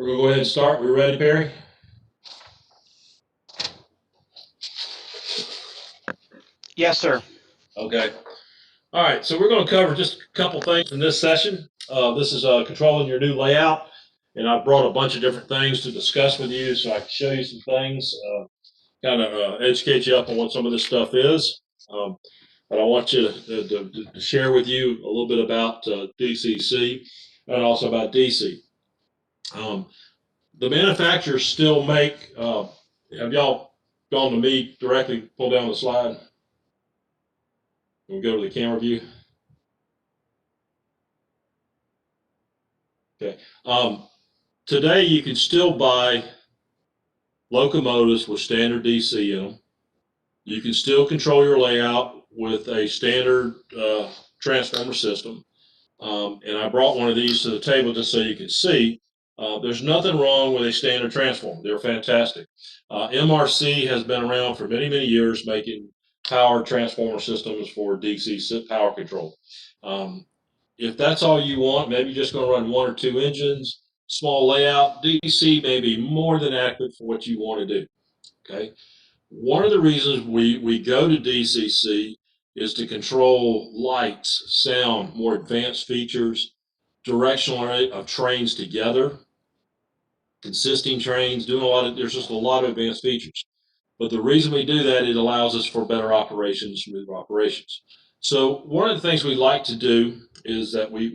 We're going to go ahead and start. We ready, Perry? Yes, sir. Okay. All right, so we're going to cover just a couple things in this session. This is controlling your new layout, and I brought a bunch of different things to discuss with you so I can show you some things, kind of educate you up on what some of this stuff is. But I want you to share with you a little bit about DCC and also about DC. The manufacturers still make, have y'all gone to me directly, pull down the slide? We'll go to the camera view. Okay. Today you can still buy locomotives with standard DC in them. You can still control your layout with a standard transformer system. And I brought one of these to the table just so you can see. There's nothing wrong with a standard transformer. They're fantastic. MRC has been around for many, many years making power transformer systems for DC power control. If that's all you want, maybe you're just going to run 1 or 2 engines, small layout, DC may be more than adequate for what you want to do. Okay. One of the reasons we go to DCC is to control lights, sound, more advanced features, directional of trains together, consisting trains, doing a lot of, there's just a lot of advanced features. But the reason we do that, it allows us for better operations, smoother operations. So one of the things we like to do is that we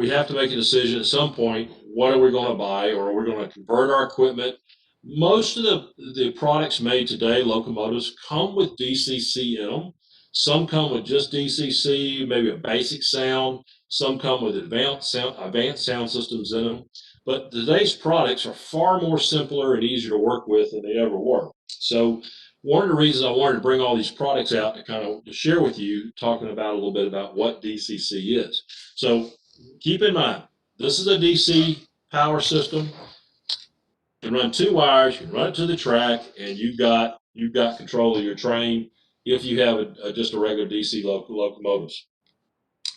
have to make a decision at some point, what are we going to buy, or are we going to convert our equipment? Most of the products made today, locomotives, come with DCC in them. Some come with just DCC, maybe a basic sound. Some come with advanced sound systems in them. But today's products are far more simpler and easier to work with than they ever were. So one of the reasons I wanted to bring all these products out to kind of share with you, talking about a little bit about what DCC is. So keep in mind, this is a DC power system. You can run 2 wires, you can run it to the track, and you've got control of your train if you have just a regular DC locomotives.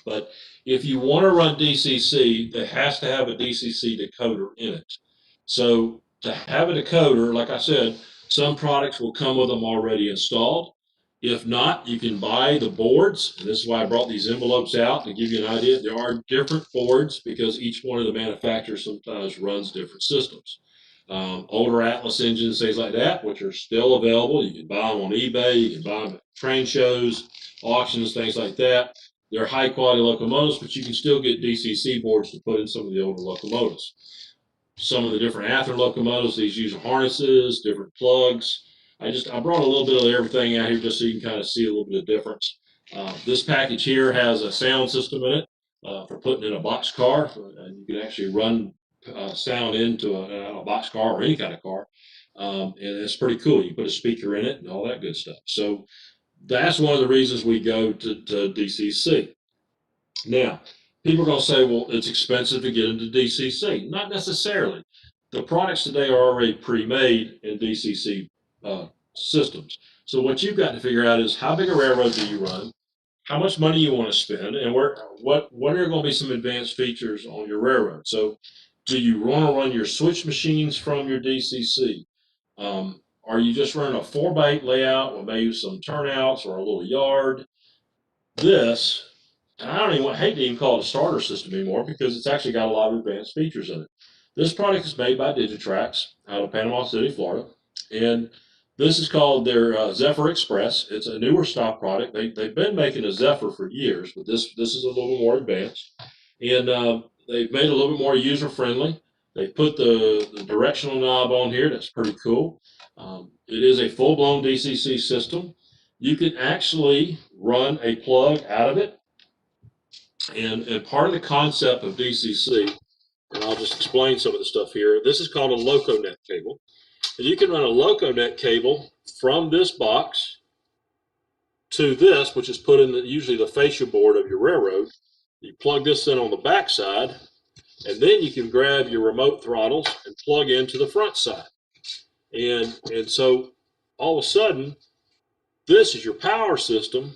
But if you want to run DCC, it has to have a DCC decoder in it. So to have a decoder, like I said, some products will come with them already installed. If not, you can buy the boards. And this is why I brought these envelopes out to give you an idea. There are different boards because each one of the manufacturers sometimes runs different systems. Older Atlas engines, things like that, which are still available. You can buy them on eBay, you can buy them at train shows, auctions, things like that. They're high quality locomotives, but you can still get DCC boards to put in some of the older locomotives. Some of the different Athearn locomotives, these use harnesses, different plugs. I brought a little bit of everything out here just so you can kind of see a little bit of difference. This package here has a sound system in it for putting in a box car. You can actually run sound into a box car or any kind of car. And it's pretty cool. You put a speaker in it and all that good stuff. So that's one of the reasons we go to DCC. Now, people are going to say, well, it's expensive to get into DCC. Not necessarily. The products today are already pre-made in DCC systems. So what you've got to figure out is how big a railroad do you run, how much money you want to spend, and what are going to be some advanced features on your railroad. So do you want to run your switch machines from your DCC? Are you just running a 4x8 layout with maybe some turnouts or a little yard? This, and I don't even hate to even call it a starter system anymore because it's actually got a lot of advanced features in it. This product is made by Digitrax out of Panama City, Florida, and this is called their Zephyr Express. It's a newer stock product. They've been making a Zephyr for years, but this is a little more advanced, and they've made it a little bit more user friendly. They put the directional knob on here. That's pretty cool. It is a full-blown DCC system. You can actually run a plug out of it. And part of the concept of DCC, and I'll just explain some of the stuff here, this is called a LocoNet cable. And you can run a LocoNet cable from this box to this, which is put in usually the fascia board of your railroad. You plug this in on the back side, and then you can grab your remote throttles and plug into the front side. And so all of a sudden, this is your power system.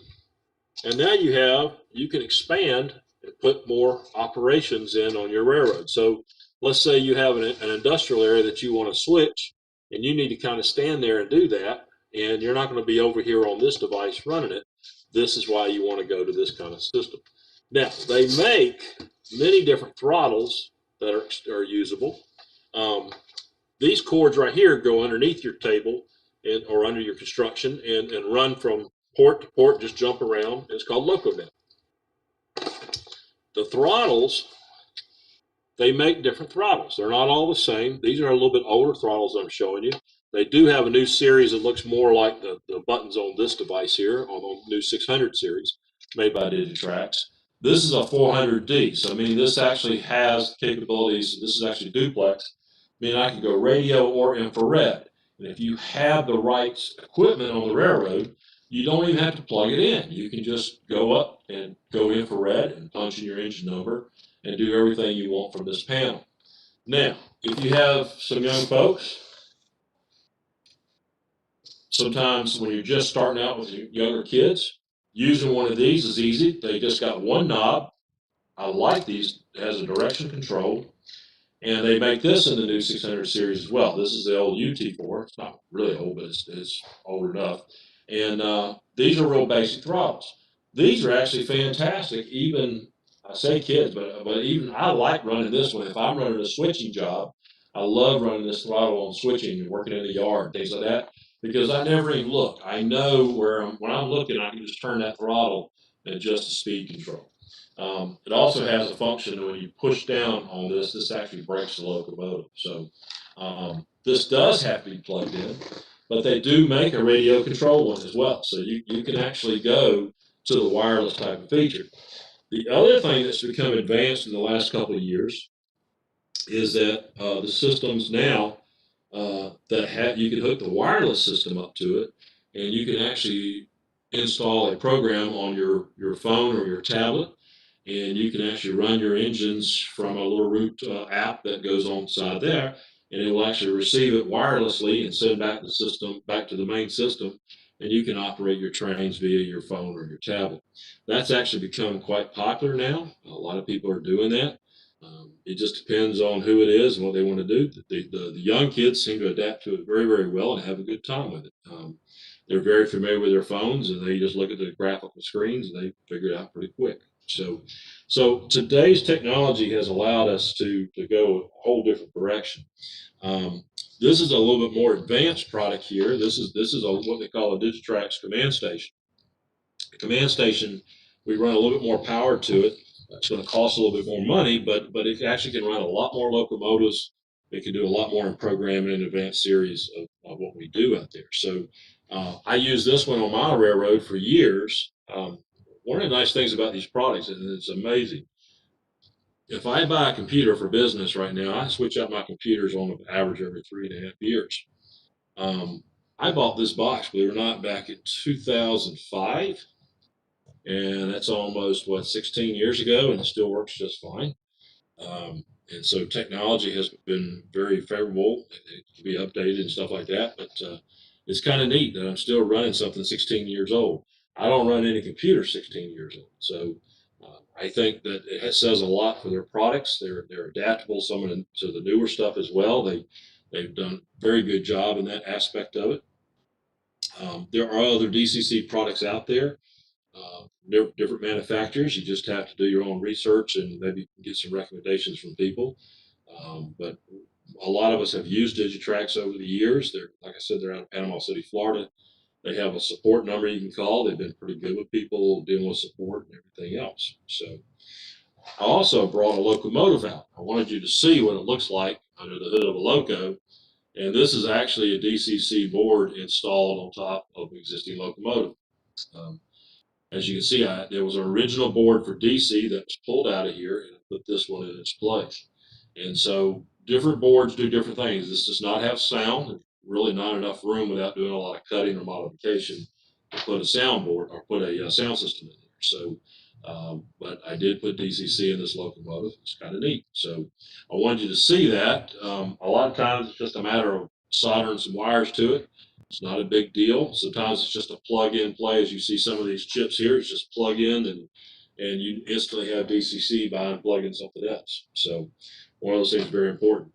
And now you can expand and put more operations in on your railroad. So let's say you have an industrial area that you want to switch, and you need to kind of stand there and do that, and you're not going to be over here on this device running it. This is why you want to go to this kind of system. Now, they make many different throttles that are usable. These cords right here go underneath your table or under your construction and run from port to port, just jump around. It's called LocoNet. The throttles, they make different throttles. They're not all the same. These are a little bit older throttles I'm showing you. They do have a new series that looks more like the buttons on this device here, on the new 600 series made by NMRAx. This is a 400D, so meaning this actually has capabilities. This is actually duplex, meaning I can go radio or infrared. And if you have the right equipment on the railroad, you don't even have to plug it in. You can just go up and go infrared and punch in your engine number and do everything you want from this panel. Now, if you have some young folks, sometimes when you're just starting out with your younger kids, using one of these is easy. They just got one knob. I like these. It has a direction control. And they make this in the new 600 series as well. This is the old UT4. It's not really old, but it's old enough. And these are real basic throttles. These are actually fantastic. Even, I say kids, but even I like running this one. If I'm running a switching job, I love running this throttle on switching and working in the yard, things like that, because I never even look. I know when I'm looking, I can just turn that throttle and adjust the speed control. It also has a function that when you push down on this, this actually brakes the locomotive. So this does have to be plugged in, but they do make a radio control one as well. So you can actually go to the wireless type of feature. The other thing that's become advanced in the last couple of years is that the systems now you can hook the wireless system up to it, and you can actually install a program on your phone or your tablet, and you can actually run your engines from a little root app that goes on side there, and it will actually receive it wirelessly and send back the system back to the main system, and you can operate your trains via your phone or your tablet. That's actually become quite popular now. A lot of people are doing that. It just depends on who it is and what they want to do. The young kids seem to adapt to it very, very well and have a good time with it. They're very familiar with their phones, and they just look at the graphical screens and they figure it out pretty quick. So today's technology has allowed us to go a whole different direction. This is a little bit more advanced product here. This is what they call a Digitrax command station. The command station, we run a little bit more power to it. It's going to cost a little bit more money, but it actually can run a lot more locomotives. It can do a lot more in programming and advanced series of what we do out there. So I use this one on my railroad for years. One of the nice things about these products, and it's amazing, if I buy a computer for business right now, I switch out my computers on average every 3.5 years. I bought this box, believe it or not, back in 2005. And that's almost 16 years ago, and it still works just fine. And so technology has been very favorable. It can be updated and stuff like that, but it's kind of neat that I'm still running something 16 years old. I don't run any computer 16 years old, so I think that it says a lot for their products. They're adaptable to the newer stuff as well. They've done a very good job in that aspect of it. There are other DCC products out there. Different manufacturers. You just have to do your own research and maybe get some recommendations from people. But a lot of us have used Digitrax over the years. They're, like I said, they're out of Panama City, Florida. They have a support number you can call. They've been pretty good with people dealing with support and everything else. So I also brought a locomotive out. I wanted you to see what it looks like under the hood of a loco. And this is actually a DCC board installed on top of an existing locomotive. As you can see, there was an original board for DC that was pulled out of here and I put this one in its place. And so different boards do different things. This does not have sound. There's really not enough room without doing a lot of cutting or modification to put a soundboard or put a sound system in there. So, but I did put DCC in this locomotive. It's kind of neat. So I wanted you to see that. A lot of times it's just a matter of soldering some wires to it. It's not a big deal. Sometimes it's just a plug in play. As you see some of these chips here, it's just plug in and you instantly have DCC by unplugging something else. So one of those things is very important.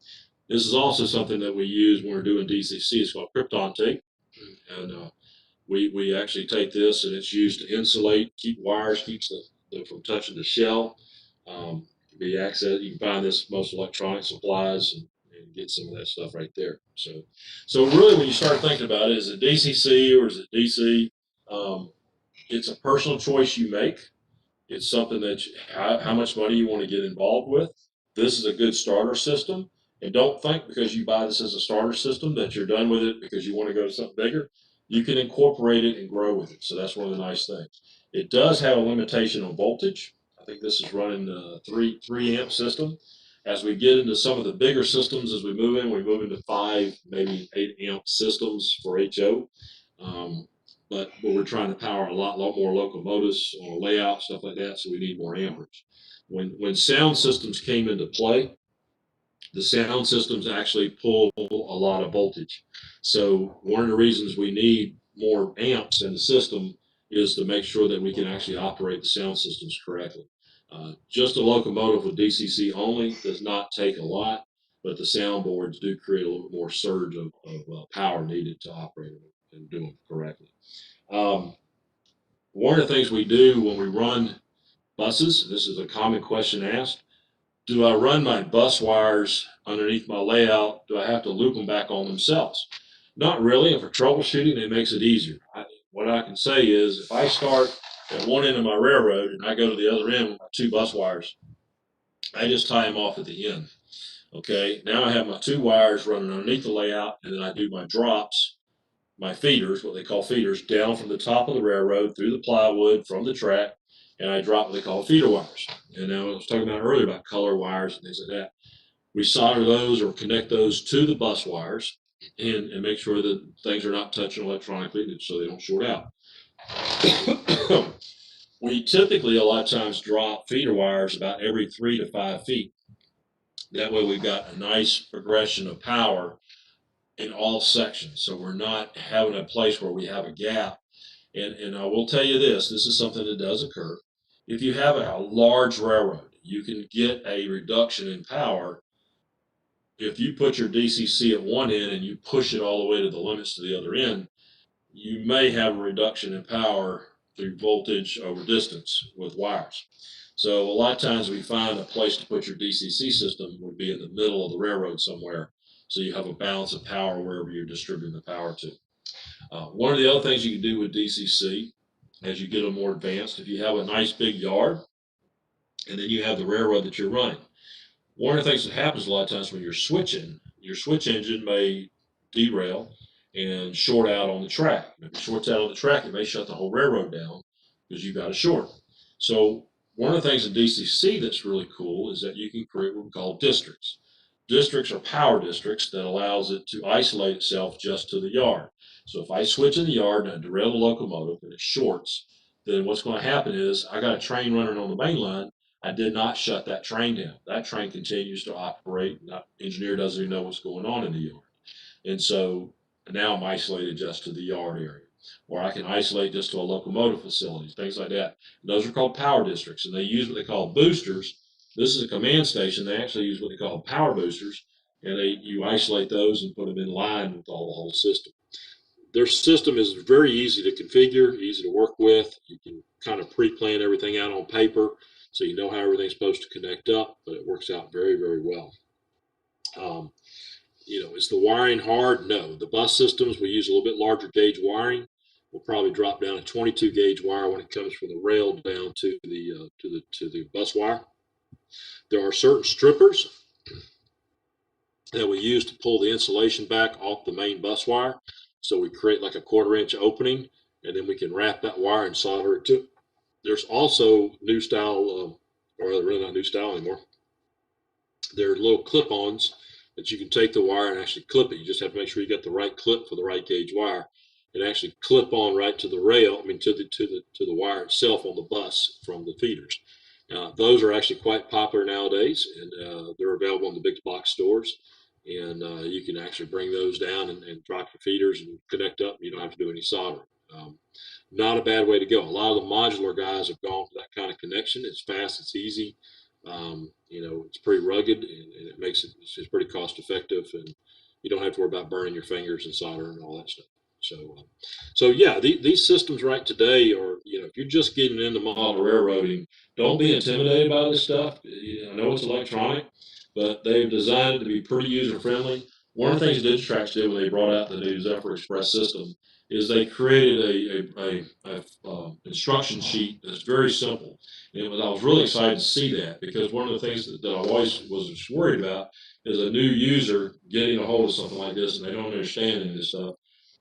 This is also something that we use when we're doing DCC. It's called Krypton tape, and we actually take this and it's used to insulate, keep wires, keeps the from touching the shell. Be access. You can find this at most electronic supplies and get some of that stuff right there. So really, when you start thinking about it, is it DCC or is it DC? It's a personal choice you make. It's something that how much money you want to get involved with. This is a good starter system. And don't think because you buy this as a starter system that you're done with it because you want to go to something bigger. You can incorporate it and grow with it. So that's one of the nice things. It does have a limitation on voltage. I think this is running a three amp system. As we get into some of the bigger systems, as we move into 5, maybe 8 amp systems for HO. But we're trying to power a lot more locomotives on a layout, stuff like that, so we need more amperage. When sound systems came into play, the sound systems actually pull a lot of voltage. So one of the reasons we need more amps in the system is to make sure that we can actually operate the sound systems correctly. Just a locomotive with DCC only does not take a lot, but the sound boards do create a little bit more surge of power needed to operate them and do them correctly. One of the things we do when we run buses, this is a common question asked, do I run my bus wires underneath my layout? Do I have to loop them back on themselves? Not really. And for troubleshooting, it makes it easier. What I can say is if I start at one end of my railroad and I go to the other end with my 2 bus wires, I just tie them off at the end. Okay, now I have my 2 wires running underneath the layout, and then I do my drops, my feeders, what they call feeders, down from the top of the railroad through the plywood from the track, and I drop what they call feeder wires. And now I was talking about earlier about color wires and things like that. We solder those or connect those to the bus wires and make sure that things are not touching electronically so they don't short out. We typically a lot of times drop feeder wires about every 3 to 5 feet. That way we've got a nice progression of power in all sections. So we're not having a place where we have a gap. And I will tell you this is something that does occur. If you have a large railroad, you can get a reduction in power if you put your DCC at one end and you push it all the way to the limits to the other end. You may have a reduction in power through voltage over distance with wires. So a lot of times we find a place to put your DCC system would be in the middle of the railroad somewhere. So you have a balance of power wherever you're distributing the power to. One of the other things you can do with DCC as you get them more advanced, if you have a nice big yard and then you have the railroad that you're running, one of the things that happens a lot of times when you're switching, your switch engine may derail and short out on the track. If it shorts out on the track, it may shut the whole railroad down because you've got a short. So one of the things in DCC that's really cool is that you can create what we call districts. Districts are power districts that allows it to isolate itself just to the yard. So if I switch in the yard and I derail the locomotive and it shorts, then what's going to happen is I got a train running on the main line. I did not shut that train down. That train continues to operate. The engineer doesn't even know what's going on in the yard. And so now I'm isolated just to the yard area. Or I can isolate just to a locomotive facility, things like that. And those are called power districts, and they use what they call boosters. This is a command station. They actually use what they call power boosters, and you isolate those and put them in line with the whole system. Their system is very easy to configure, easy to work with. You can kind of pre-plan everything out on paper so you know how everything's supposed to connect up, but it works out very, very well. Is the wiring hard? No. The bus systems, we use a little bit larger gauge wiring. We'll probably drop down a 22 gauge wire when it comes from the rail down to the bus wire. There are certain strippers that we use to pull the insulation back off the main bus wire. So we create like a 1/4 inch opening, and then we can wrap that wire and solder it to it. There's also new style, or really not new style anymore. There are little clip-ons that you can take the wire and actually clip it. You just have to make sure you get the right clip for the right gauge wire, and actually clip on right to the rail. I mean, to the wire itself on the bus from the feeders. Those are actually quite popular nowadays, and they're available in the big box stores. And you can actually bring those down and drop your feeders and connect up. You don't have to do any soldering. Not a bad way to go. A lot of the modular guys have gone for that kind of connection. It's fast, it's easy. It's pretty rugged, and it makes it's pretty cost effective, and you don't have to worry about burning your fingers and soldering and all that stuff. So yeah, these systems right today are, if you're just getting into model railroading, don't be intimidated by this stuff. I know it's electronic, but they've designed it to be pretty user friendly. One of the things Digitrax did when they brought out the new Zephyr Express system is they created a instruction sheet that's very simple. And I was really excited to see that, because one of the things that I always was worried about is a new user getting a hold of something like this and they don't understand any of this stuff.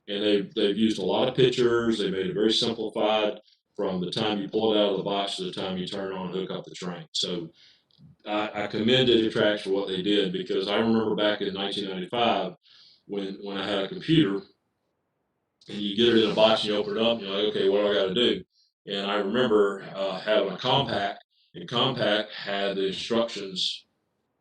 And they've used a lot of pictures. They made it very simplified from the time you pull it out of the box to the time you turn on and hook up the train. So I commend Digitrax for what they did, because I remember back in 1995 when I had a computer, and you get it in a box and you open it up and you're like, okay, what do I got to do? And I remember having a compact, and compact had the instructions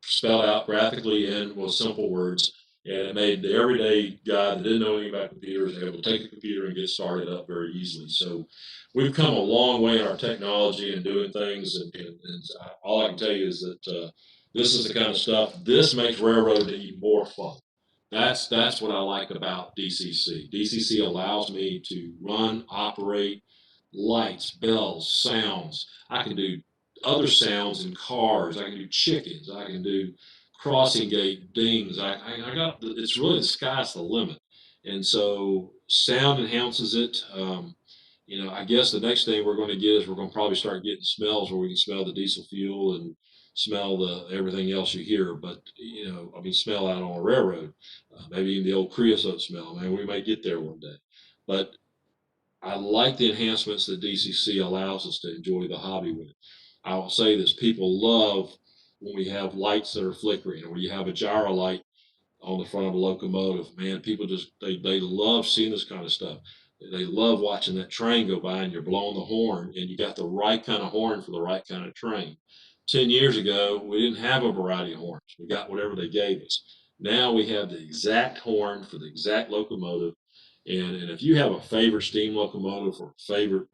spelled out graphically and with simple words, and it made the everyday guy that didn't know anything about computers able to take a computer and get started up very easily. So we've come a long way in our technology and doing things, and all I can tell you is that this is the kind of stuff, this makes railroading even more fun. That's what I like about DCC. DCC allows me to run, operate, lights, bells, sounds. I can do other sounds in cars. I can do chickens. I can do crossing gate dings. It's really, the sky's the limit. And so sound enhances it. I guess the next thing we're going to get is we're going to probably start getting smells where we can smell the diesel fuel and smell the everything else you hear. But smell out on a railroad, maybe even the old creosote smell. Man, we might get there one day. But I like the enhancements that DCC allows us to enjoy the hobby with. I will say this: people love when we have lights that are flickering, or when you have a gyro light on the front of a locomotive. Man, people just they love seeing this kind of stuff. They love watching that train go by and you're blowing the horn and you got the right kind of horn for the right kind of train. 10 years ago, we didn't have a variety of horns. We got whatever they gave us. Now we have the exact horn for the exact locomotive. And if you have a favorite steam locomotive or favorite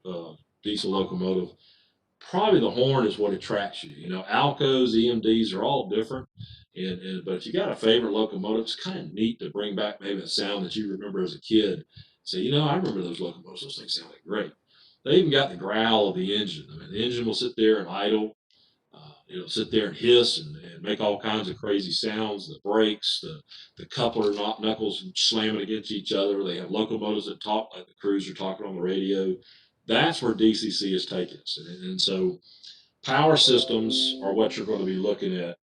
diesel locomotive, probably the horn is what attracts you. Alcos, EMDs are all different. But if you got a favorite locomotive, it's kind of neat to bring back maybe a sound that you remember as a kid. Say, I remember those locomotives. Those things sounded great. They even got the growl of the engine. I mean, the engine will sit there and idle. It'll sit there and hiss and make all kinds of crazy sounds. The brakes, the coupler knuckles slamming against each other. They have locomotives that talk like the crews are talking on the radio. That's where DCC is taking us. And so power systems are what you're going to be looking at,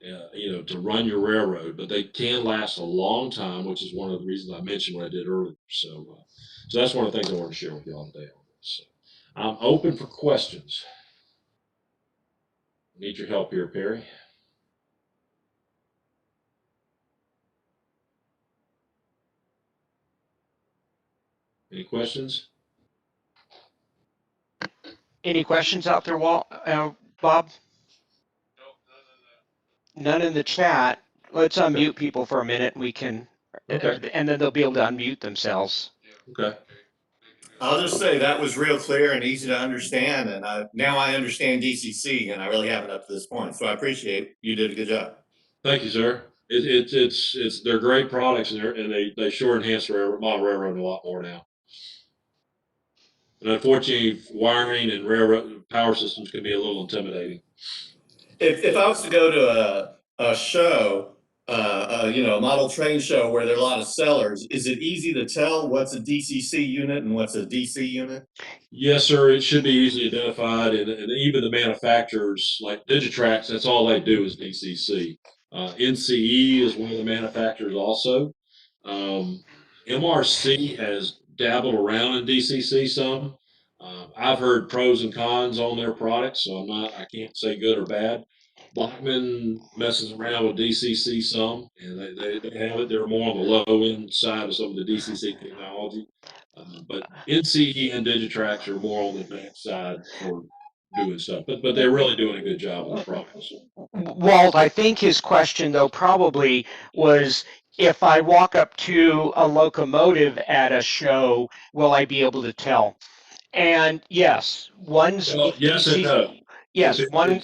to run your railroad, but they can last a long time, which is one of the reasons I mentioned what I did earlier. So that's one of the things I want to share with you all today on this. So I'm open for questions. Need your help here, Perry. Any questions? Any questions out there, Bob? None in the chat. Let's unmute people for a minute. We can, Okay. and then they'll be able to unmute themselves. Okay. I'll just say that was real clear and easy to understand, and now I understand DCC, and I really haven't up to this point. So I appreciate you did a good job. Thank you, sir. They're great products, and they sure enhance model railroad a lot more now. And unfortunately, wiring and railroad power systems can be a little intimidating. If I was to go to a show, a model train show where there are a lot of sellers, is it easy to tell what's a DCC unit and what's a DC unit? Yes, sir. It should be easily identified, and even the manufacturers like Digitrax, that's all they do is DCC. NCE is one of the manufacturers also. MRC has dabbled around in DCC some. I've heard pros and cons on their products, so I can't say good or bad. Blackman messes around with DCC some, and they have it. They're more on the low end side of some of the DCC technology. But NCE and Digitrax are more on the advanced side for doing stuff, but they're really doing a good job with the products. Walt, I think his question though probably was, if I walk up to a locomotive at a show, will I be able to tell? And yes, one's Well, yes and DC. no. Yes, one.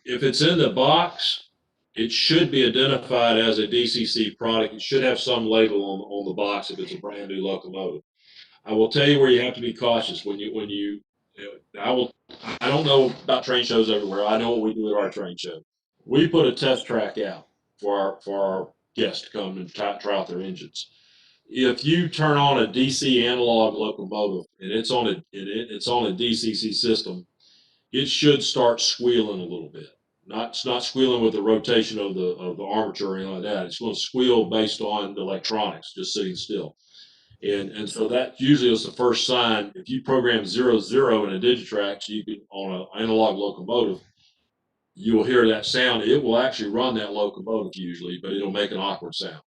If it's in the box, it should be identified as a DCC product. It should have some label on the box if it's a brand new locomotive. I will tell you where you have to be cautious I don't know about train shows everywhere. I know what we do at our train show. We put a test track out for our guests to come and try out their engines. If you turn on a DC analog locomotive and it's on a DCC system, it should start squealing a little bit. It's not squealing with the rotation of the armature or anything like that. It's going to squeal based on the electronics just sitting still. And so that usually is the first sign. If you program 00 in a Digitrax, you can on an analog locomotive, you will hear that sound. It will actually run that locomotive usually, but it'll make an awkward sound.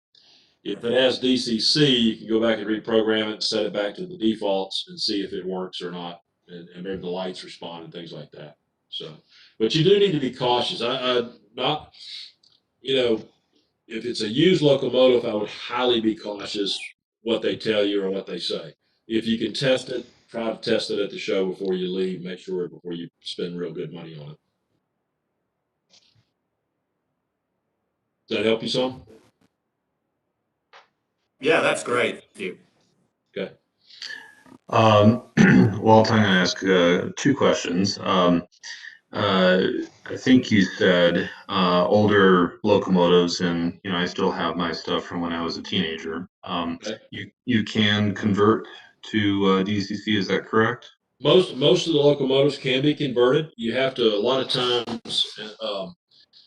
If it has DCC, you can go back and reprogram it and set it back to the defaults and see if it works or not, and maybe the lights respond and things like that. So, but you do need to be cautious. I not, you know, if it's a used locomotive, I would highly be cautious what they tell you or what they say. If you can test it, try to test it at the show before you leave. Make sure before you spend real good money on it. Does that help you some? Yeah, that's great. Thank you. Okay. Walt, I'm going to ask two questions. I think you said older locomotives, and I still have my stuff from when I was a teenager. Okay. You can convert to DCC, is that correct? Most of the locomotives can be converted. You have to a lot of times.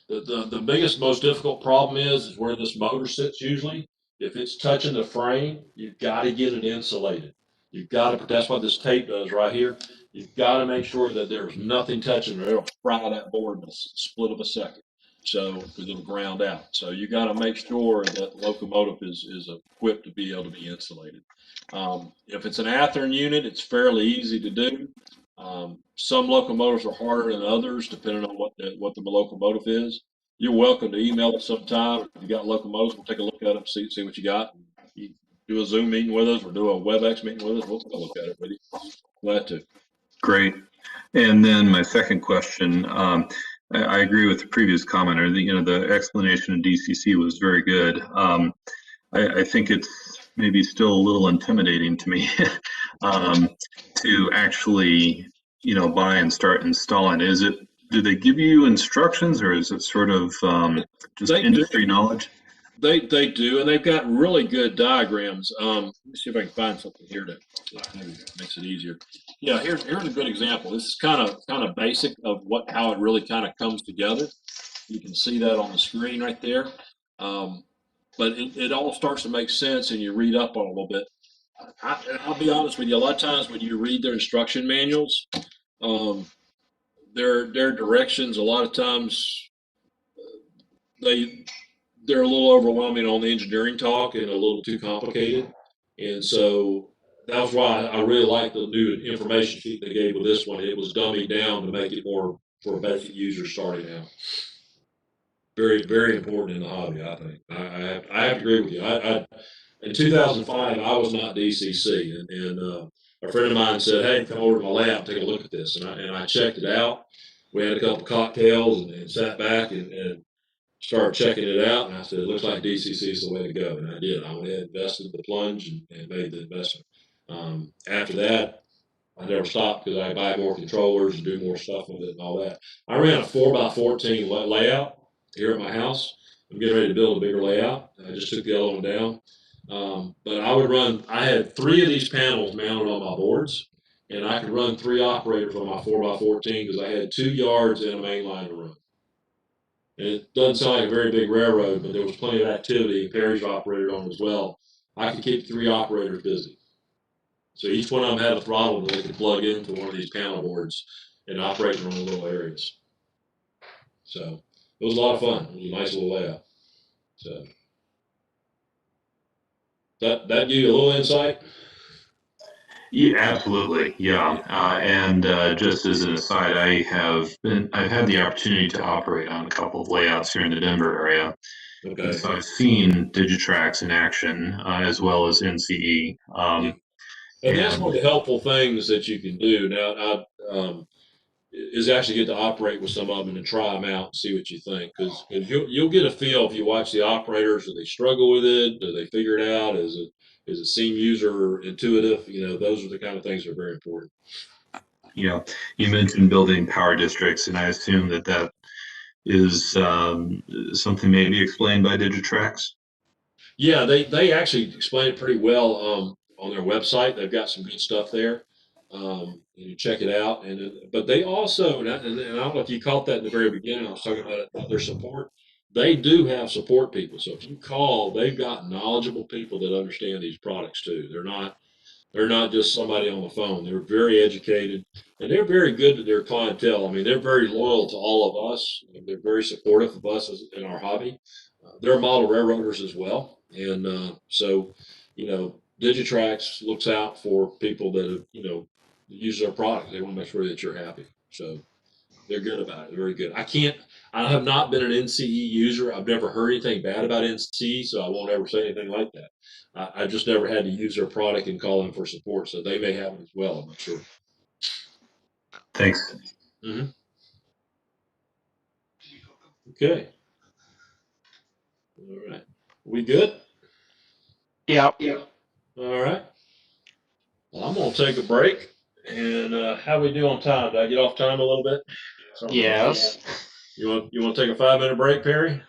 The biggest, most difficult problem is where this motor sits usually. If it's touching the frame, you've got to get it insulated. You've got to, that's what this tape does right here. You've got to make sure that there's nothing touching it. It'll fry that board in a split of a second. So, because it'll ground out. So you got to make sure that the locomotive is equipped to be able to be insulated. If it's an Athearn unit, it's fairly easy to do. Some locomotives are harder than others, depending on what the locomotive is. You're welcome to email us sometime. If you got locomotives, we'll take a look at them, see what you got. You do a Zoom meeting with us or do a WebEx meeting with us. We'll take a look at it with you. Glad to. Great. And then my second question, I agree with the previous commenter. The explanation of DCC was very good. I think it's maybe still a little intimidating to me to actually, buy and start installing. Do they give you instructions, or is it sort of just industry knowledge? They do, and they've got really good diagrams. Let me see if I can find something here that maybe makes it easier. Yeah, here's a good example. This is kind of basic of how it really kind of comes together. You can see that on the screen right there. But it all starts to make sense, and you read up on it a little bit. I'll be honest with you. A lot of times when you read their instruction manuals, their directions, a lot of times they're a little overwhelming on the engineering talk and a little too complicated. And so that was why I really like the new information sheet they gave with this one. It was dummied down to make it more for a basic user starting out. Very, very important in the hobby, I think. I have to agree with you. In 2005, I was not DCC, and a friend of mine said, "Hey, come over to my lab, take a look at this." And I checked it out. We had a couple cocktails and sat back and started checking it out, and I said, "It looks like DCC is the way to go," and I did. I went ahead and invested the plunge and made the investment. After that, I never stopped because I buy more controllers and do more stuff with it and all that. I ran a 4x14 layout here at my house. I'm getting ready to build a bigger layout. I just took the other one down. But I had 3 of these panels mounted on my boards, and I could run 3 operators on my 4x14 because I had 2 yards and a main line to run. And it doesn't sound like a very big railroad, but there was plenty of activity. Perry's operated on as well. I could keep 3 operators busy. So each one of them had a throttle that they could plug into one of these panel boards and operate their own little areas. So it was a lot of fun. It was a nice little layout. So that give you a little insight? Yeah, absolutely. Yeah. And just as an aside, I've had the opportunity to operate on a couple of layouts here in the Denver area. Okay. And so I've seen Digitrax in action, as well as NCE. And that's one of the helpful things that you can do now. Is actually get to operate with some of them and try them out and see what you think. Because you'll get a feel if you watch the operators. Do they struggle with it? Do they figure it out? Is it seem user intuitive? Those are the kind of things that are very important. You mentioned building power districts, and I assume that is something maybe explained by Digitrax. Yeah, they actually explain it pretty well on their website. They've got some good stuff there. You check it out. But they also, and I don't know if you caught that in the very beginning. I was talking about their support. They do have support people. So if you call, they've got knowledgeable people that understand these products too. They're not just somebody on the phone. They're very educated, and they're very good to their clientele. I mean, they're very loyal to all of us. They're very supportive of us in our hobby. They're model railroaders as well, and so Digitrax looks out for people that use their product. They want to make sure that you're happy. So they're good about it. They're very good. I have not been an NCE user. I've never heard anything bad about NCE, so I won't ever say anything like that. I just never had to use their product and call them for support, so they may have it as well. I'm not sure. Thanks. Mm-hmm. Okay. All right. We good? Yep. All right. Well, I'm gonna take a break. And how we do on time? Did I get off time a little bit? Yes. You want to take a 5-minute break, Perry?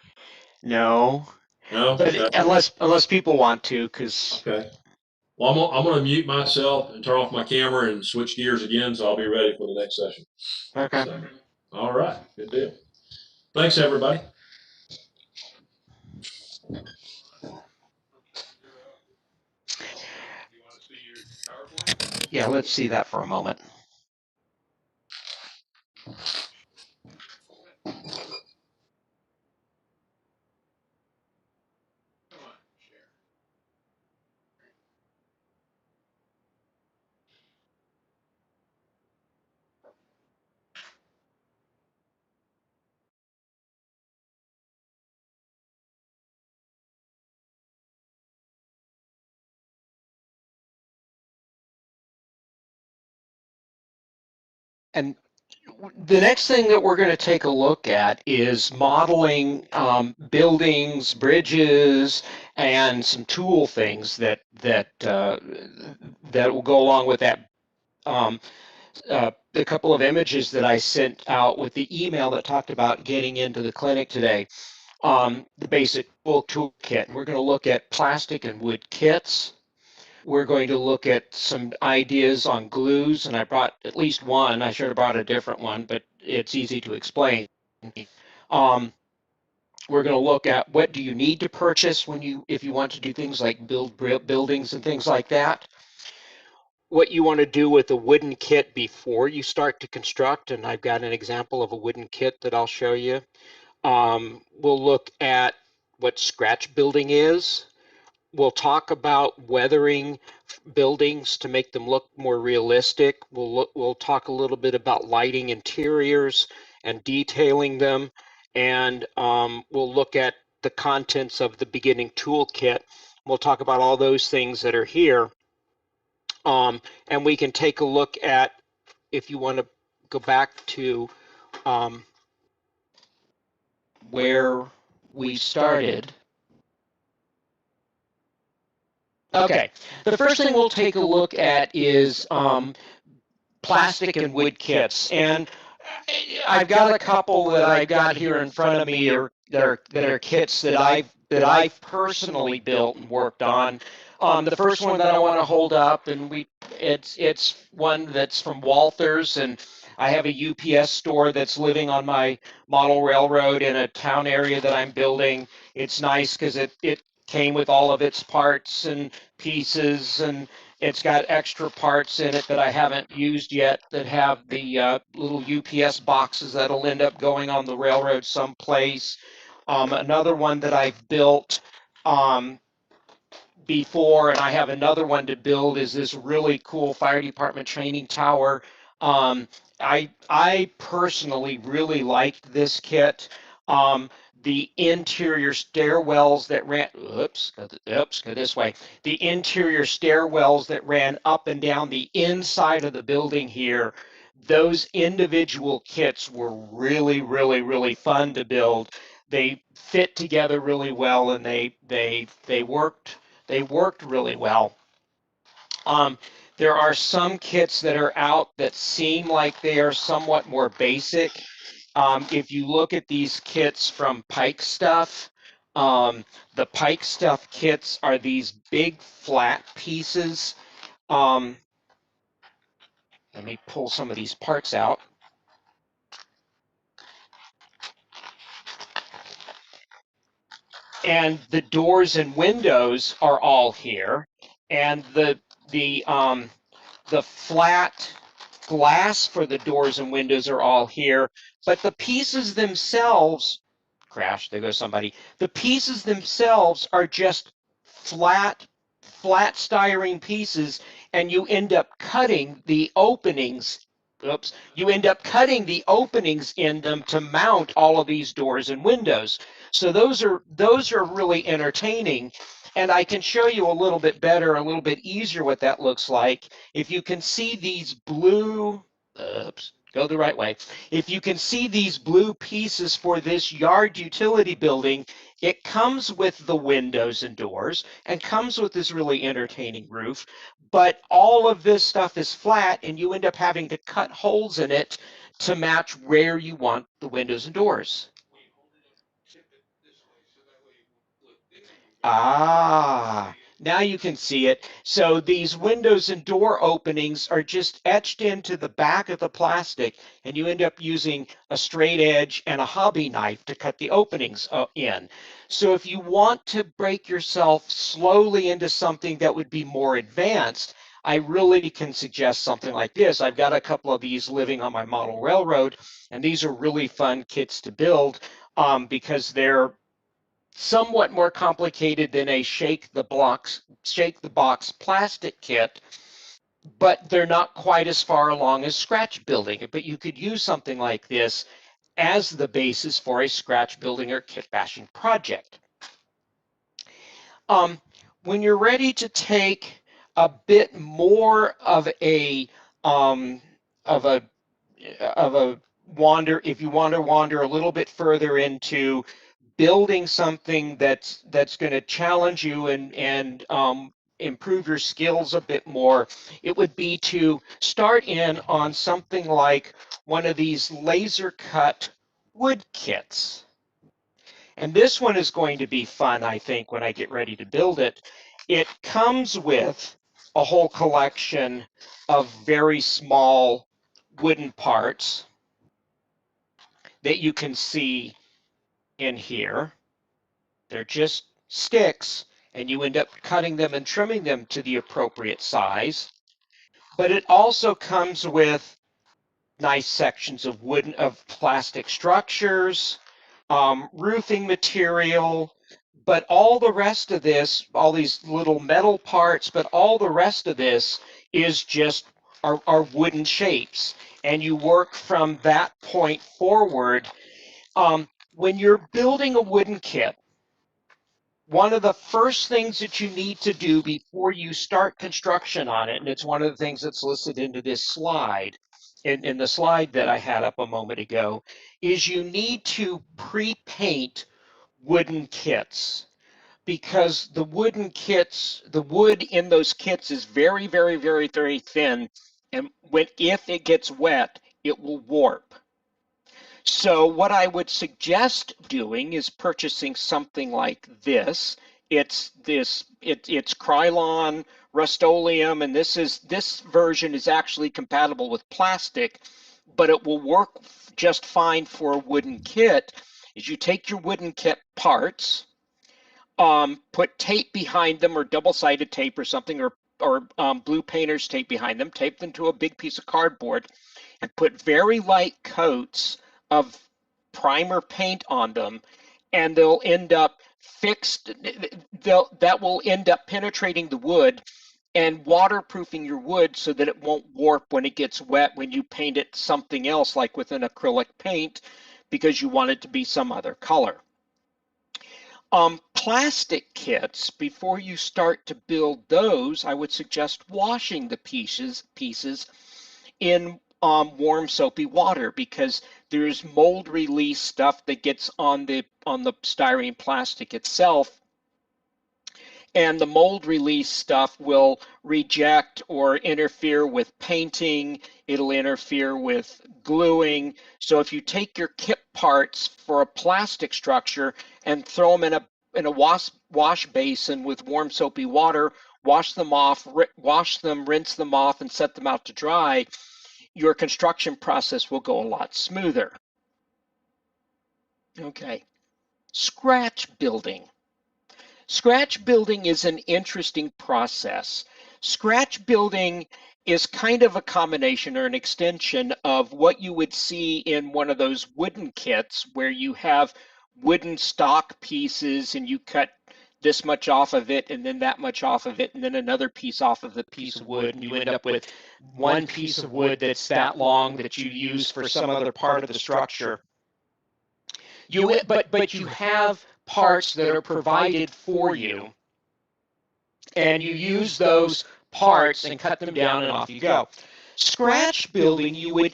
No. No. But Okay. unless people want to, because. Okay. Well, I'm gonna mute myself and turn off my camera and switch gears again, so I'll be ready for the next session. Okay. So, all right. Good deal. Thanks, everybody. You want to see your PowerPoint? Yeah, let's see that for a moment. Come on, share. And the next thing that we're going to take a look at is modeling buildings, bridges, and some tool things that will go along with that. The couple of images that I sent out with the email that talked about getting into the clinic today, the basic toolkit. We're going to look at plastic and wood kits. We're going to look at some ideas on glues, and I brought at least one. I should have brought a different one, but it's easy to explain. We're going to look at what do you need to purchase if you want to do things like build buildings and things like that. What you want to do with a wooden kit before you start to construct, and I've got an example of a wooden kit that I'll show you. We'll look at what scratch building is. We'll talk about weathering buildings to make them look more realistic. We'll talk a little bit about lighting interiors and detailing them, and we'll look at the contents of the beginning toolkit. We'll talk about all those things that are here, and we can take a look at, if you want to go back to where we started. Okay, the first thing we'll take a look at is plastic and wood kits, and I've got a couple that I've got here in front of me that are kits that I've personally built and worked on. The first one that I want to hold up, and it's one that's from Walthers, and I have a UPS store that's living on my model railroad in a town area that I'm building. It's nice because it came with all of its parts and pieces, and it's got extra parts in it that I haven't used yet that have the little UPS boxes that'll end up going on the railroad someplace. Another one that I've built before, and I have another one to build, is this really cool fire department training tower. I personally really liked this kit. the interior stairwells that ran, go this way. The interior stairwells that ran up and down the inside of the building here, those individual kits were really, really, really fun to build. They fit together really well, and they worked really well. There are some kits that are out that seem like they are somewhat more basic. If you look at these kits from Pike Stuff, the Pike Stuff kits are these big flat pieces. Let me pull some of these parts out. And the doors and windows are all here, and the flat glass for the doors and windows are all here, but the pieces themselves, crash, there goes somebody. The pieces themselves are just flat styrene pieces, and you end up cutting the openings. Oops, you end up cutting the openings in them to mount all of these doors and windows. So those are really entertaining. And I can show you a little bit better, a little bit easier what that looks like. If you can see these blue, oops, go the right way. If you can see these blue pieces for this yard utility building, it comes with the windows and doors and comes with this really entertaining roof. But all of this stuff is flat, and you end up having to cut holes in it to match where you want the windows and doors. We hold it up, tip it this way, so that way, look, this will. Ah, now you can see it. So these windows and door openings are just etched into the back of the plastic, and you end up using a straight edge and a hobby knife to cut the openings in. So if you want to break yourself slowly into something that would be more advanced, I really can suggest something like this. I've got a couple of these living on my model railroad, and these are really fun kits to build because they're somewhat more complicated than a shake the box plastic kit, but they're not quite as far along as scratch building. But you could use something like this as the basis for a scratch building or kit bashing project. When you're ready to take a bit more of a um, of a of a wander, if you want to wander a little bit further into building something that's going to challenge you and improve your skills a bit more, it would be to start in on something like one of these laser cut wood kits. And this one is going to be fun, I think, when I get ready to build it. It comes with a whole collection of very small wooden parts that you can see in here. They're just sticks, and you end up cutting them and trimming them to the appropriate size. But it also comes with nice sections of plastic structures, roofing material, but all the rest of this, all these little metal parts, but all the rest of this is just are wooden shapes. And you work from that point forward. When you're building a wooden kit, one of the first things that you need to do before you start construction on it, and it's one of the things that's listed into this slide, in the slide that I had up a moment ago, is you need to pre-paint wooden kits, because the wood in those kits is very, very, very, very thin, and if it gets wet, it will warp. So what I would suggest doing is purchasing something like this. It's Krylon Rust-Oleum, and this version is actually compatible with plastic, but it will work just fine for a wooden kit. Is you take your wooden kit parts, put tape behind them, or double-sided tape or something, or blue painter's tape behind them, tape them to a big piece of cardboard, and put very light coats of primer paint on them, and they'll end up fixed. That will end up penetrating the wood and waterproofing your wood so that it won't warp when it gets wet when you paint it something else, like with an acrylic paint, because you want it to be some other color. Plastic kits, before you start to build those, I would suggest washing the pieces in warm soapy water, because there's mold release stuff that gets on the styrene plastic itself, and the mold release stuff will reject or interfere with painting. It'll interfere with gluing. So if you take your kit parts for a plastic structure and throw them in a wash basin with warm soapy water, wash them off, rinse them off, and set them out to dry, your construction process will go a lot smoother. Okay, scratch building. Scratch building is an interesting process. Scratch building is kind of a combination or an extension of what you would see in one of those wooden kits where you have wooden stock pieces and you cut this much off of it and then that much off of it and then another piece off of the piece of wood, and you end up with one piece of wood that's that long that you use for some other part of the structure. But you have parts that are provided for you, and you use those parts and cut them down and off you go. Scratch building, you would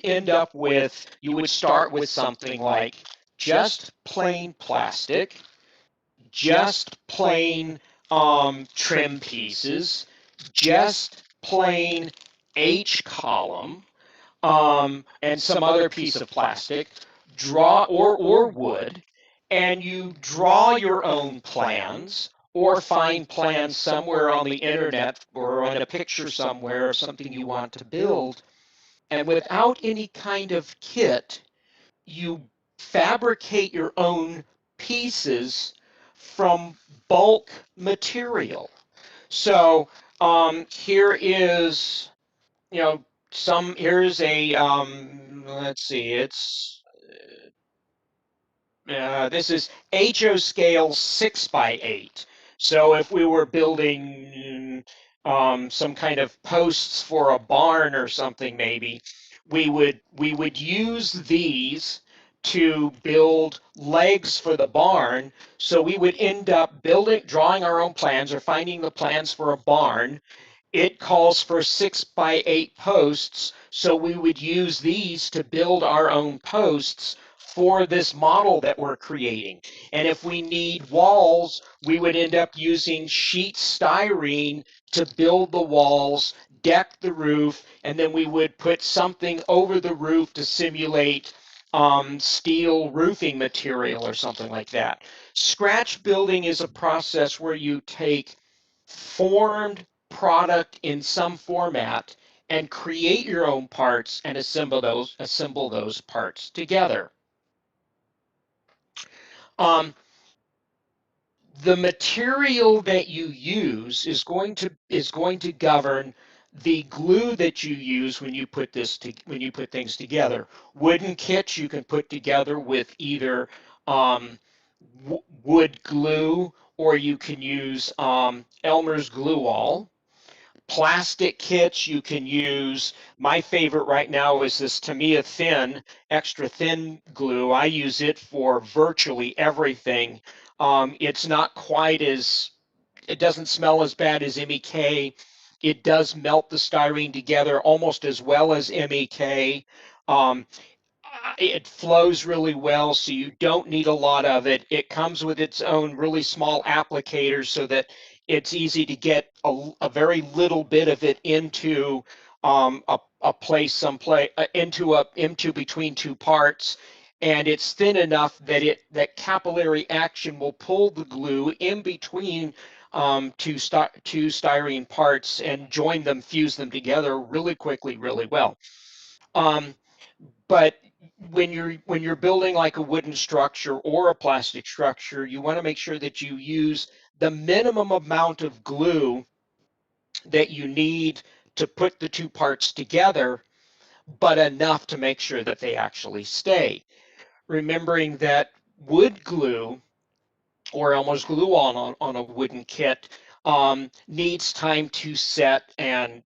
start with something like just plain plastic, just plain trim pieces, just plain H column, and some other piece of plastic, or wood, and you draw your own plans or find plans somewhere on the internet or on a picture somewhere of something you want to build. And without any kind of kit, you fabricate your own pieces from bulk material. So here is, here's a, let's see, this is HO scale 6x8. So if we were building some kind of posts for a barn or something, maybe we would use these to build legs for the barn. So we would end up drawing our own plans or finding the plans for a barn. It calls for 6x8 posts, so we would use these to build our own posts for this model that we're creating. And if we need walls, we would end up using sheet styrene to build the walls, deck the roof, and then we would put something over the roof to simulate steel roofing material or something like that. Scratch building is a process where you take formed product in some format and create your own parts and assemble those parts together. The material that you use is going to govern the glue that you use when you put things together. Wooden kits you can put together with either wood glue, or you can use Elmer's glue all. Plastic kits you can use. My favorite right now is this Tamiya Thin, extra thin glue. I use it for virtually everything. It's not quite it doesn't smell as bad as MEK. It does melt the styrene together almost as well as MEK. It flows really well, so you don't need a lot of it. It comes with its own really small applicator so that it's easy to get a very little bit of it into a place someplace, into between two parts, and it's thin enough that capillary action will pull the glue in between two styrene parts and join them, fuse them together really quickly, really well. But when you're building like a wooden structure or a plastic structure, you want to make sure that you use the minimum amount of glue that you need to put the two parts together, but enough to make sure that they actually stay. Remembering that wood glue or Elmer's glue on a wooden kit needs time to set and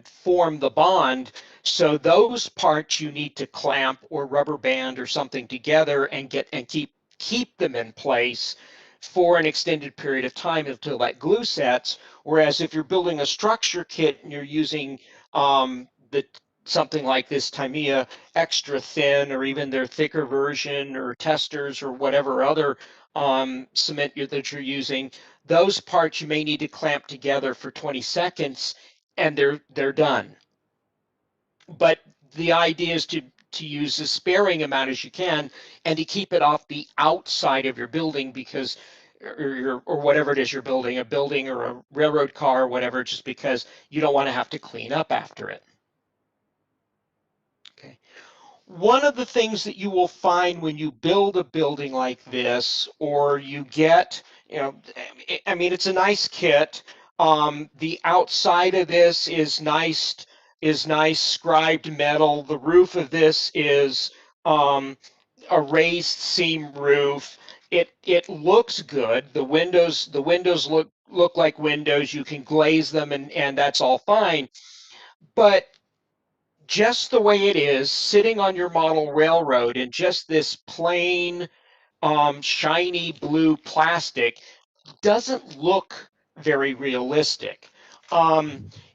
form the bond. So those parts you need to clamp or rubber band or something together and keep keep them in place for an extended period of time until that glue sets. Whereas if you're building a structure kit and you're using the something like this Tamiya extra thin, or even their thicker version, or testers, or whatever other cement that you're using, those parts you may need to clamp together for 20 seconds and they're done. But the idea is to use as sparing amount as you can, and to keep it off the outside of your building, because or whatever it is you're building, a building or a railroad car or whatever, just because you don't want to have to clean up after it. Okay. One of the things that you will find when you build a building like this, or you get, I mean, it's a nice kit. The outside of this is nice scribed metal. The roof of this is a raised seam roof. It looks good. The windows look like windows. You can glaze them, and that's all fine. But just the way it is, sitting on your model railroad in just this plain shiny blue plastic, doesn't look very realistic.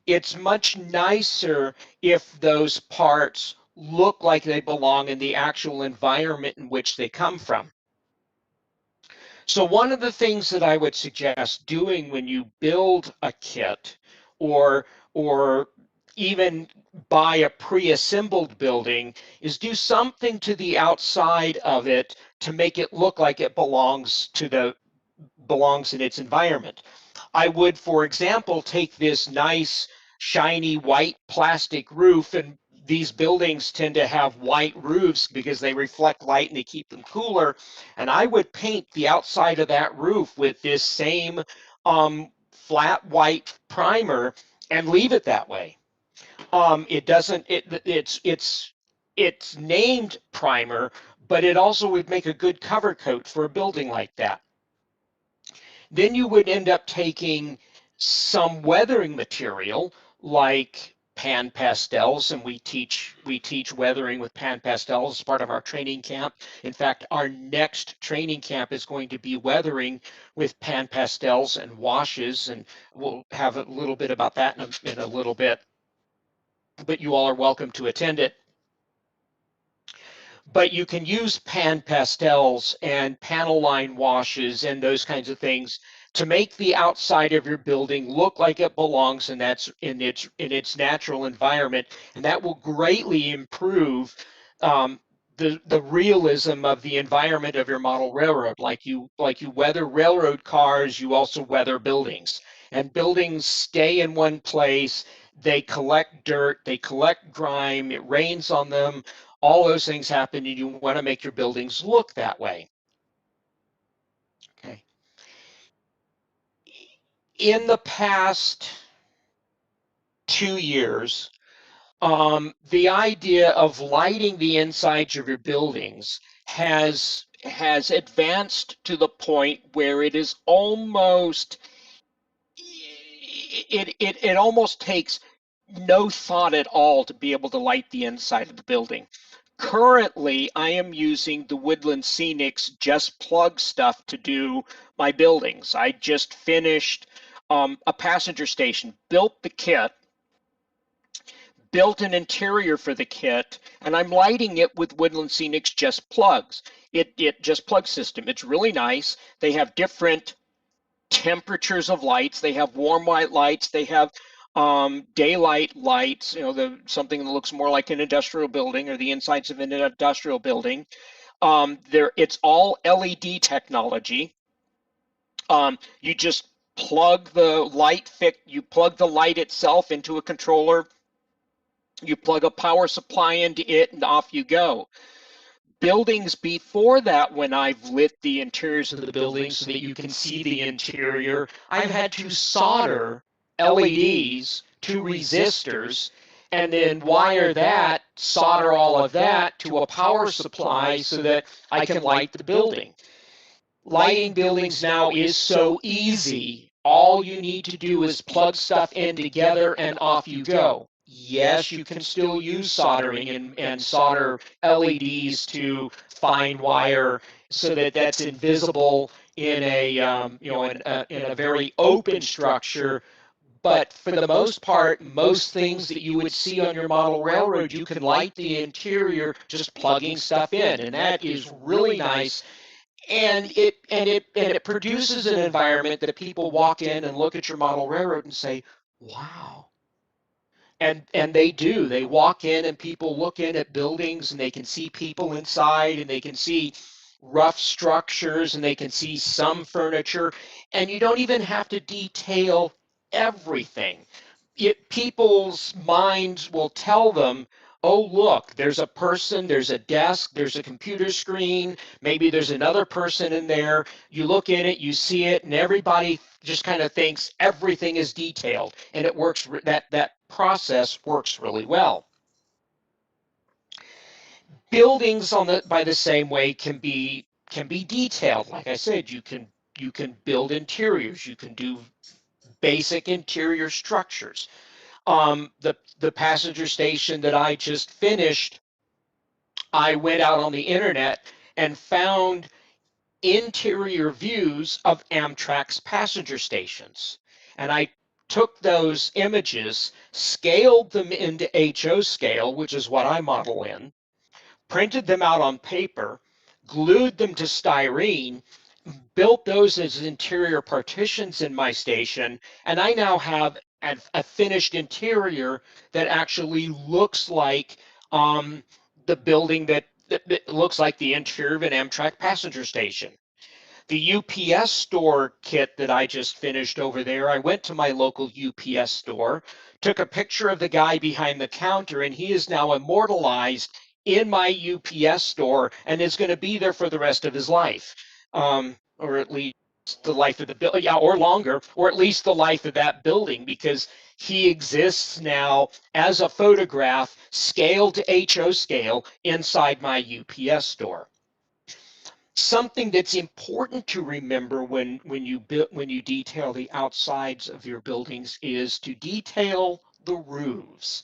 It's much nicer if those parts look like they belong in the actual environment in which they come from. So one of the things that I would suggest doing when you build a kit, or even buy a pre-assembled building, is do something to the outside of it to make it look like it belongs in its environment. I would, for example, take this nice shiny white plastic roof, and these buildings tend to have white roofs because they reflect light and they keep them cooler. And I would paint the outside of that roof with this same flat white primer and leave it that way. It doesn't. It's named primer, but it also would make a good cover coat for a building like that. Then you would end up taking some weathering material like pan pastels, and we teach weathering with pan pastels as part of our training camp. In fact, our next training camp is going to be weathering with pan pastels and washes, and we'll have a little bit about that in a little bit. But you all are welcome to attend it. But you can use pan pastels and panel line washes and those kinds of things to make the outside of your building look like it belongs in its natural environment, and that will greatly improve the realism of the environment of your model railroad. Like you weather railroad cars, you also weather buildings, and buildings stay in one place. They collect dirt, they collect grime, it rains on them. All those things happen, and you want to make your buildings look that way. Okay. In the past 2 years, the idea of lighting the insides of your buildings has advanced to the point where it is almost it almost takes no thought at all to be able to light the inside of the building. Currently, I am using the Woodland Scenics Just Plug stuff to do my buildings. I just finished a passenger station, built the kit, built an interior for the kit, and I'm lighting it with Woodland Scenics Just Plugs. It Just Plug system. It's really nice. They have different temperatures of lights. They have warm white lights. They have daylight lights, something that looks more like an industrial building, or the insides of an industrial building. It's all LED technology. You just plug the light itself into a controller. You plug a power supply into it, and off you go. Buildings before that, when I've lit the interiors of the buildings so that you can see the interior, I've had to solder LEDs to resistors and then solder all of that to a power supply so that I can light the building. Lighting buildings now is so easy. All you need to do is plug stuff in together and off you go. yes, you can still use soldering and solder LEDs to fine wire so that that's invisible in a in a very open structure. But for the most part, most things that you would see on your model railroad, you can light the interior just plugging stuff in, and that is really nice. And it produces an environment that people walk in and look at your model railroad and say, "Wow." And they do. They walk in and people look in at buildings and they can see people inside and they can see rough structures and they can see some furniture, and you don't even have to detail everything. People's minds will tell them, oh, look, there's a person, there's a desk, there's a computer screen, maybe there's another person in there. You look at it, you see it, and everybody just kind of thinks everything is detailed, and it works. That process works really well. Buildings by the same way can be detailed. Like I said, you can build interiors, you can do basic interior structures. The passenger station that I just finished, I went out on the internet and found interior views of Amtrak's passenger stations. And I took those images, scaled them into HO scale, which is what I model in, printed them out on paper, glued them to styrene, built those as interior partitions in my station, and I now have a finished interior that actually looks like the building that looks like the interior of an Amtrak passenger station. The UPS store kit that I just finished over there, I went to my local UPS store, took a picture of the guy behind the counter, and he is now immortalized in my UPS store and is going to be there for the rest of his life, or at least the life of the building, yeah, or longer, or at least the life of that building, because he exists now as a photograph scaled to HO scale inside my UPS store. Something that's important to remember when you detail the outsides of your buildings is to detail the roofs,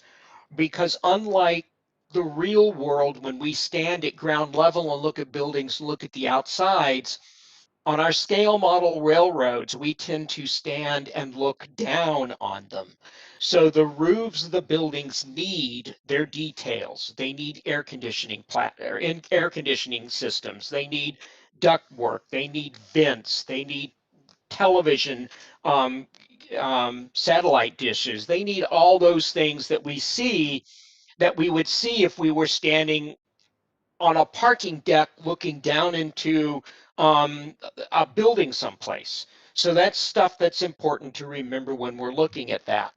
because unlike the real world, when we stand at ground level and look at buildings, look at the outsides, on our scale model railroads, we tend to stand and look down on them. So the roofs of the buildings need their details. They need air conditioning air conditioning systems. They need duct work. They need vents. They need television, satellite dishes. They need all those things that we would see if we were standing on a parking deck looking down into a building someplace. So that's stuff that's important to remember when we're looking at that.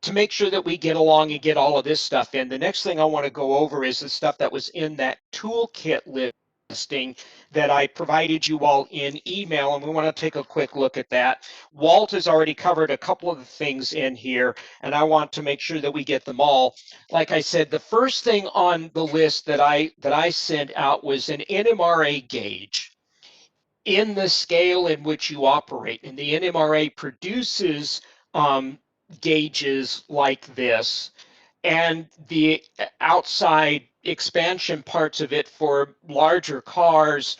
To make sure that we get along and get all of this stuff in, the next thing I want to go over is the stuff that was in that toolkit listing that I provided you all in email, and we want to take a quick look at that. Walt has already covered a couple of the things in here, and I want to make sure that we get them all. Like I said, the first thing on the list that I sent out was an NMRA gauge in the scale in which you operate. And the NMRA produces gauges like this, and the outside expansion parts of it for larger cars,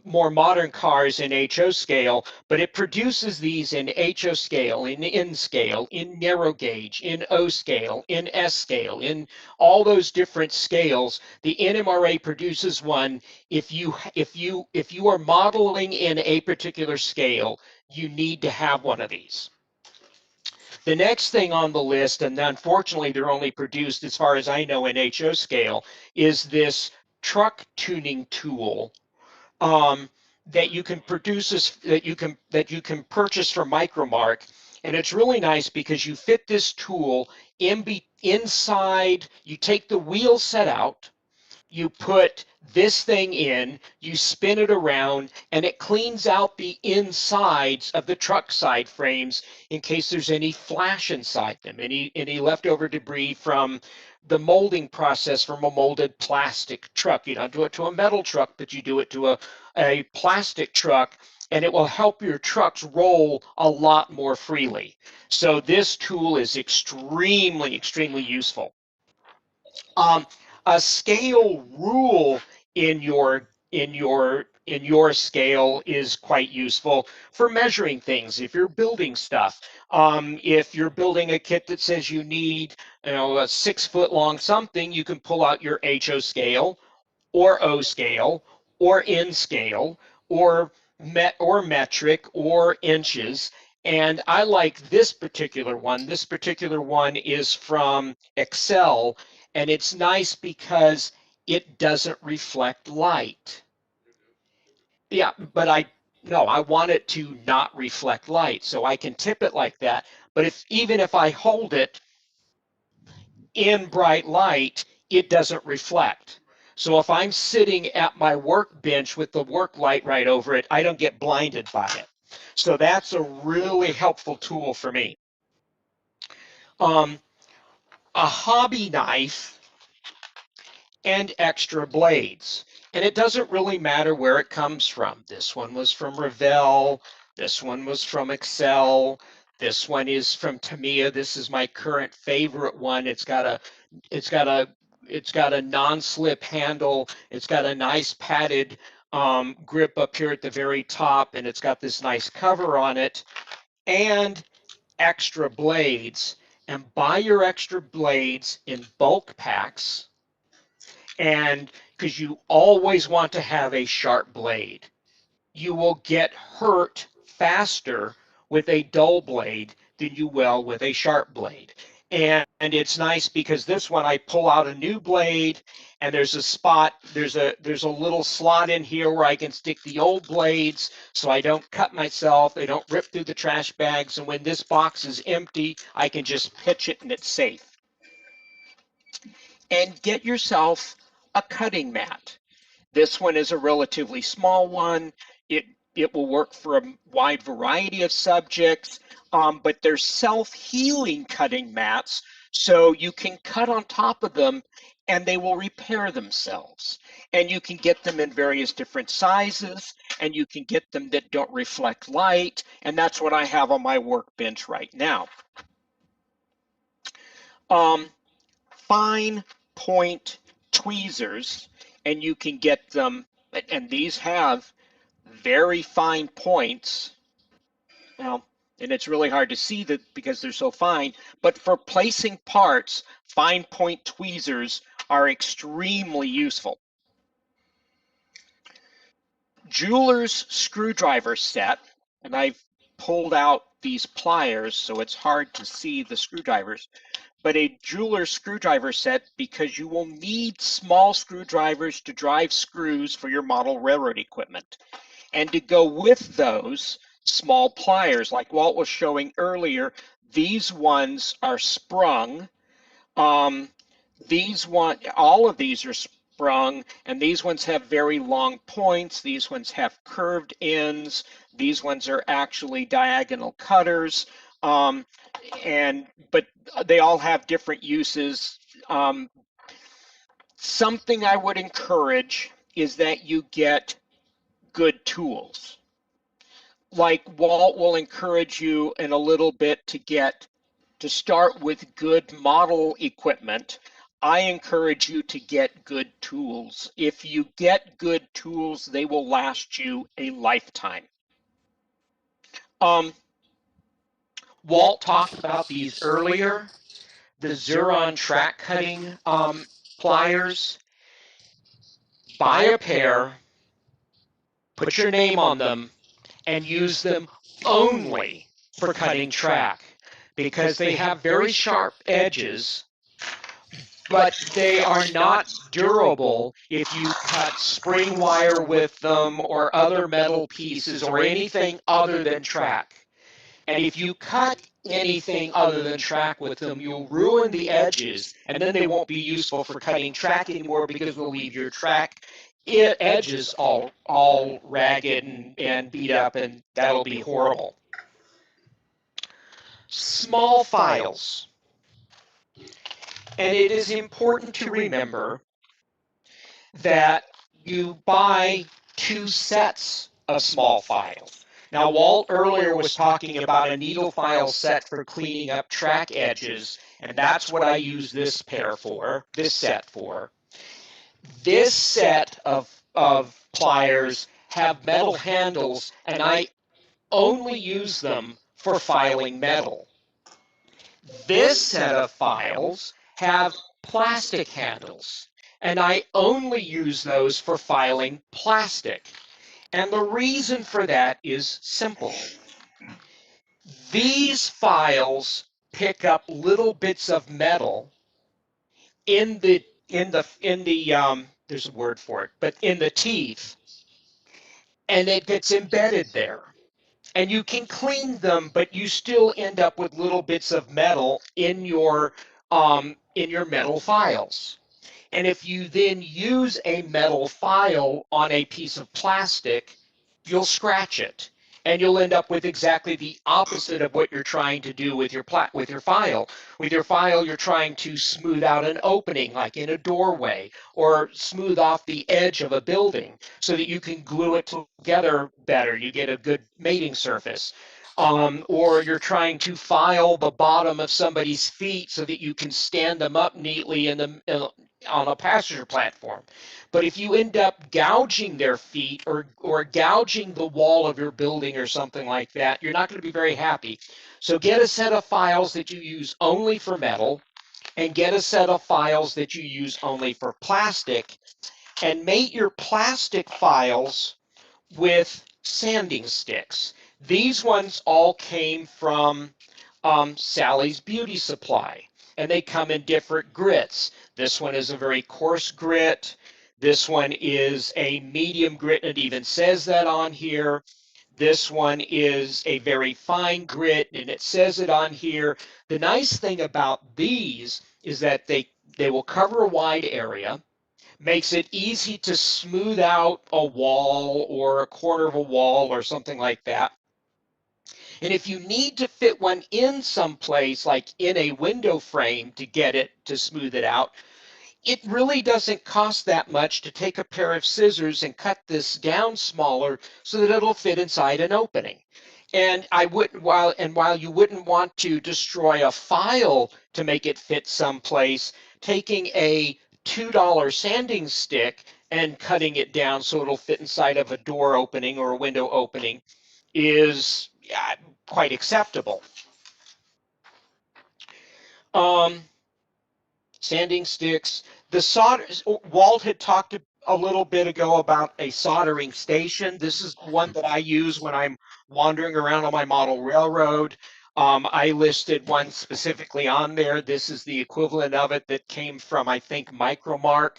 more modern cars in HO scale, but it produces these in HO scale, in N scale, in narrow gauge, in O scale, in S scale, in all those different scales. The NMRA produces one. If you are modeling in a particular scale, you need to have one of these. The next thing on the list, and unfortunately they're only produced, as far as I know, in HO scale, is this truck tuning tool that you can purchase from Micromark, and it's really nice because you fit this tool inside. You take the wheel set out, you put this thing in, you spin it around, and it cleans out the insides of the truck side frames in case there's any flash inside them, any leftover debris from the molding process from a molded plastic truck. You don't do it to a metal truck, but you do it to a plastic truck. and it will help your trucks roll a lot more freely. So this tool is extremely, extremely useful. A scale rule in your scale is quite useful for measuring things. If you're building stuff, if you're building a kit that says you need, a 6 foot long something, you can pull out your HO scale or O scale or N scale or metric or inches. And I like this particular one. This particular one is from Excel, and it's nice because it doesn't reflect light. Yeah, but I want it to not reflect light, so I can tip it like that. But even if I hold it in bright light, it doesn't reflect. So if I'm sitting at my workbench with the work light right over it, I don't get blinded by it. So that's a really helpful tool for me. A hobby knife and extra blades. And it doesn't really matter where it comes from. This one was from Revell. This one was from Excel. This one is from Tamiya. This is my current favorite one. It's got a non-slip handle. It's got a nice padded grip up here at the very top, and it's got this nice cover on it, and extra blades. And buy your extra blades in bulk packs, and because you always want to have a sharp blade. You will get hurt faster with a dull blade than you will with a sharp blade. And it's nice because this one, I pull out a new blade, and there's a spot, there's a little slot in here where I can stick the old blades so I don't cut myself, they don't rip through the trash bags, and when this box is empty, I can just pitch it and it's safe. And get yourself a cutting mat. This one is a relatively small one. It will work for a wide variety of subjects, but they're self-healing cutting mats, so you can cut on top of them and they will repair themselves. And you can get them in various different sizes, and you can get them that don't reflect light, and that's what I have on my workbench right now. Fine point tweezers, and you can get them, and these have very fine points. Now, and it's really hard to see that because they're so fine, but for placing parts, fine point tweezers are extremely useful. Jeweler's screwdriver set, and I've pulled out these pliers so it's hard to see the screwdrivers, but a jeweler's screwdriver set, because you will need small screwdrivers to drive screws for your model railroad equipment. And to go with those, small pliers, like Walt was showing earlier, these ones are sprung. All of these are sprung, and these ones have very long points. These ones have curved ends. These ones are actually diagonal cutters. But they all have different uses. Something I would encourage is that you get good tools. Like Walt will encourage you in a little bit to start with good model equipment. I encourage you to get good tools. If you get good tools, they will last you a lifetime. Walt talked about these earlier, the Xuron track cutting pliers. Buy a pair, put your name on them, and use them only for cutting track, because they have very sharp edges, but they are not durable if you cut spring wire with them or other metal pieces or anything other than track. And if you cut anything other than track with them, you'll ruin the edges, and then they won't be useful for cutting track anymore because they'll leave your track edges all ragged and beat up, and that'll be horrible. Small files. And it is important to remember that you buy 2 sets of small files. Now, Walt earlier was talking about a needle file set for cleaning up track edges, and that's what I use this set for. This set of pliers have metal handles, and I only use them for filing metal. This set of files have plastic handles, and I only use those for filing plastic. And the reason for that is simple. These files pick up little bits of metal in the there's a word for it, but in the teeth, and it gets embedded there. And you can clean them, but you still end up with little bits of metal in your metal files. And if you then use a metal file on a piece of plastic, you'll scratch it. And you'll end up with exactly the opposite of what you're trying to do with your file. With your file, you're trying to smooth out an opening, like in a doorway, or smooth off the edge of a building so that you can glue it together better. You get a good mating surface. Or you're trying to file the bottom of somebody's feet so that you can stand them up neatly on a passenger platform. But if you end up gouging their feet or gouging the wall of your building or something like that, you're not going to be very happy. So get a set of files that you use only for metal, and get a set of files that you use only for plastic, and mate your plastic files with sanding sticks. These ones all came from Sally's Beauty Supply, and they come in different grits. This one is a very coarse grit. This one is a medium grit, and it even says that on here. This one is a very fine grit, and it says it on here. The nice thing about these is that they will cover a wide area, makes it easy to smooth out a wall or a corner of a wall or something like that. And if you need to fit one in someplace, like in a window frame to get it to smooth it out, it really doesn't cost that much to take a pair of scissors and cut this down smaller so that it'll fit inside an opening. And while you wouldn't want to destroy a file to make it fit someplace, taking a $2 sanding stick and cutting it down so it'll fit inside of a door opening or a window opening is quite acceptable. Sanding sticks. The solder. Walt had talked a little bit ago about a soldering station. This is one that I use when I'm wandering around on my model railroad. I listed one specifically on there. This is the equivalent of it that came from, I think, Micromark.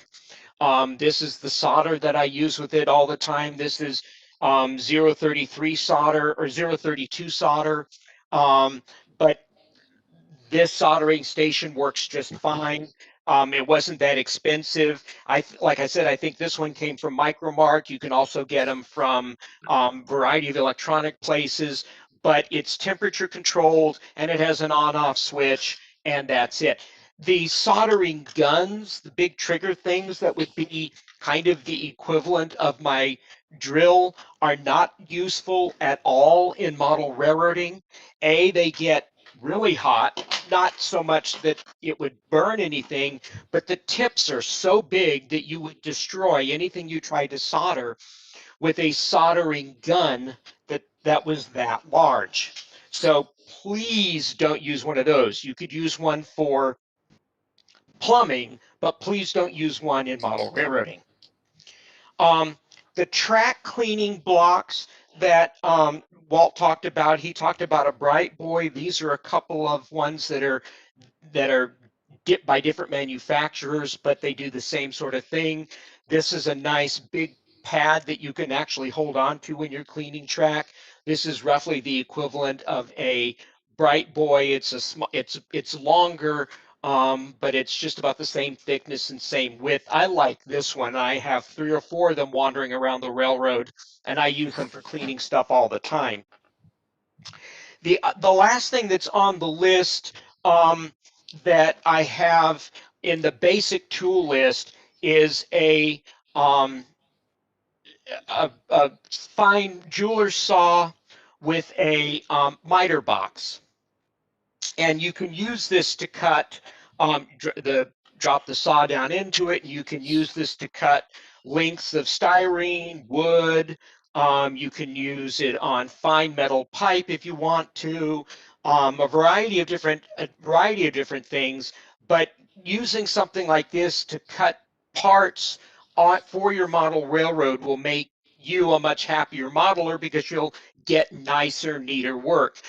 This is the solder that I use with it all the time. This is 033 solder or 032 solder. But this soldering station works just fine. It wasn't that expensive. Like I said, I think this one came from Micromark. You can also get them from a variety of electronic places, but it's temperature controlled and it has an on-off switch, and that's it. The soldering guns, the big trigger things that would be kind of the equivalent of my drill, are not useful at all in model railroading. They get really hot, not so much that it would burn anything, but the tips are so big that you would destroy anything you tried to solder with a soldering gun that was that large. So please don't use one of those. You could use one for plumbing, but please don't use one in model railroading. The track cleaning blocks that Walt talked about, he talked about a Bright Boy. These are a couple of ones that are by different manufacturers, but they do the same sort of thing. This is a nice big pad that you can actually hold on to when you're cleaning track. This is roughly the equivalent of a Bright Boy. It's longer, but it's just about the same thickness and same width. I like this one. I have 3 or 4 of them wandering around the railroad, and I use them for cleaning stuff all the time. The last thing that's on the list that I have in the basic tool list is a a fine jeweler's saw with a miter box, and you can use this to cut drop the saw down into it, and you can use this to cut lengths of styrene, wood. You can use it on fine metal pipe if you want to. A variety of different things. But using something like this to cut parts for your model railroad will make you a much happier modeler because you'll get nicer, neater work.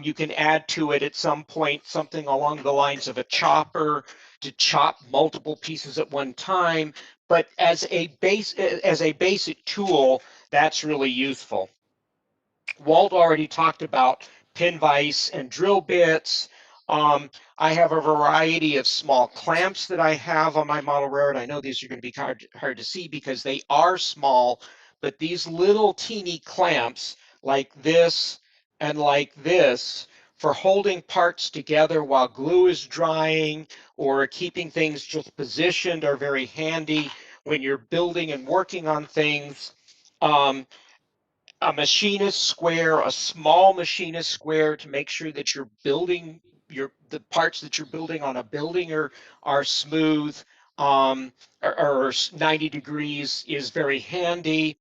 You can add to it at some point something along the lines of a chopper to chop multiple pieces at one time. But as a basic tool, that's really useful. Walt already talked about pin vise and drill bits. I have a variety of small clamps that I have on my model railroad. I know these are going to be hard to see because they are small, but these little teeny clamps like this and like this for holding parts together while glue is drying or keeping things just positioned are very handy when you're building and working on things. A machinist square, a small machinist square to make sure that you're building the parts that you're building on a building are smooth or 90 degrees is very handy.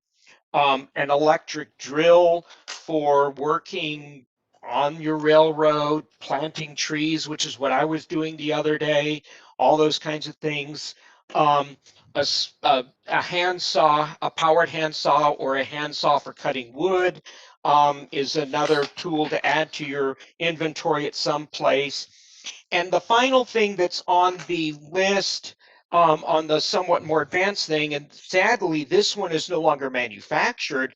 An electric drill for working on your railroad, planting trees, which is what I was doing the other day, all those kinds of things. Um, a hand saw, a powered hand saw or a hand saw for cutting wood is another tool to add to your inventory at some place. And the final thing that's on the list on the somewhat more advanced thing, and sadly, this one is no longer manufactured,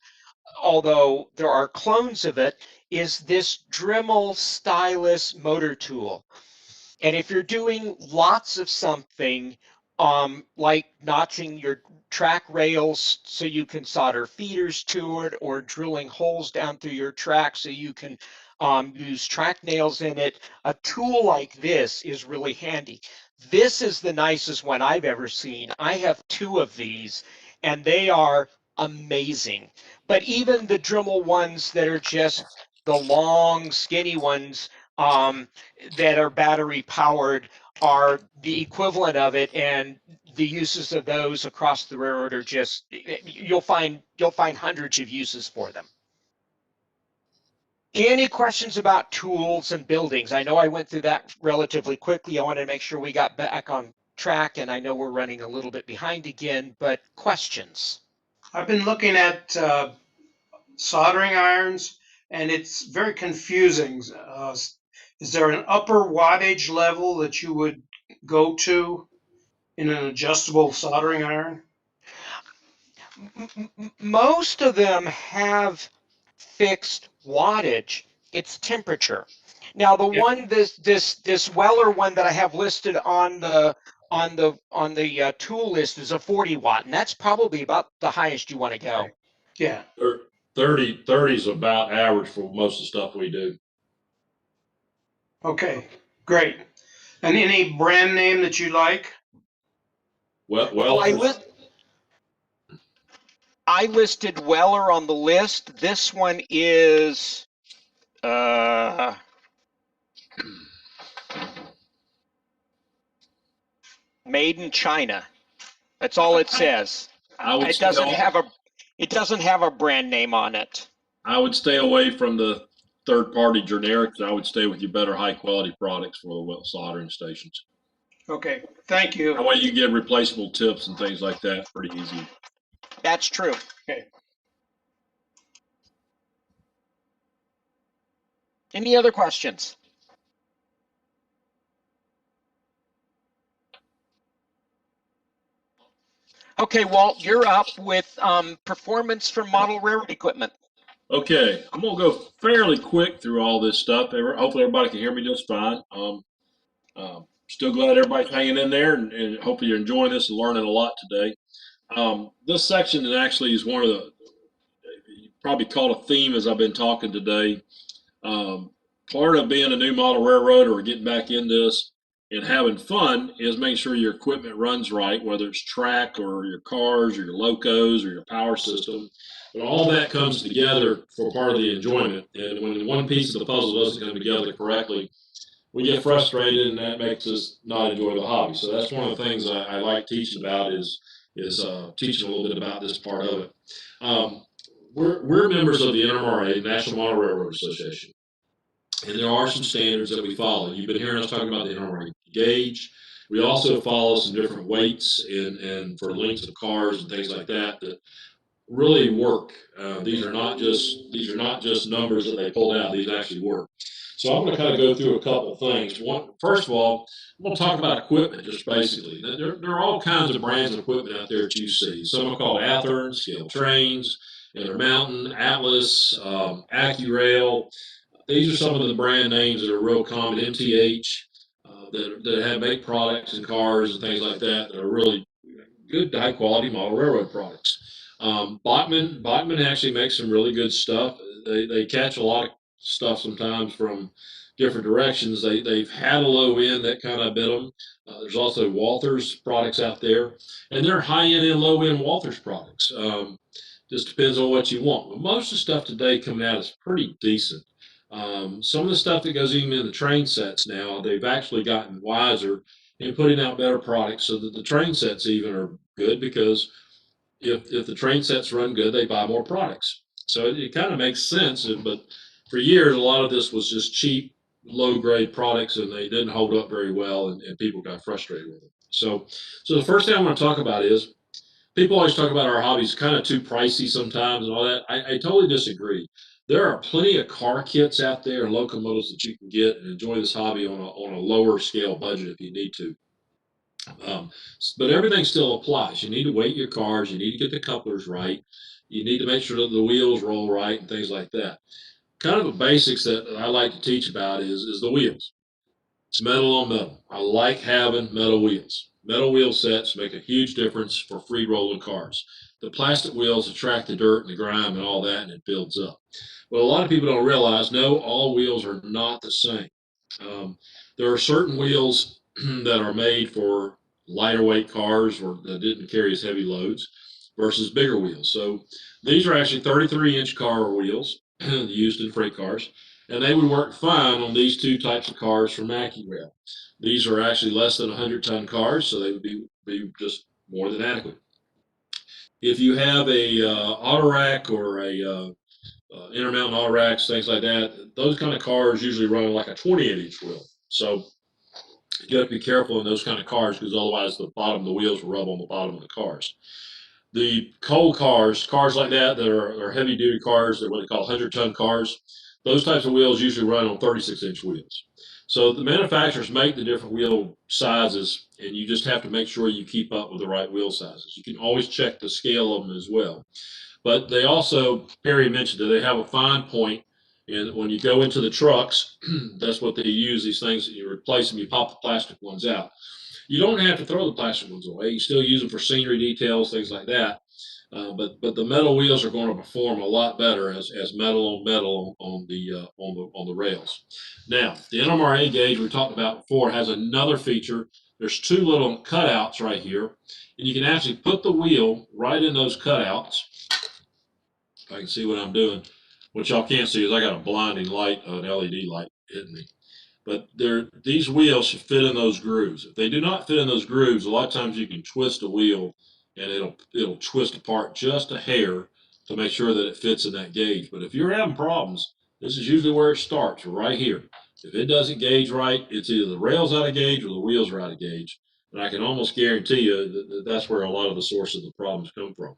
although there are clones of it, is this Dremel stylus motor tool. And if you're doing lots of something, like notching your track rails so you can solder feeders to it, or drilling holes down through your track so you can use track nails in it, a tool like this is really handy. This is the nicest one I've ever seen. I have two of these, and they are amazing. But even the Dremel ones that are just the long, skinny ones, that are battery powered are the equivalent of it, and the uses of those across the railroad are just you'll find hundreds of uses for them. Any questions about tools and buildings? I know I went through that relatively quickly. I wanted to make sure we got back on track, and I know we're running a little bit behind again, but questions? I've been looking at soldering irons, and it's very confusing. Is there an upper wattage level that you would go to in an adjustable soldering iron? Most of them have fixed wattage. It's temperature. Now the one this Weller one that I have listed on the tool list is a 40 watt, and that's probably about the highest you want to go. Yeah. 30 is about average for most of the stuff we do. Okay, great. And any brand name that you like? Well, I listed Weller on the list. This one is made in China. That's all it says. It doesn't have a brand name on it. I would stay away from the third-party generics. I would stay with your better high-quality products for the soldering stations. Okay, thank you. That way you get replaceable tips and things like that pretty easy. That's true. Okay. Any other questions? Okay, Walt, you're up with performance from model railroad equipment. Okay, I'm gonna go fairly quick through all this stuff. Hopefully everybody can hear me just fine. Still glad everybody's hanging in there, and hopefully you're enjoying this and learning a lot today. This section actually is one of the, you probably caught a theme as I've been talking today. Part of being a new model railroad or getting back in this And having fun is making sure your equipment runs right, whether it's track or your cars or your locos or your power system. But all that comes together for part of the enjoyment. And when one piece of the puzzle doesn't come together correctly, we get frustrated, and that makes us not enjoy the hobby. So that's one of the things I like teaching about is teaching a little bit about this part of it. We're members of the NMRA, National Model Railroad Association, and there are some standards that we follow. You've been hearing us talk about the NMRA gauge. We also follow some different weights and for lengths of cars and things like that that really work. These are not just numbers that they pulled out. These actually work. So I'm going to kind of go through a couple of things. First of all, I'm going to talk about equipment just basically. There are all kinds of brands of equipment out there that you see. Some are called Athearn, Scale Trains, Intermountain, Atlas, AccuRail. These are some of the brand names that are real common. MTH, that make products and cars and things like that are really good, high quality model railroad products. Bachman actually makes some really good stuff. They catch a lot of stuff sometimes from different directions. They've had a low end that kind of bit them. There's also Walther's products out there, and they're high end and low end Walther's products. Just depends on what you want. But most of the stuff today coming out is pretty decent. Some of the stuff that goes even in the train sets now, they've actually gotten wiser in putting out better products so that the train sets even are good, because if the train sets run good, they buy more products. So it kind of makes sense. But for years, a lot of this was just cheap, low grade products, and they didn't hold up very well, and people got frustrated with them. So the first thing I want to talk about is people always talk about our hobbies kind of too pricey sometimes and all that. I totally disagree. There are plenty of car kits out there and locomotives that you can get and enjoy this hobby on a lower scale budget if you need to. Um, but everything still applies. You need to weight your cars. You need to get the couplers right. You need to make sure that the wheels roll right and things like that. Kind of the basics that I like to teach about is the wheels. It's metal on metal. I like having metal wheels. Metal wheel sets make a huge difference for free rolling cars. The plastic wheels attract the dirt and the grime and all that, and it builds up. But a lot of people don't realize, no, all wheels are not the same. Um, there are certain wheels that are made for lighter weight cars or that didn't carry as heavy loads versus bigger wheels. So these are actually 33-inch car wheels used in freight cars, and they would work fine on these two types of cars from AccuRail. These are actually less than 100-ton cars, so they would be just more than adequate. If you have a Autorack or a Intermountain NMRAx, things like that, those kind of cars usually run like a 28-inch wheel. So you have to be careful in those kind of cars, because otherwise the bottom of the wheels will rub on the bottom of the cars. The coal cars like that are heavy duty cars, they're what they call 100-ton cars. Those types of wheels usually run on 36-inch wheels. So the manufacturers make the different wheel sizes, and you just have to make sure you keep up with the right wheel sizes. You can always check the scale of them as well. But they also, Perry mentioned that they have a fine point, and when you go into the trucks, that's what they use, these things that you replace them, you pop the plastic ones out. You don't have to throw the plastic ones away. You still use them for scenery details, things like that. But the metal wheels are going to perform a lot better as metal on metal on the rails. Now, the NMRA gauge we talked about before has another feature. There's two little cutouts right here, and you can actually put the wheel right in those cutouts. If I can see what I'm doing. What y'all can't see is I got a blinding light, an LED light hitting me. But these wheels should fit in those grooves. If they do not fit in those grooves, a lot of times you can twist a wheel and it'll twist apart just a hair to make sure that it fits in that gauge. But if you're having problems, this is usually where it starts, right here. If it doesn't gauge right, it's either the rail's out of gauge or the wheels are out of gauge. And I can almost guarantee you that that's where a lot of the source of the problems come from.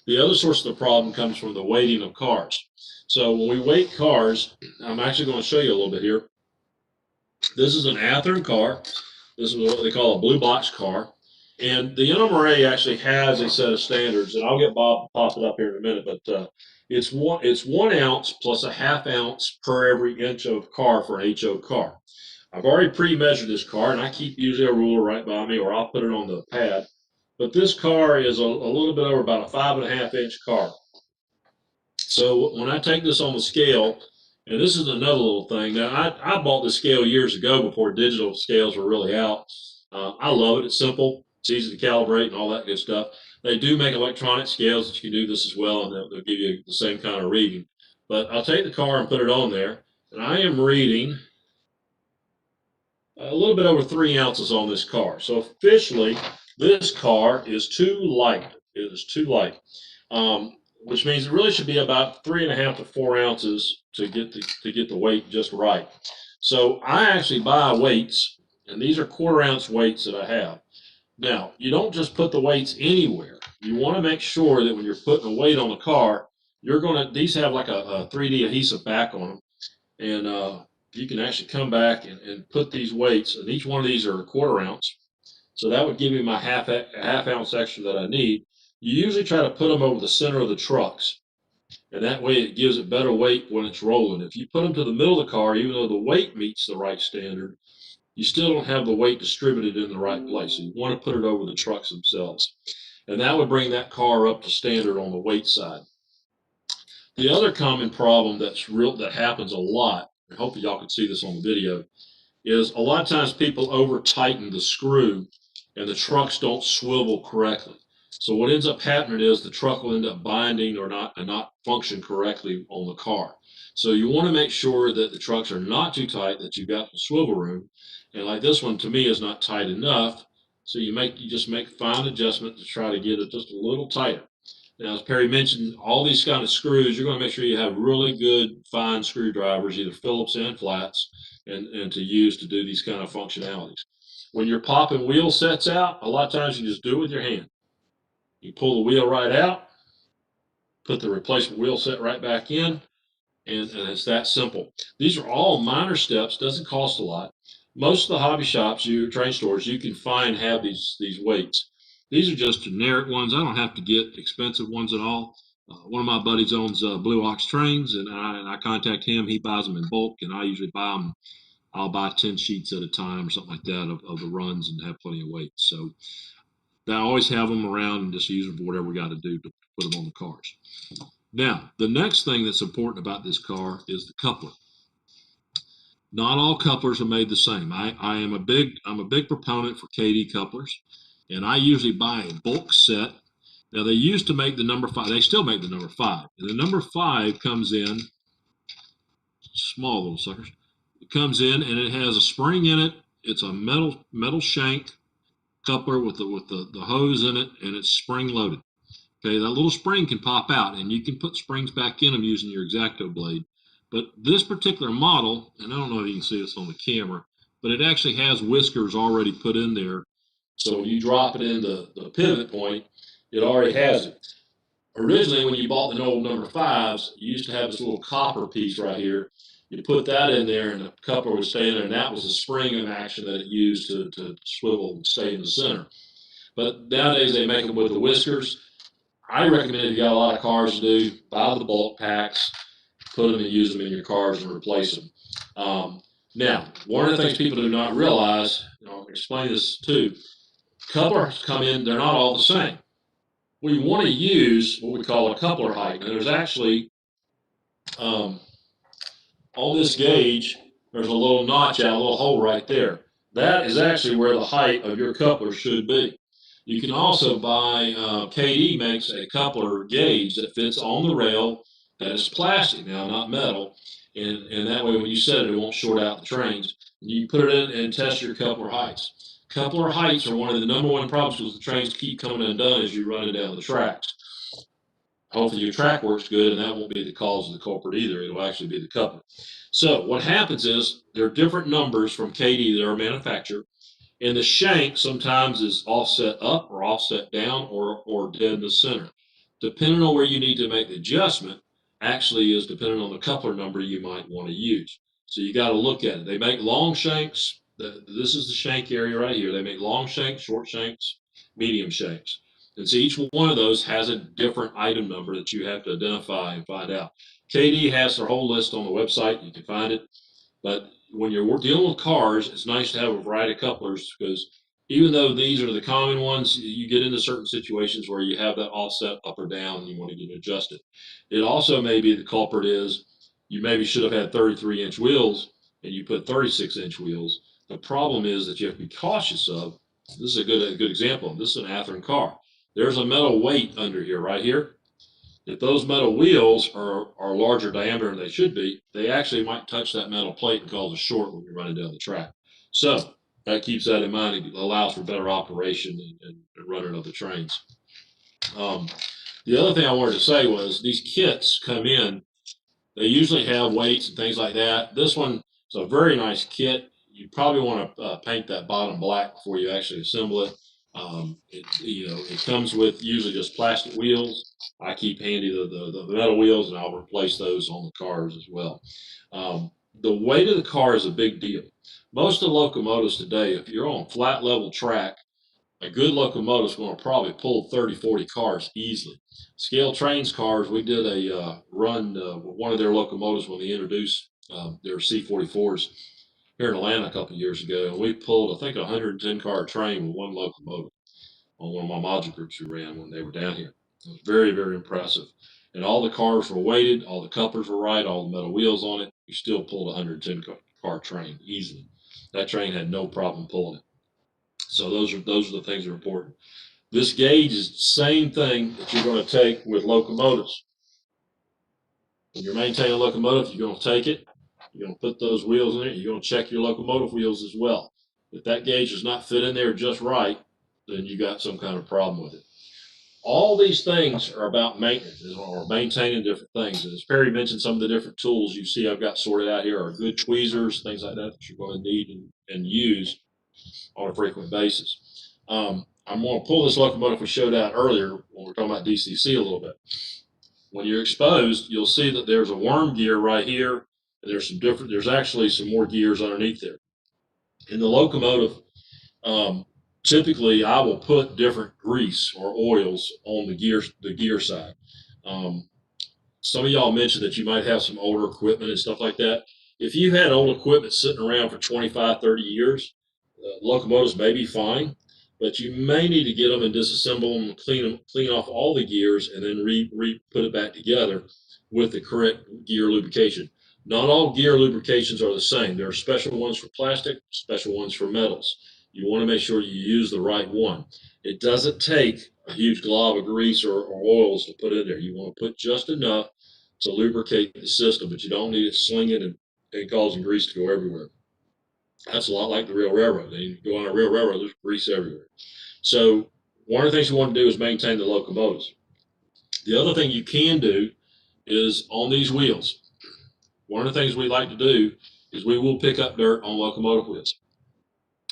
The other source of the problem comes from the weighting of cars. So when we weight cars, I'm actually going to show you a little bit here. This is an Athearn car. This is what they call a blue box car. And the NMRA actually has a set of standards, and I'll get Bob to pop it up here in a minute, but it's 1 ounce plus a ½ ounce per every inch of car for an HO car. I've already pre-measured this car, and I keep usually a ruler right by me, or I'll put it on the pad. But this car is a little bit over about a 5.5-inch car. So when I take this on the scale, And this is another little thing. Now, I bought this scale years ago before digital scales were really out. I love it. It's simple. It's easy to calibrate and all that good stuff. They do make electronic scales that you can do this as well, and they'll give you the same kind of reading. But I'll take the car and put it on there, and I am reading a little bit over 3 ounces on this car. So officially, this car is too light. It is too light, which means it really should be about 3.5 to 4 ounces to get the weight just right. So I actually buy weights, and these are 1/4 ounce weights that I have. Now, you don't just put the weights anywhere. You want to make sure that when you're putting a weight on the car, these have like a 3D adhesive back on them, and you can actually come back and put these weights, and each one of these are a 1/4 ounce. So that would give me my half ounce extra that I need. You usually try to put them over the center of the trucks, and that way it gives it better weight when it's rolling. If you put them to the middle of the car, even though the weight meets the right standard, you still don't have the weight distributed in the right place. So you want to put it over the trucks themselves. And that would bring that car up to standard on the weight side. The other common problem that happens a lot, and hopefully y'all can see this on the video, is a lot of times people over tighten the screw and the trucks don't swivel correctly. So what ends up happening is the truck will end up binding or not function correctly on the car. So you want to make sure that the trucks are not too tight, that you've got the swivel room. And like this one to me is not tight enough. So you just make fine adjustment to try to get it just a little tighter. Now, as Perry mentioned, all these kind of screws, you're going to make sure you have really good fine screwdrivers, either Phillips and flats, and to use to do these kind of functionalities. When you're popping wheel sets out, a lot of times you just do it with your hand. You pull the wheel right out, put the replacement wheel set right back in, and it's that simple. These are all minor steps, doesn't cost a lot. Most of the hobby shops, train stores, you can find have these weights. These are just generic ones. I don't have to get expensive ones at all. One of my buddies owns Blue Ox trains, and I contact him. He buys them in bulk, and I usually buy them. I'll buy 10 sheets at a time or something like that of the runs and have plenty of weight. So I always have them around and just use them for whatever we got to do to put them on the cars. Now, the next thing that's important about this car is the coupler. Not all couplers are made the same. I'm a big proponent for KD couplers, and I usually buy a bulk set. Now they used to make the number 5. They still make the number 5, and the number 5 comes in small little suckers. It comes in and it has a spring in it. It's a metal shank coupler with the hose in it, and it's spring loaded. Okay, that little spring can pop out, and you can put springs back in them using your X-Acto blade. But this particular model, and I don't know if you can see this on the camera, but it actually has whiskers already put in there. So when you drop it in the pivot point, it already has it. Originally, when you bought the old number 5s, you used to have this little copper piece right here. You put that in there, and the coupler would stay in there, and that was the spring of action that it used to swivel and stay in the center. But nowadays, they make them with the whiskers. I recommend if you got a lot of cars to do, buy the bulk packs, put them and use them in your cars and replace them. Now, one of the things people do not realize, I'll explain this too, couplers come in, they're not all the same. We want to use what we call a coupler height. And there's actually, on this gauge, there's a little notch out, a little hole right there. That is actually where the height of your coupler should be. You can also buy, KD makes a coupler gauge that fits on the rail that is plastic now, not metal. And that way when you set it, it won't short out the trains. You put it in and test your coupler heights. Coupler heights are one of the number one problems because the trains keep coming undone as you run it down the tracks. Hopefully your track works good, and that won't be the cause of the culprit either. It'll actually be the coupler. So what happens is there are different numbers from KD that are manufactured. And the shank sometimes is offset up or offset down or dead in the center. Depending on where you need to make the adjustment, actually is depending on the coupler number you might want to use. So you got to look at it. They make long shanks. This is the shank area right here. They make long shanks, short shanks, medium shanks. And so each one of those has a different item number that you have to identify and find out. KD has their whole list on the website. You can find it. But when you're dealing with cars, it's nice to have a variety of couplers because even though these are the common ones, you get into certain situations where you have that offset up or down and you want to get it adjusted. It also may be the culprit is You maybe should have had 33-inch wheels and you put 36-inch wheels. The problem is that you have to be cautious of. This is a good example. This is an Athearn car. There's a metal weight under here, right here. If those metal wheels are larger diameter than they should be, they actually might touch that metal plate and cause a short when you're running down the track. So that keeps that in mind. It allows for better operation and running of the trains. The other thing I wanted to say was these kits come in. They usually have weights and things like that. This one is a very nice kit. You probably want to paint that bottom black before you actually assemble it. It comes with usually just plastic wheels. I keep handy the metal wheels, and I'll replace those on the cars as well. The weight of the car is a big deal. Most of the locomotives today, if you're on flat level track, a good locomotive is going to probably pull 30, 40 cars easily. Scale Trains cars, we did a run with one of their locomotives when they introduced their C44s here in Atlanta a couple of years ago, and we pulled, I think, a 110 car train with one locomotive on one of my module groups we ran when they were down here. It was very, very impressive. And all the cars were weighted, all the couplers were right, all the metal wheels on it. You still pulled a 110 car train easily. That train had no problem pulling it. So those are the things that are important. This gauge is the same thing that you're going to take with locomotives. When you're maintaining a locomotive, you're going to take it, you're going to put those wheels in it, you're going to check your locomotive wheels as well. If that gauge does not fit in there just right, then you got some kind of problem with it. All these things are about maintenance or maintaining different things. And as Perry mentioned, some of the different tools you see I've got sorted out here are good tweezers, things like that that you're going to need and use on a frequent basis. I'm going to pull this locomotive we showed out earlier when we were talking about DCC a little bit. When you're exposed, you'll see that there's a worm gear right here, and there's actually some more gears underneath there. In the locomotive, typically I will put different grease or oils on the gear side. Some of y'all mentioned that you might have some older equipment and stuff like that. If you had old equipment sitting around for 25, 30 years, locomotives may be fine, but you may need to get them and disassemble them, clean off all the gears, and then put it back together with the correct gear lubrication. Not all gear lubrications are the same. There are special ones for plastic, special ones for metals. You want to make sure you use the right one. It doesn't take a huge glob of grease or oils to put in there. You want to put just enough to lubricate the system, but you don't need it slinging and causing grease to go everywhere. That's a lot like the real railroad. You go on a real railroad, there's grease everywhere. So one of the things you want to do is maintain the locomotives. The other thing you can do is on these wheels. One of the things we like to do is we will pick up dirt on locomotive wheels.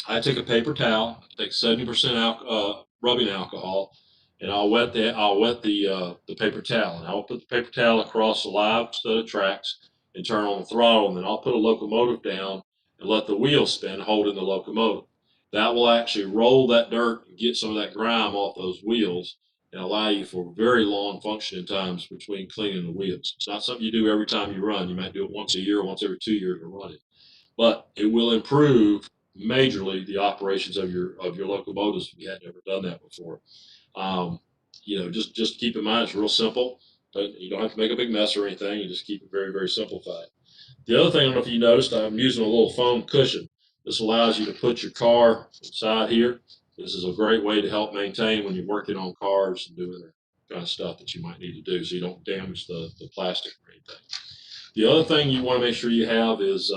I take a paper towel, take 70% rubbing alcohol, and I'll wet the paper towel, and I'll put the paper towel across the live stud of tracks and turn on the throttle, and then I'll put a locomotive down and let the wheel spin, holding the locomotive. That will actually roll that dirt and get some of that grime off those wheels and allow you for very long functioning times between cleaning the wheels. It's not something you do every time you run. You might do it once a year, once every 2 years to run it, but it will improve majorly the operations of your locomotives if you had never done that before. Just keep in mind it's real simple. But you don't have to make a big mess or anything. You just keep it very, very simplified. The other thing, I don't know if you noticed, I'm using a little foam cushion. This allows you to put your car inside here. This is a great way to help maintain when you're working on cars and doing the kind of stuff that you might need to do so you don't damage the plastic or anything. The other thing you want to make sure you have is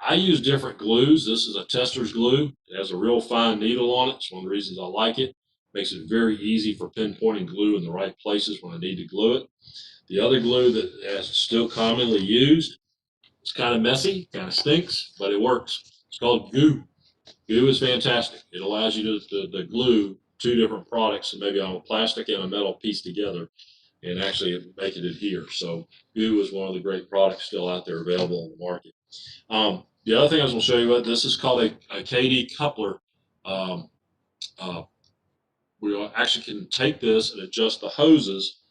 I use different glues. This is a tester's glue. It has a real fine needle on it. It's one of the reasons I like it. Makes it very easy for pinpointing glue in the right places when I need to glue it. The other glue that is still commonly used, it's kind of messy, kind of stinks, but it works. It's called goo. Goo is fantastic. It allows you to glue two different products, and maybe on a plastic and a metal piece together, and actually make it adhere. So goo is one of the great products still out there available on the market. The other thing I was going to show you, this is called a KD coupler. We actually can take this and adjust the hoses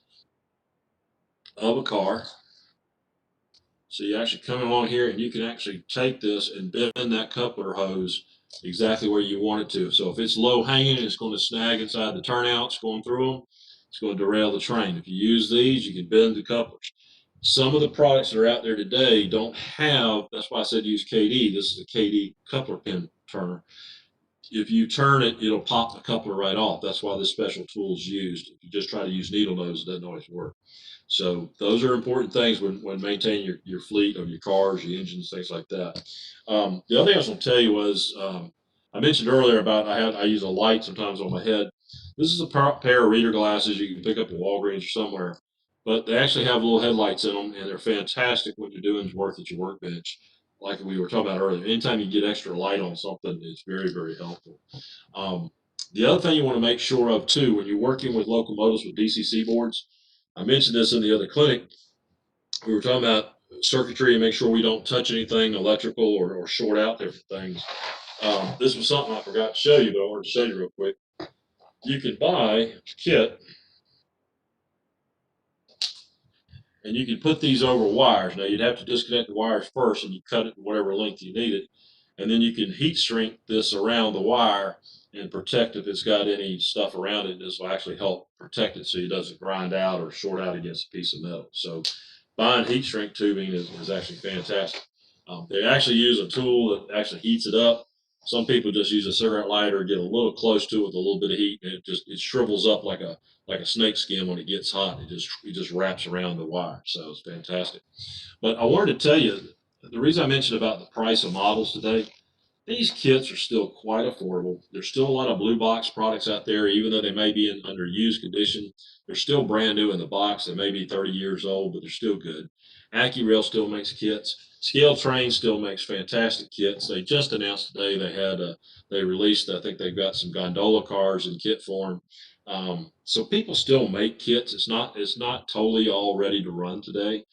of a car. So you actually come along here and you can actually take this and bend that coupler hose exactly where you want it to. So if it's low hanging, it's going to snag inside the turnouts going through them. It's going to derail the train. If you use these, you can bend the couplers. Some of the products that are out there today don't have, that's why I said use KD. This is a KD coupler pin turner. If you turn it, it'll pop the coupler right off. That's why this special tool is used. If you just try to use needle nose, it doesn't always work. So those are important things when maintaining your fleet of your cars, your engines, things like that. The other thing I was going to tell you was I mentioned earlier about I use a light sometimes on my head. This is a pair of reader glasses you can pick up at Walgreens or somewhere, but they actually have little headlights in them, and they're fantastic when you're doing work at your workbench. Like we were talking about earlier, anytime you get extra light on something, it's very, very helpful. The other thing you want to make sure of too, when you're working with locomotives with DCC boards, I mentioned this in the other clinic. We were talking about circuitry and make sure we don't touch anything electrical or short out different things. This was something I forgot to show you, but I wanted to show you real quick. You can buy a kit and you can put these over wires. Now you'd have to disconnect the wires first and you cut it to whatever length you need it. And then you can heat shrink this around the wire and protect if it's got any stuff around it. This will actually help protect it so it doesn't grind out or short out against a piece of metal. So buying heat shrink tubing is actually fantastic. They actually use a tool that actually heats it up. Some people just use a cigarette lighter, get a little close to it with a little bit of heat, and it shrivels up like a snake skin when it gets hot. It just wraps around the wire, so it's fantastic. But I wanted to tell you the reason I mentioned about the price of models today. These kits are still quite affordable. There's still a lot of blue box products out there, even though they may be in under used condition. They're still brand new in the box. They may be 30 years old, but they're still good. AccuRail still makes kits. Scale Train still makes fantastic kits. They just announced today they released, I think they've got some gondola cars in kit form. So people still make kits. It's not totally all ready to run today.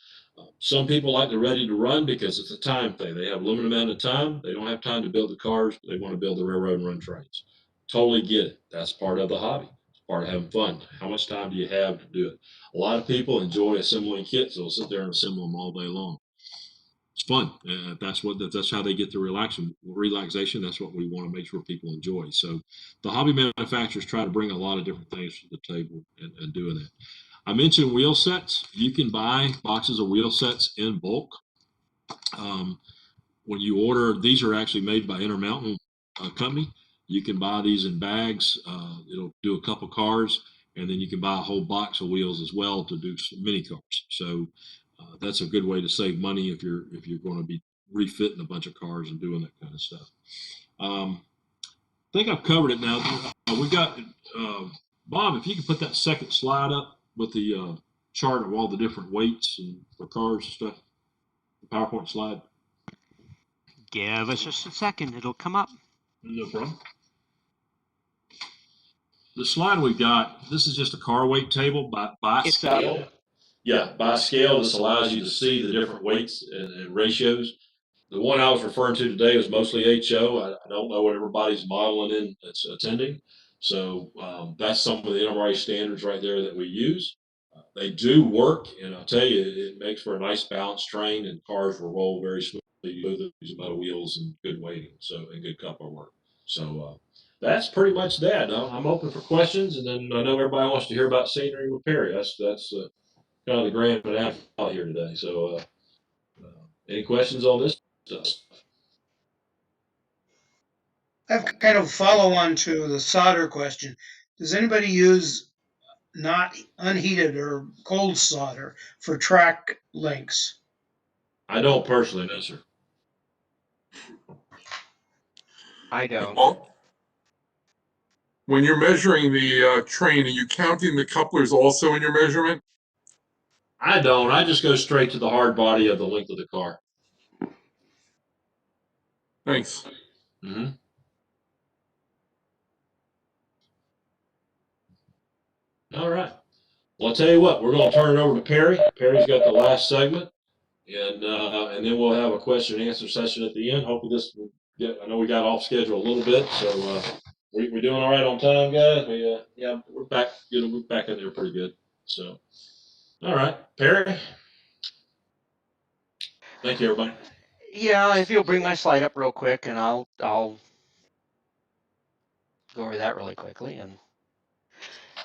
Some people like the ready to run because it's a time thing. They have a limited amount of time. They don't have time to build the cars, but they want to build the railroad and run trains. Totally get it. That's part of the hobby. It's part of having fun. How much time do you have to do it? A lot of people enjoy assembling kits. They'll sit there and assemble them all day long. It's fun. That's how they get the relaxation. That's what we want to make sure people enjoy. So the hobby manufacturers try to bring a lot of different things to the table and doing that. I mentioned wheel sets. You can buy boxes of wheel sets in bulk. When you order, these are actually made by Intermountain Company. You can buy these in bags. It'll do a couple cars, and then you can buy a whole box of wheels as well to do some mini cars. So that's a good way to save money if you're going to be refitting a bunch of cars and doing that kind of stuff. I think I've covered it now. We got Bob. If you could put that second slide up with the chart of all the different weights and for cars and stuff, the PowerPoint slide. Give us just a second. It'll come up. No problem. The slide we've got, this is just a car weight table by scale. Yeah, by scale, this allows you to see the different weights and ratios. The one I was referring to today was mostly HO. I don't know what everybody's modeling in that's attending. So that's some of the NMRA standards right there that we use. They do work, and I'll tell you, it makes for a nice balanced train, and cars will roll very smoothly using metal wheels and good weighting, and good coupler work. So that's pretty much that. I'm open for questions, and then I know everybody wants to hear about scenery with Perry. That's kind of the grand finale out here today. So any questions on this stuff? I have kind of follow on to the solder question. Does anybody use not unheated or cold solder for track links? I don't personally, no, sir. I don't. When you're measuring the train, are you counting the couplers also in your measurement? I don't. I just go straight to the hard body of the length of the car. Thanks. Mm-hmm. All right. Well, I'll tell you what, we're going to turn it over to Perry. Perry's got the last segment, and then we'll have a question and answer session at the end. Hopefully this will I know we got off schedule a little bit, so we're doing all right on time, guys. Yeah, we're back. We're back in there pretty good. So, all right, Perry. Thank you, everybody. Yeah, if you'll bring my slide up real quick, and I'll go over that really quickly. And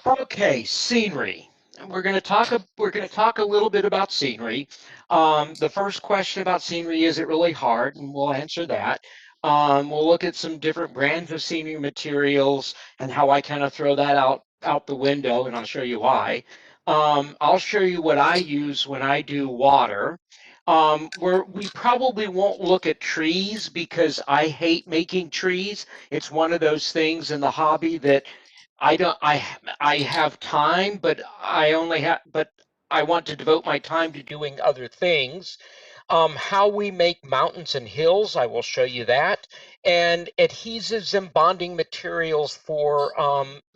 okay, scenery. we're going to talk a little bit about scenery. The first question about scenery, is it really hard? And we'll answer that. We'll look at some different brands of scenery materials and how I kind of throw that out the window, and I'll show you why. I'll show you what I use when I do water. Where we probably won't look at trees because I hate making trees. It's one of those things in the hobby that I don't I have time, but I want to devote my time to doing other things. How we make mountains and hills, I will show you that. And adhesives and bonding materials for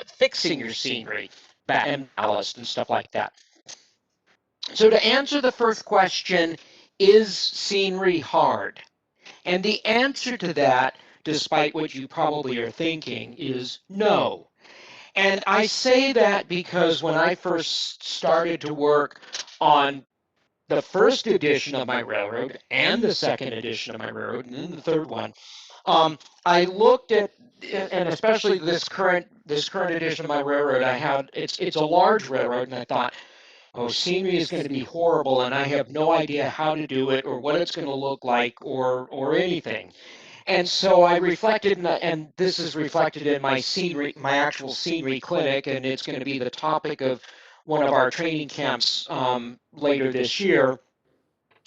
fixing your scenery, and ballast and stuff like that. So to answer the first question, is scenery hard? And the answer to that, despite what you probably are thinking, is no. And I say that because when I first started to work on the first edition of my railroad and the second edition of my railroad and then the third one, I looked at, and especially this current edition of my railroad, I had it's a large railroad, and I thought, oh, scenery is going to be horrible, and I have no idea how to do it or what it's going to look like or anything. And so I reflected, and this is reflected in my actual scenery clinic, and it's going to be the topic of one of our training camps later this year.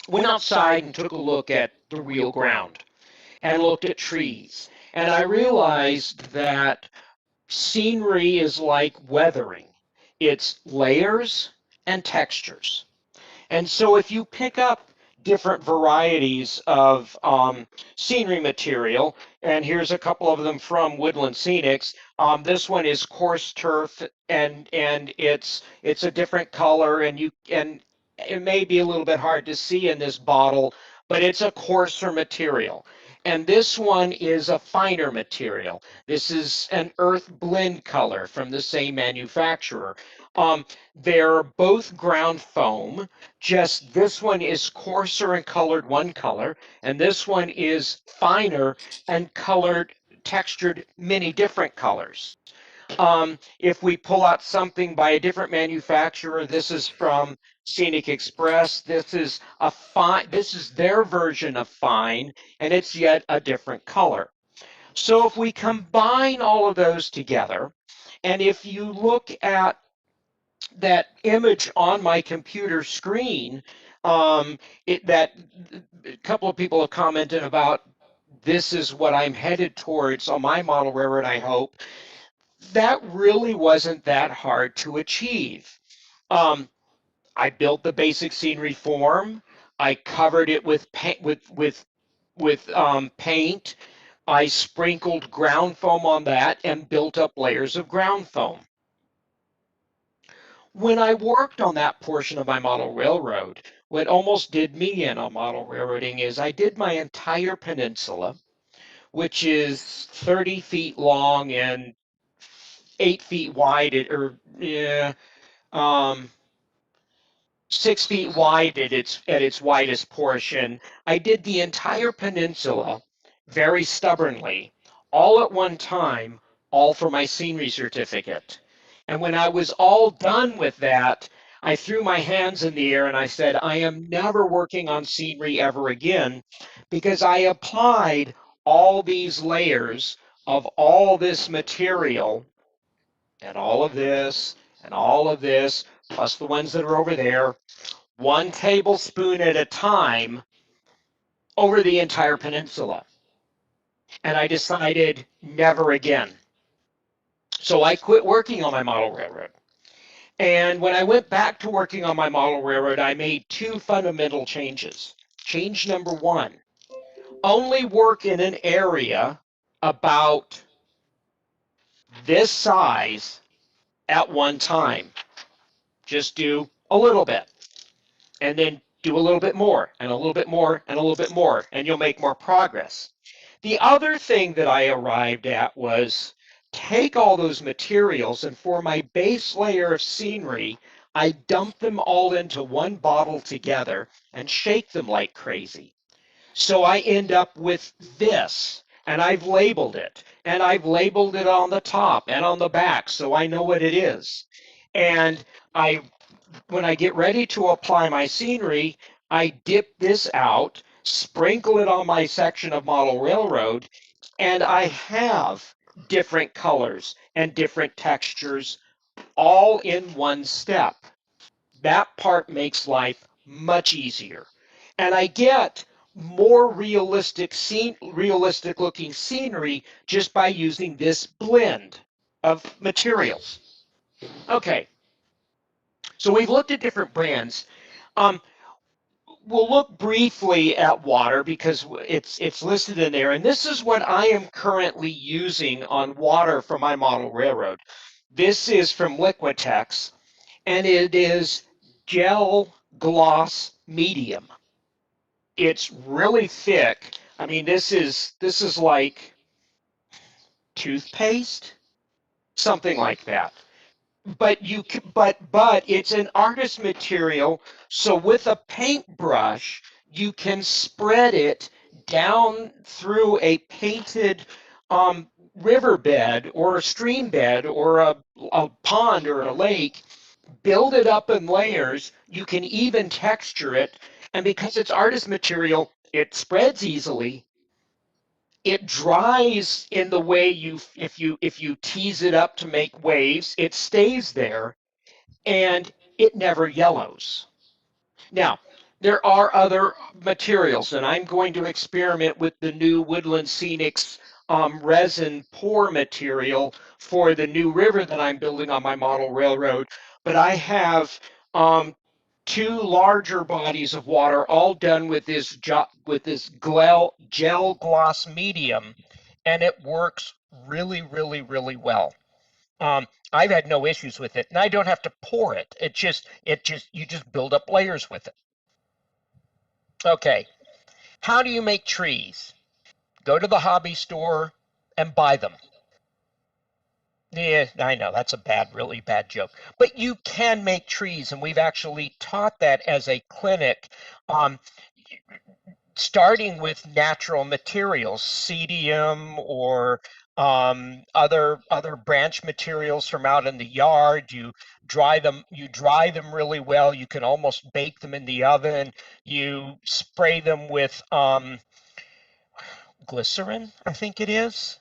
Went outside and took a look at the real ground and looked at trees. And I realized that scenery is like weathering. It's layers and textures. And so if you pick up different varieties of scenery material, and here's a couple of them from Woodland Scenics. This one is coarse turf, and it's a different color, and it may be a little bit hard to see in this bottle, but it's a coarser material. And this one is a finer material. This is an earth blend color from the same manufacturer. They're both ground foam, just this one is coarser and colored one color, and this one is finer and textured many different colors. If we pull out something by a different manufacturer, this is from Scenic Express. This is their version of fine, and it's yet a different color. So if we combine all of those together, and if you look at that image on my computer screen, that a couple of people have commented about, this is what I'm headed towards on my model railroad, I hope. That really wasn't that hard to achieve. I built the basic scenery form. I covered it with paint. Paint. I sprinkled ground foam on that and built up layers of ground foam. When I worked on that portion of my model railroad, what almost did me in on model railroading is I did my entire peninsula, which is 30 feet long and 8 feet wide, or yeah, um, 6 feet wide at its widest portion. I did the entire peninsula very stubbornly, all at one time, all for my scenery certificate. And when I was all done with that, I threw my hands in the air and I said, I am never working on scenery ever again, because I applied all these layers of all this material and all of this and all of this, plus the ones that are over there, 1 tablespoon at a time over the entire peninsula. And I decided never again. So I quit working on my model railroad. And when I went back to working on my model railroad, I made two fundamental changes. Change number one, only work in an area about this size at one time. Just do a little bit, and then do a little bit more, and a little bit more, and a little bit more, and you'll make more progress. The other thing that I arrived at was take all those materials, and for my base layer of scenery, I dump them all into one bottle together and shake them like crazy. So I end up with this, and I've labeled it, and I've labeled it on the top and on the back so I know what it is. And I when I get ready to apply my scenery, I dip this out, sprinkle it on my section of model railroad, and I have different colors and different textures all in one step. That part makes life much easier. And I get more realistic looking scenery just by using this blend of materials. Okay, so we've looked at different brands. Um, we'll look briefly at water because it's listed in there, and this is what I am currently using on water for my model railroad. This is from Liquitex, and it is gel gloss medium. It's really thick. I mean, this is like toothpaste, something like that. But it's an artist material, so with a paintbrush you can spread it down through a painted riverbed or a stream bed or a pond or a lake, build it up in layers. You can even texture it, and because it's artist material, it spreads easily. It dries in the way if you tease it up to make waves, it stays there, and it never yellows. Now, there are other materials, and I'm going to experiment with the new Woodland Scenics resin pour material for the new river that I'm building on my model railroad. But I have two larger bodies of water, all done with this gel gloss medium, and it works really, really, really well. I've had no issues with it, and I don't have to pour it. You just build up layers with it. Okay, how do you make trees? Go to the hobby store and buy them. Yeah, I know that's a really bad joke, but you can make trees, and we've actually taught that as a clinic. Um, Starting with natural materials, cedium or other branch materials from out in the yard. You dry them really well. You can almost bake them in the oven. You spray them with glycerin, I think it is,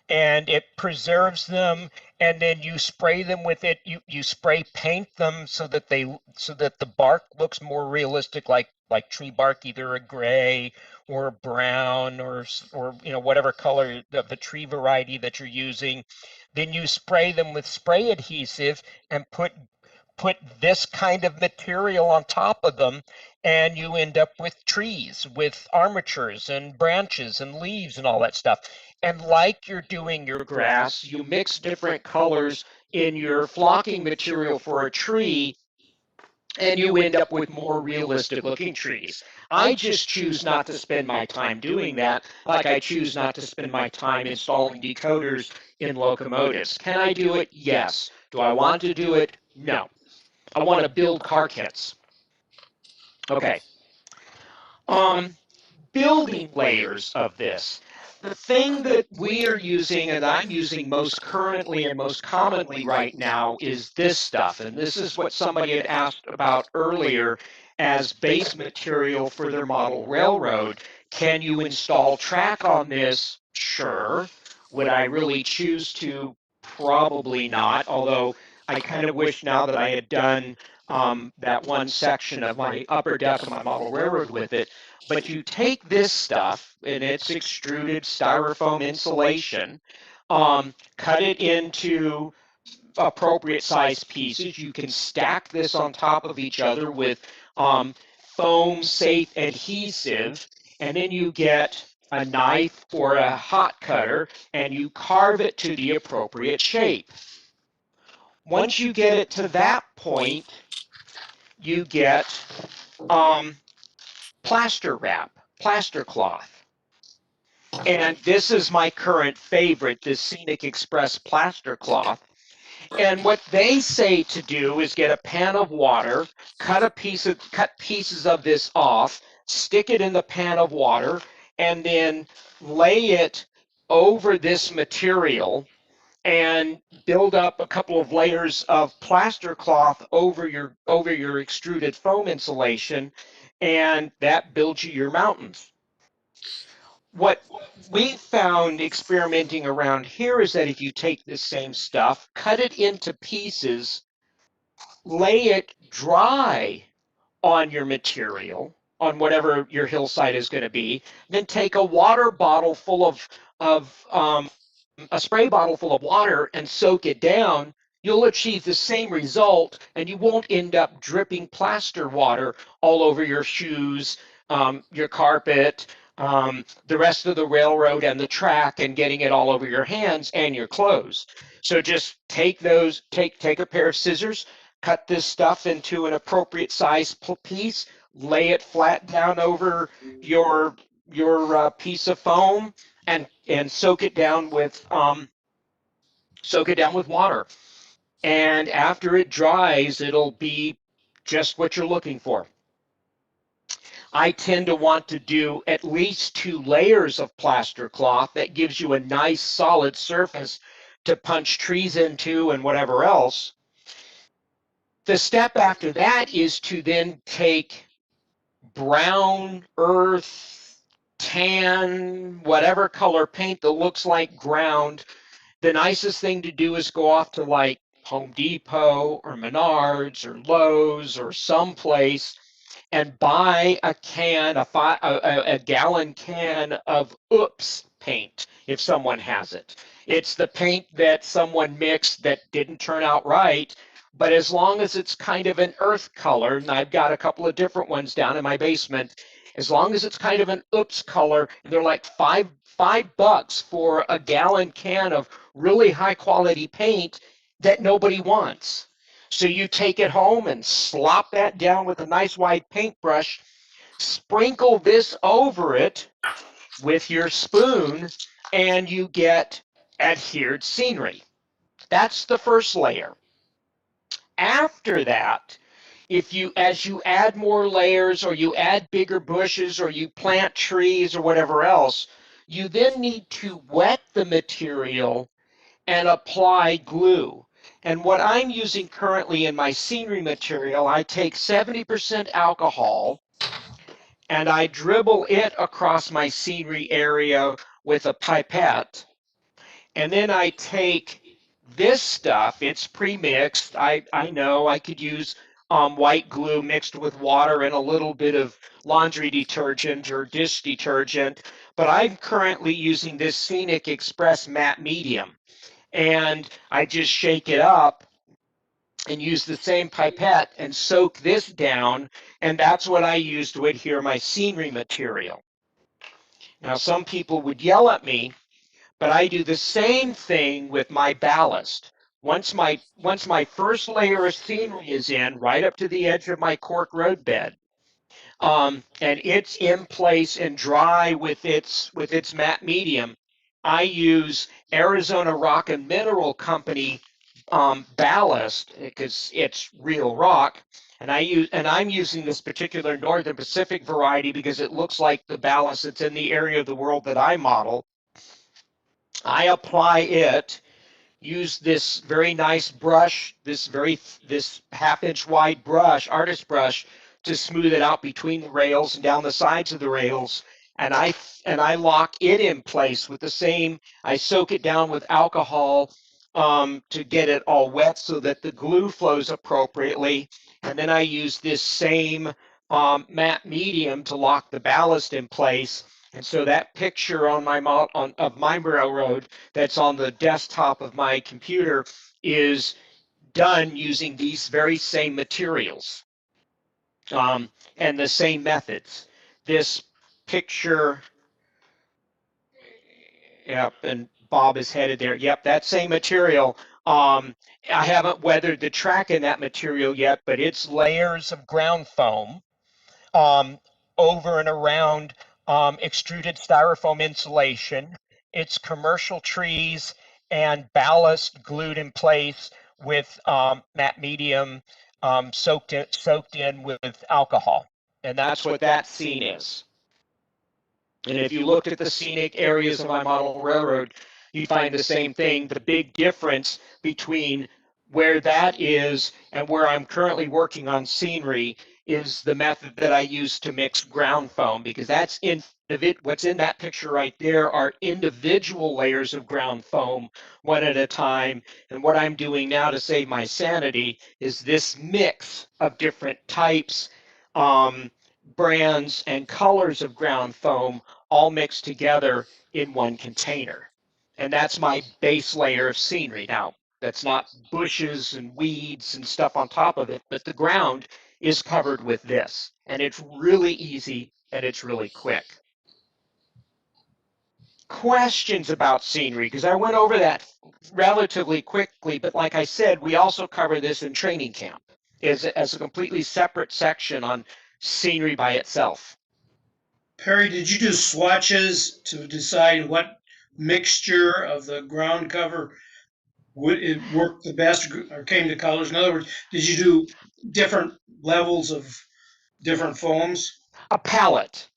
and it preserves them, and then you spray them with it. You spray paint them so that the bark looks more realistic, like tree bark, either a gray or a brown or whatever color of the tree variety that you're using. Then you spray them with spray adhesive and put this kind of material on top of them, and you end up with trees with armatures and branches and leaves and all that stuff. And like you're doing your grass, you mix different colors in your flocking material for a tree, and you end up with more realistic looking trees. I just choose not to spend my time doing that, like I choose not to spend my time installing decoders in locomotives. Can I do it? Yes. Do I want to do it? No. I want to build car kits. Okay. Building layers of this. The thing that we are using and I'm using most currently and most commonly right now is this stuff. And this is what somebody had asked about earlier as base material for their model railroad. Can you install track on this? Sure. Would I really choose to? Probably not, although I kind of wish now that I had done that one section of my upper deck of my model railroad with it. But you take this stuff, and it's extruded styrofoam insulation, cut it into appropriate size pieces. You can stack this on top of each other with foam safe adhesive, and then you get a knife or a hot cutter and you carve it to the appropriate shape. Once you get it to that point, you get plaster wrap, plaster cloth. And this is my current favorite, this Scenic Express plaster cloth. And what they say to do is get a pan of water, cut pieces of this off, stick it in the pan of water, and then lay it over this material and build up a couple of layers of plaster cloth over your extruded foam insulation, and that builds you your mountains. What we found experimenting around here is that if you take this same stuff, cut it into pieces, lay it dry on your material, on whatever your hillside is going to be, then take a water bottle full of a spray bottle full of water and soak it down, you'll achieve the same result, and you won't end up dripping plaster water all over your shoes, your carpet, the rest of the railroad and the track, and getting it all over your hands and your clothes. So just take a pair of scissors, cut this stuff into an appropriate size piece, lay it flat down over your piece of foam, and soak it down with water. And after it dries, it'll be just what you're looking for. I tend to want to do at least 2 layers of plaster cloth. That gives you a nice solid surface to punch trees into and whatever else. The step after that is to then take brown, earth, tan, whatever color paint that looks like ground. The nicest thing to do is go off to like Home Depot or Menards or Lowe's or someplace and buy a gallon can of Oops paint if someone has it. It's the paint that someone mixed that didn't turn out right, but as long as it's kind of an earth color, and I've got a couple of different ones down in my basement, as long as it's kind of an Oops color, they're like $5 for a gallon can of really high quality paint that nobody wants. So you take it home and slop that down with a nice wide paintbrush, sprinkle this over it with your spoon, and you get adhered scenery. That's the first layer. After that, as you add more layers, or you add bigger bushes, or you plant trees or whatever else, you then need to wet the material and apply glue. And what I'm using currently in my scenery material, I take 70% alcohol and I dribble it across my scenery area with a pipette. And then I take this stuff, it's pre-mixed. I know I could use white glue mixed with water and a little bit of laundry detergent or dish detergent, but I'm currently using this Scenic Express matte medium. And I just shake it up and use the same pipette and soak this down, and that's what I use to adhere my scenery material. Now, some people would yell at me, but I do the same thing with my ballast. Once my first layer of scenery is in, right up to the edge of my cork roadbed, and it's in place and dry with its matte medium, I use Arizona Rock and Mineral Company ballast because it's real rock, and I'm using this particular Northern Pacific variety because it looks like the ballast that's in the area of the world that I model. I apply it, use this very nice brush, this half-inch wide brush, artist brush, to smooth it out between the rails and down the sides of the rails, and I lock it in place with the same. I soak it down with alcohol to get it all wet so that the glue flows appropriately, and then I use this same matte medium to lock the ballast in place. And so that picture on of my railroad that's on the desktop of my computer is done using these very same materials and the same methods. This picture, yep, and Bob is headed there. Yep, that same material. I haven't weathered the track in that material yet, but it's layers of ground foam over and around extruded styrofoam insulation. It's commercial trees and ballast glued in place with matte medium soaked in with alcohol. And that's what that scene is. And if you looked at the scenic areas of my model railroad, you find the same thing. The big difference between where that is and where I'm currently working on scenery is the method that I use to mix ground foam, because that's in what's in that picture right there are individual layers of ground foam, one at a time. And what I'm doing now to save my sanity is this mix of different types, brands, and colors of ground foam all mixed together in one container. And that's my base layer of scenery. Now, that's not bushes and weeds and stuff on top of it, but the ground is covered with this. And it's really easy and it's really quick. Questions about scenery, because I went over that relatively quickly, but like I said, we also cover this in training camp as a completely separate section on scenery by itself. Perry, did you do swatches to decide what mixture of the ground cover would it work the best or came to colors? In other words, did you do different levels of different foams? A palette.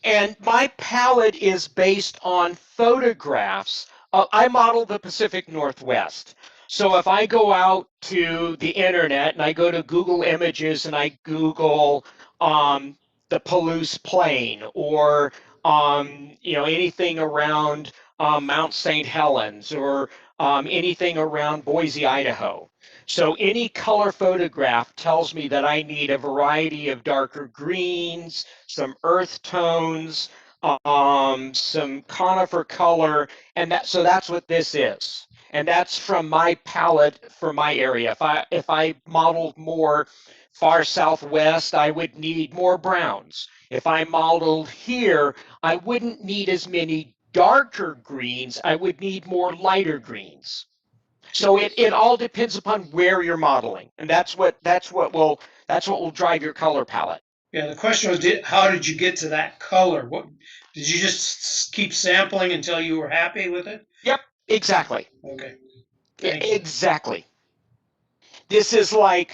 And my palette is based on photographs. I model the Pacific Northwest. So if I go out to the internet and I go to Google Images and I Google the Palouse Plain, or anything around Mount St. Helens, or anything around Boise, Idaho. So any color photograph tells me that I need a variety of darker greens, some earth tones, some conifer color, and so that's what this is. And that's from my palette for my area. If I modeled more far southwest, I would need more browns. If I modeled here, I wouldn't need as many darker greens. I would need more lighter greens. So it all depends upon where you're modeling, and that's what will drive your color palette. Yeah, the question was, how did you get to that color? What did you just keep sampling until you were happy with it? Yep, exactly. Okay, thank you. Exactly. This is like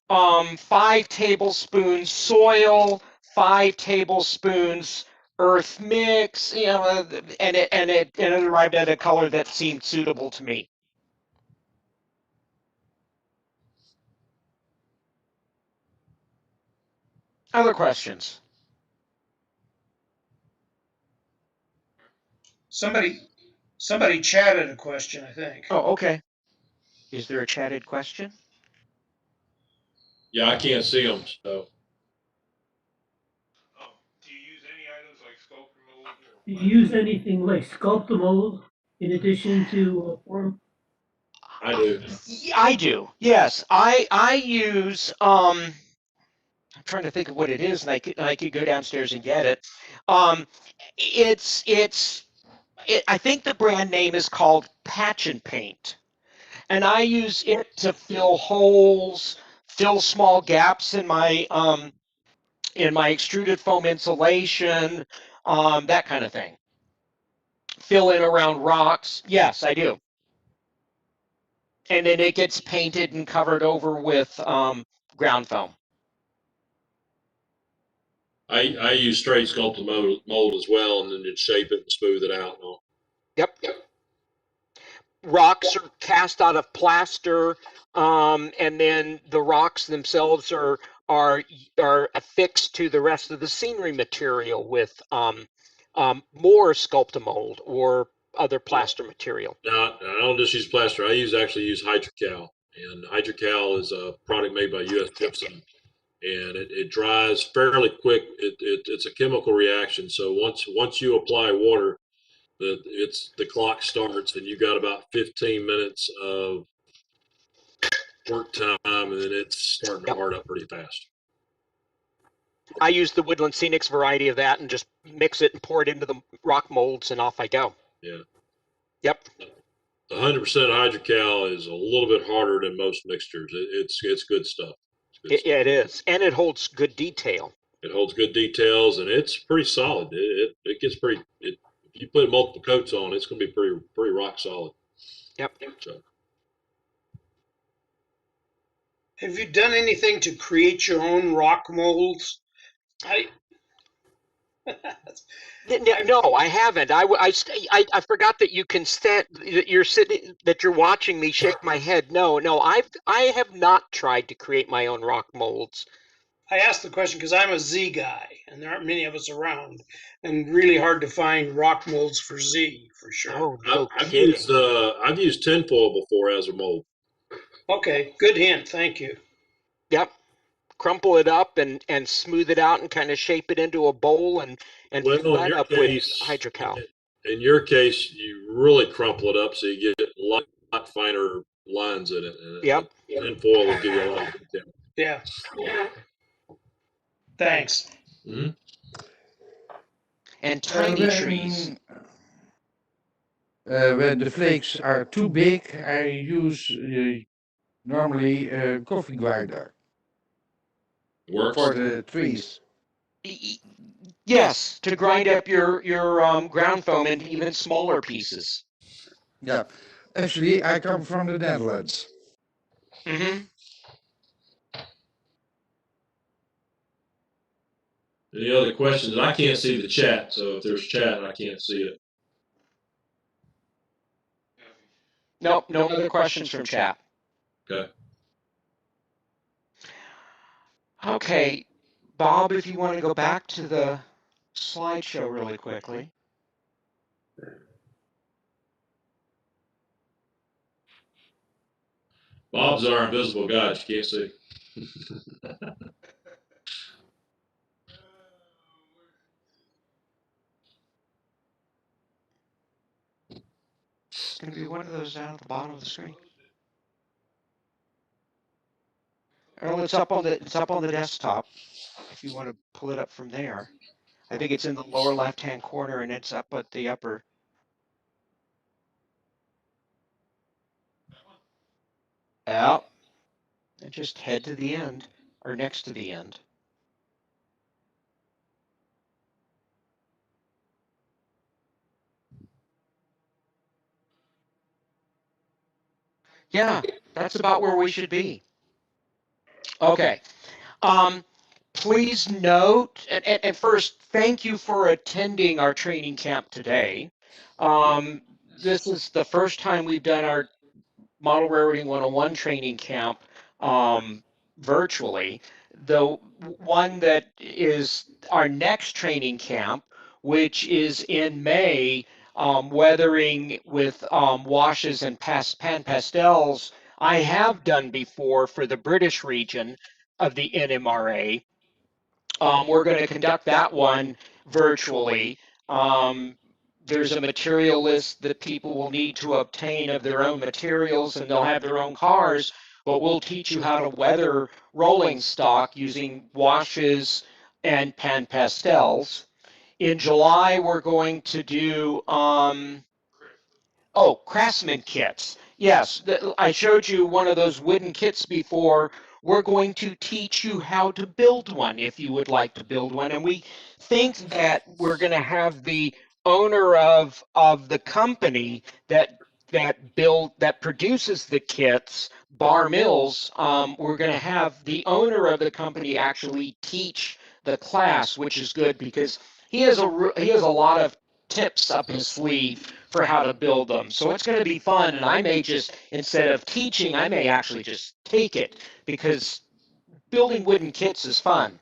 5 tablespoons soil, 5 tablespoons earth mix, and it arrived at a color that seemed suitable to me. Other questions? Somebody chatted a question, I think. Oh, okay. Is there a chatted question? Yeah, I can't see them, so. Do you use any items like sculptor mold? Do you use anything like Sculptamold in addition to form? I do. I do. Yes, I use. I'm trying to think of what it is, and I could go downstairs and get it. Um, I think the brand name is called Patch and Paint, and I use it to fill holes, fill small gaps in my extruded foam insulation, that kind of thing. Fill in around rocks. Yes, I do. And then it gets painted and covered over with ground foam. I use straight sculpted mold as well, and then just shape it and smooth it out and all. Yep. Rocks are cast out of plaster, and then the rocks themselves are affixed to the rest of the scenery material with more Sculptamold or other plaster material. Now, I don't just use plaster. I actually use Hydrocal, and Hydrocal is a product made by U.S. Gypsum, and it dries fairly quick. It's a chemical reaction, so once you apply water, the clock starts, and you got about 15 minutes of work time, and then it's starting to hard up pretty fast. I use the Woodland Scenics variety of that and just mix it and pour it into the rock molds, and off I go. Yeah. Yep. 100% Hydrocal is a little bit harder than most mixtures. It's good stuff. It is, and it holds good detail. It holds good details, and it's pretty solid. It gets pretty. If you put multiple coats on, it's going to be pretty rock solid. Yep. So, Have you done anything to create your own rock molds? No, I haven't. I forgot that you can stand, that you're sitting, that you're watching me shake my head. No, I have not tried to create my own rock molds. I asked the question because I'm a Z guy, and there aren't many of us around, and really hard to find rock molds for Z for sure. Oh, no I've kidding. used tinfoil before as a mold. Okay, good hint. Thank you. Yep. Crumple it up and smooth it out and kind of shape it into a bowl and Well, fill in that your up with case, hydrocal. you really crumple it up so you get a lot finer lines in it. And Yep. tinfoil will give you a lot of detail. Yeah. Thanks. Mm-hmm. And tiny trees. When the flakes are too big, I use normally a coffee grinder Works. for the trees. Yes, to grind up your ground foam into even smaller pieces. Yeah, actually, I come from the Netherlands. Mm-hmm. Any other questions? I can't see the chat, so if there's chat, I can't see it. Nope, no other questions from chat. Okay. Okay, Bob, if you want to go back to the slideshow really quickly. Bob's our invisible guy. You can't see. It's going to be one of those down at the bottom of the screen. Oh, it's up on the desktop. If you want to pull it up from there, I think it's in the lower left-hand corner and it's up at the upper. Yeah, and just head to the end or next to the end. Yeah, that's about where we should be. Okay. Please note, and first, thank you for attending our training camp today. This is the first time we've done our Model Railroading 101 training camp virtually. The one that is our next training camp, which is in May, weathering with washes and pan pastels, I have done before for the British region of the NMRA. We're going to conduct that one virtually. There's a material list that people will need to obtain of their own materials, and they'll have their own cars, but we'll teach you how to weather rolling stock using washes and pan pastels. In July, we're going to do Craftsman kits. Yes, I showed you one of those wooden kits before. We're going to teach you how to build one if you would like to build one. And we think that we're going to have the owner of the company that produces the kits, Bar Mills. We're going to have the owner of the company actually teach the class, which is good because he has a lot of tips up his sleeve for how to build them. So it's going to be fun, and I may just, instead of teaching, I may actually just take it because building wooden kits is fun.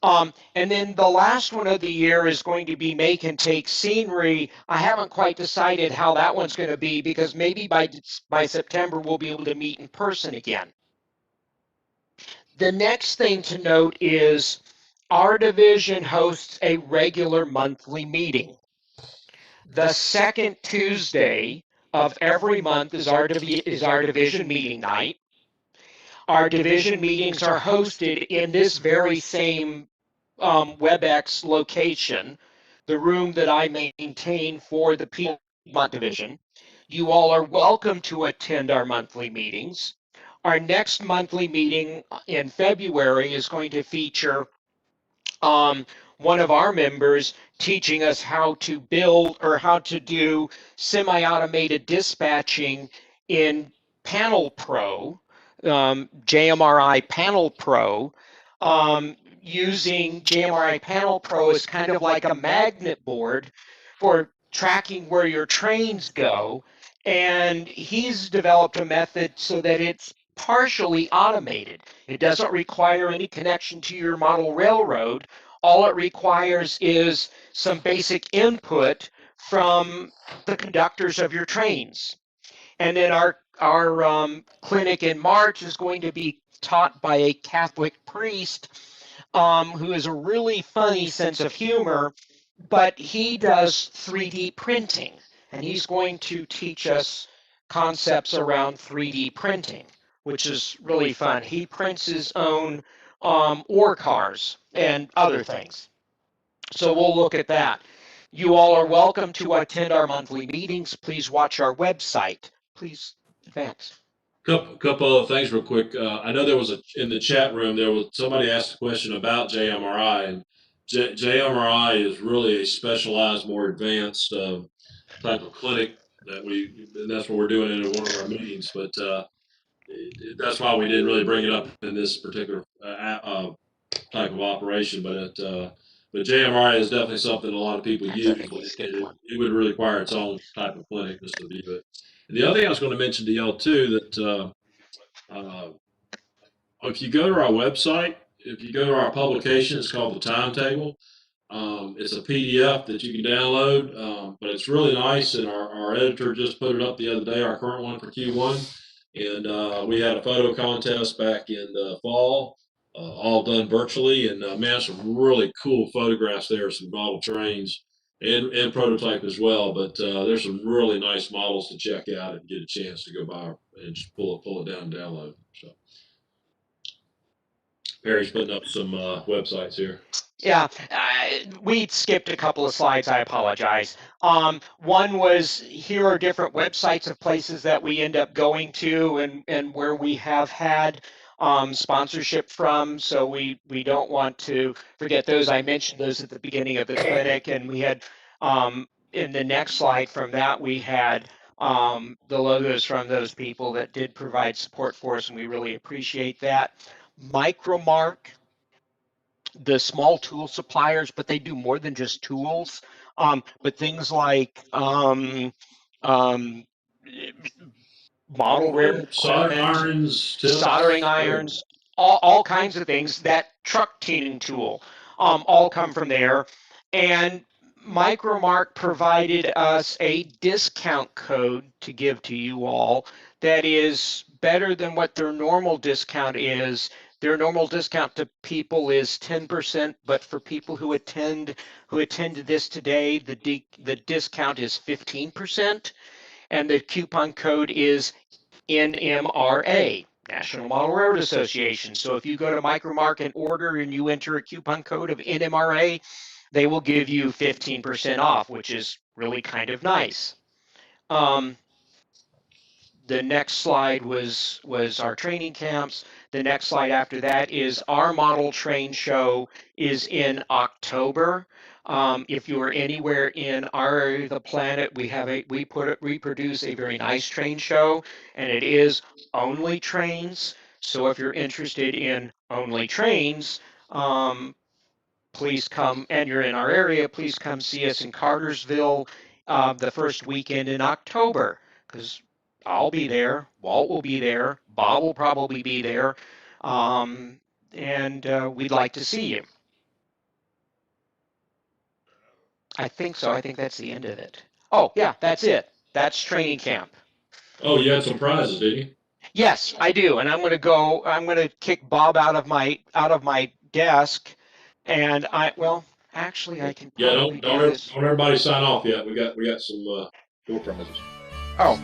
And then the last one of the year is going to be make and take scenery. I haven't quite decided how that one's going to be because maybe by September we'll be able to meet in person again. The next thing to note is our division hosts a regular monthly meeting. The second Tuesday of every month is our division meeting night. Our division meetings are hosted in this very same WebEx location, the room that I maintain for the Piedmont division. You all are welcome to attend our monthly meetings. Our next monthly meeting in February is going to feature one of our members teaching us how to build or how to do semi-automated dispatching in Panel Pro, JMRI Panel Pro. using JMRI Panel Pro as kind of like a magnet board for tracking where your trains go. And he's developed a method so that it's partially automated. It doesn't require any connection to your model railroad. All it requires is some basic input from the conductors of your trains. And then our clinic in March is going to be taught by a Catholic priest who has a really funny sense of humor, but he does 3D printing, and he's going to teach us concepts around 3D printing, which is really fun. He prints his own ore cars and other things. So we'll look at that. You all are welcome to attend our monthly meetings. Please watch our website. Please advance. Couple of things real quick. I know there was in the chat room, there was somebody asked a question about JMRI, and JMRI is really a specialized, more advanced type of clinic and that's what we're doing in one of our meetings. But that's why we didn't really bring it up in this particular type of operation. But JMRI is definitely something a lot of people use. It would really require its own type of clinic just to be. But the other thing I was going to mention to y'all too that. If you go to our website, if you go to our publication, it's called the Timetable. It's a PDF that you can download, but it's really nice. And our editor just put it up the other day, our current one for Q1. And we had a photo contest back in the fall, all done virtually. And man, some really cool photographs there, some model trains and prototype as well. But there's some really nice models to check out and get a chance to go by and just pull it down and download. So. Perry's putting up some websites here. Yeah, we skipped a couple of slides. I apologize. One was here are different websites of places that we end up going to and where we have had sponsorship from. So we don't want to forget those. I mentioned those at the beginning of the clinic, and we had in the next slide from that we had the logos from those people that did provide support for us, and we really appreciate that. Micromark, the small tool suppliers, but they do more than just tools. But things like um, model repair soldering equipment, irons, soldering irons, all kinds of things. That truck tuning tool, all come from there. And Micromark provided us a discount code to give to you all that is better than what their normal discount is. Their normal discount to people is 10%, but for people who attended this today, the discount is 15%, and the coupon code is NMRA, National Model Railroad Association. So if you go to Micromark and order and you enter a coupon code of NMRA, they will give you 15% off, which is really kind of nice. The next slide was our training camps. The next slide after that is our model train show is in October. If you are anywhere in our area of the planet, we produce a very nice train show, and it is only trains. So if you're interested in only trains, please come, and you're in our area, please come see us in Cartersville the first weekend in October, because I'll be there, Walt will be there, Bob will probably be there, and we'd like to see you. I think so. I think that's the end of it. Oh, yeah, that's it. That's training camp. Oh, you had some prizes, didn't you? Yes, I do, and I'm going to kick Bob out of my desk, and actually, I can probably Yeah, do this. don't everybody sign off yet. We got some door prizes. Oh,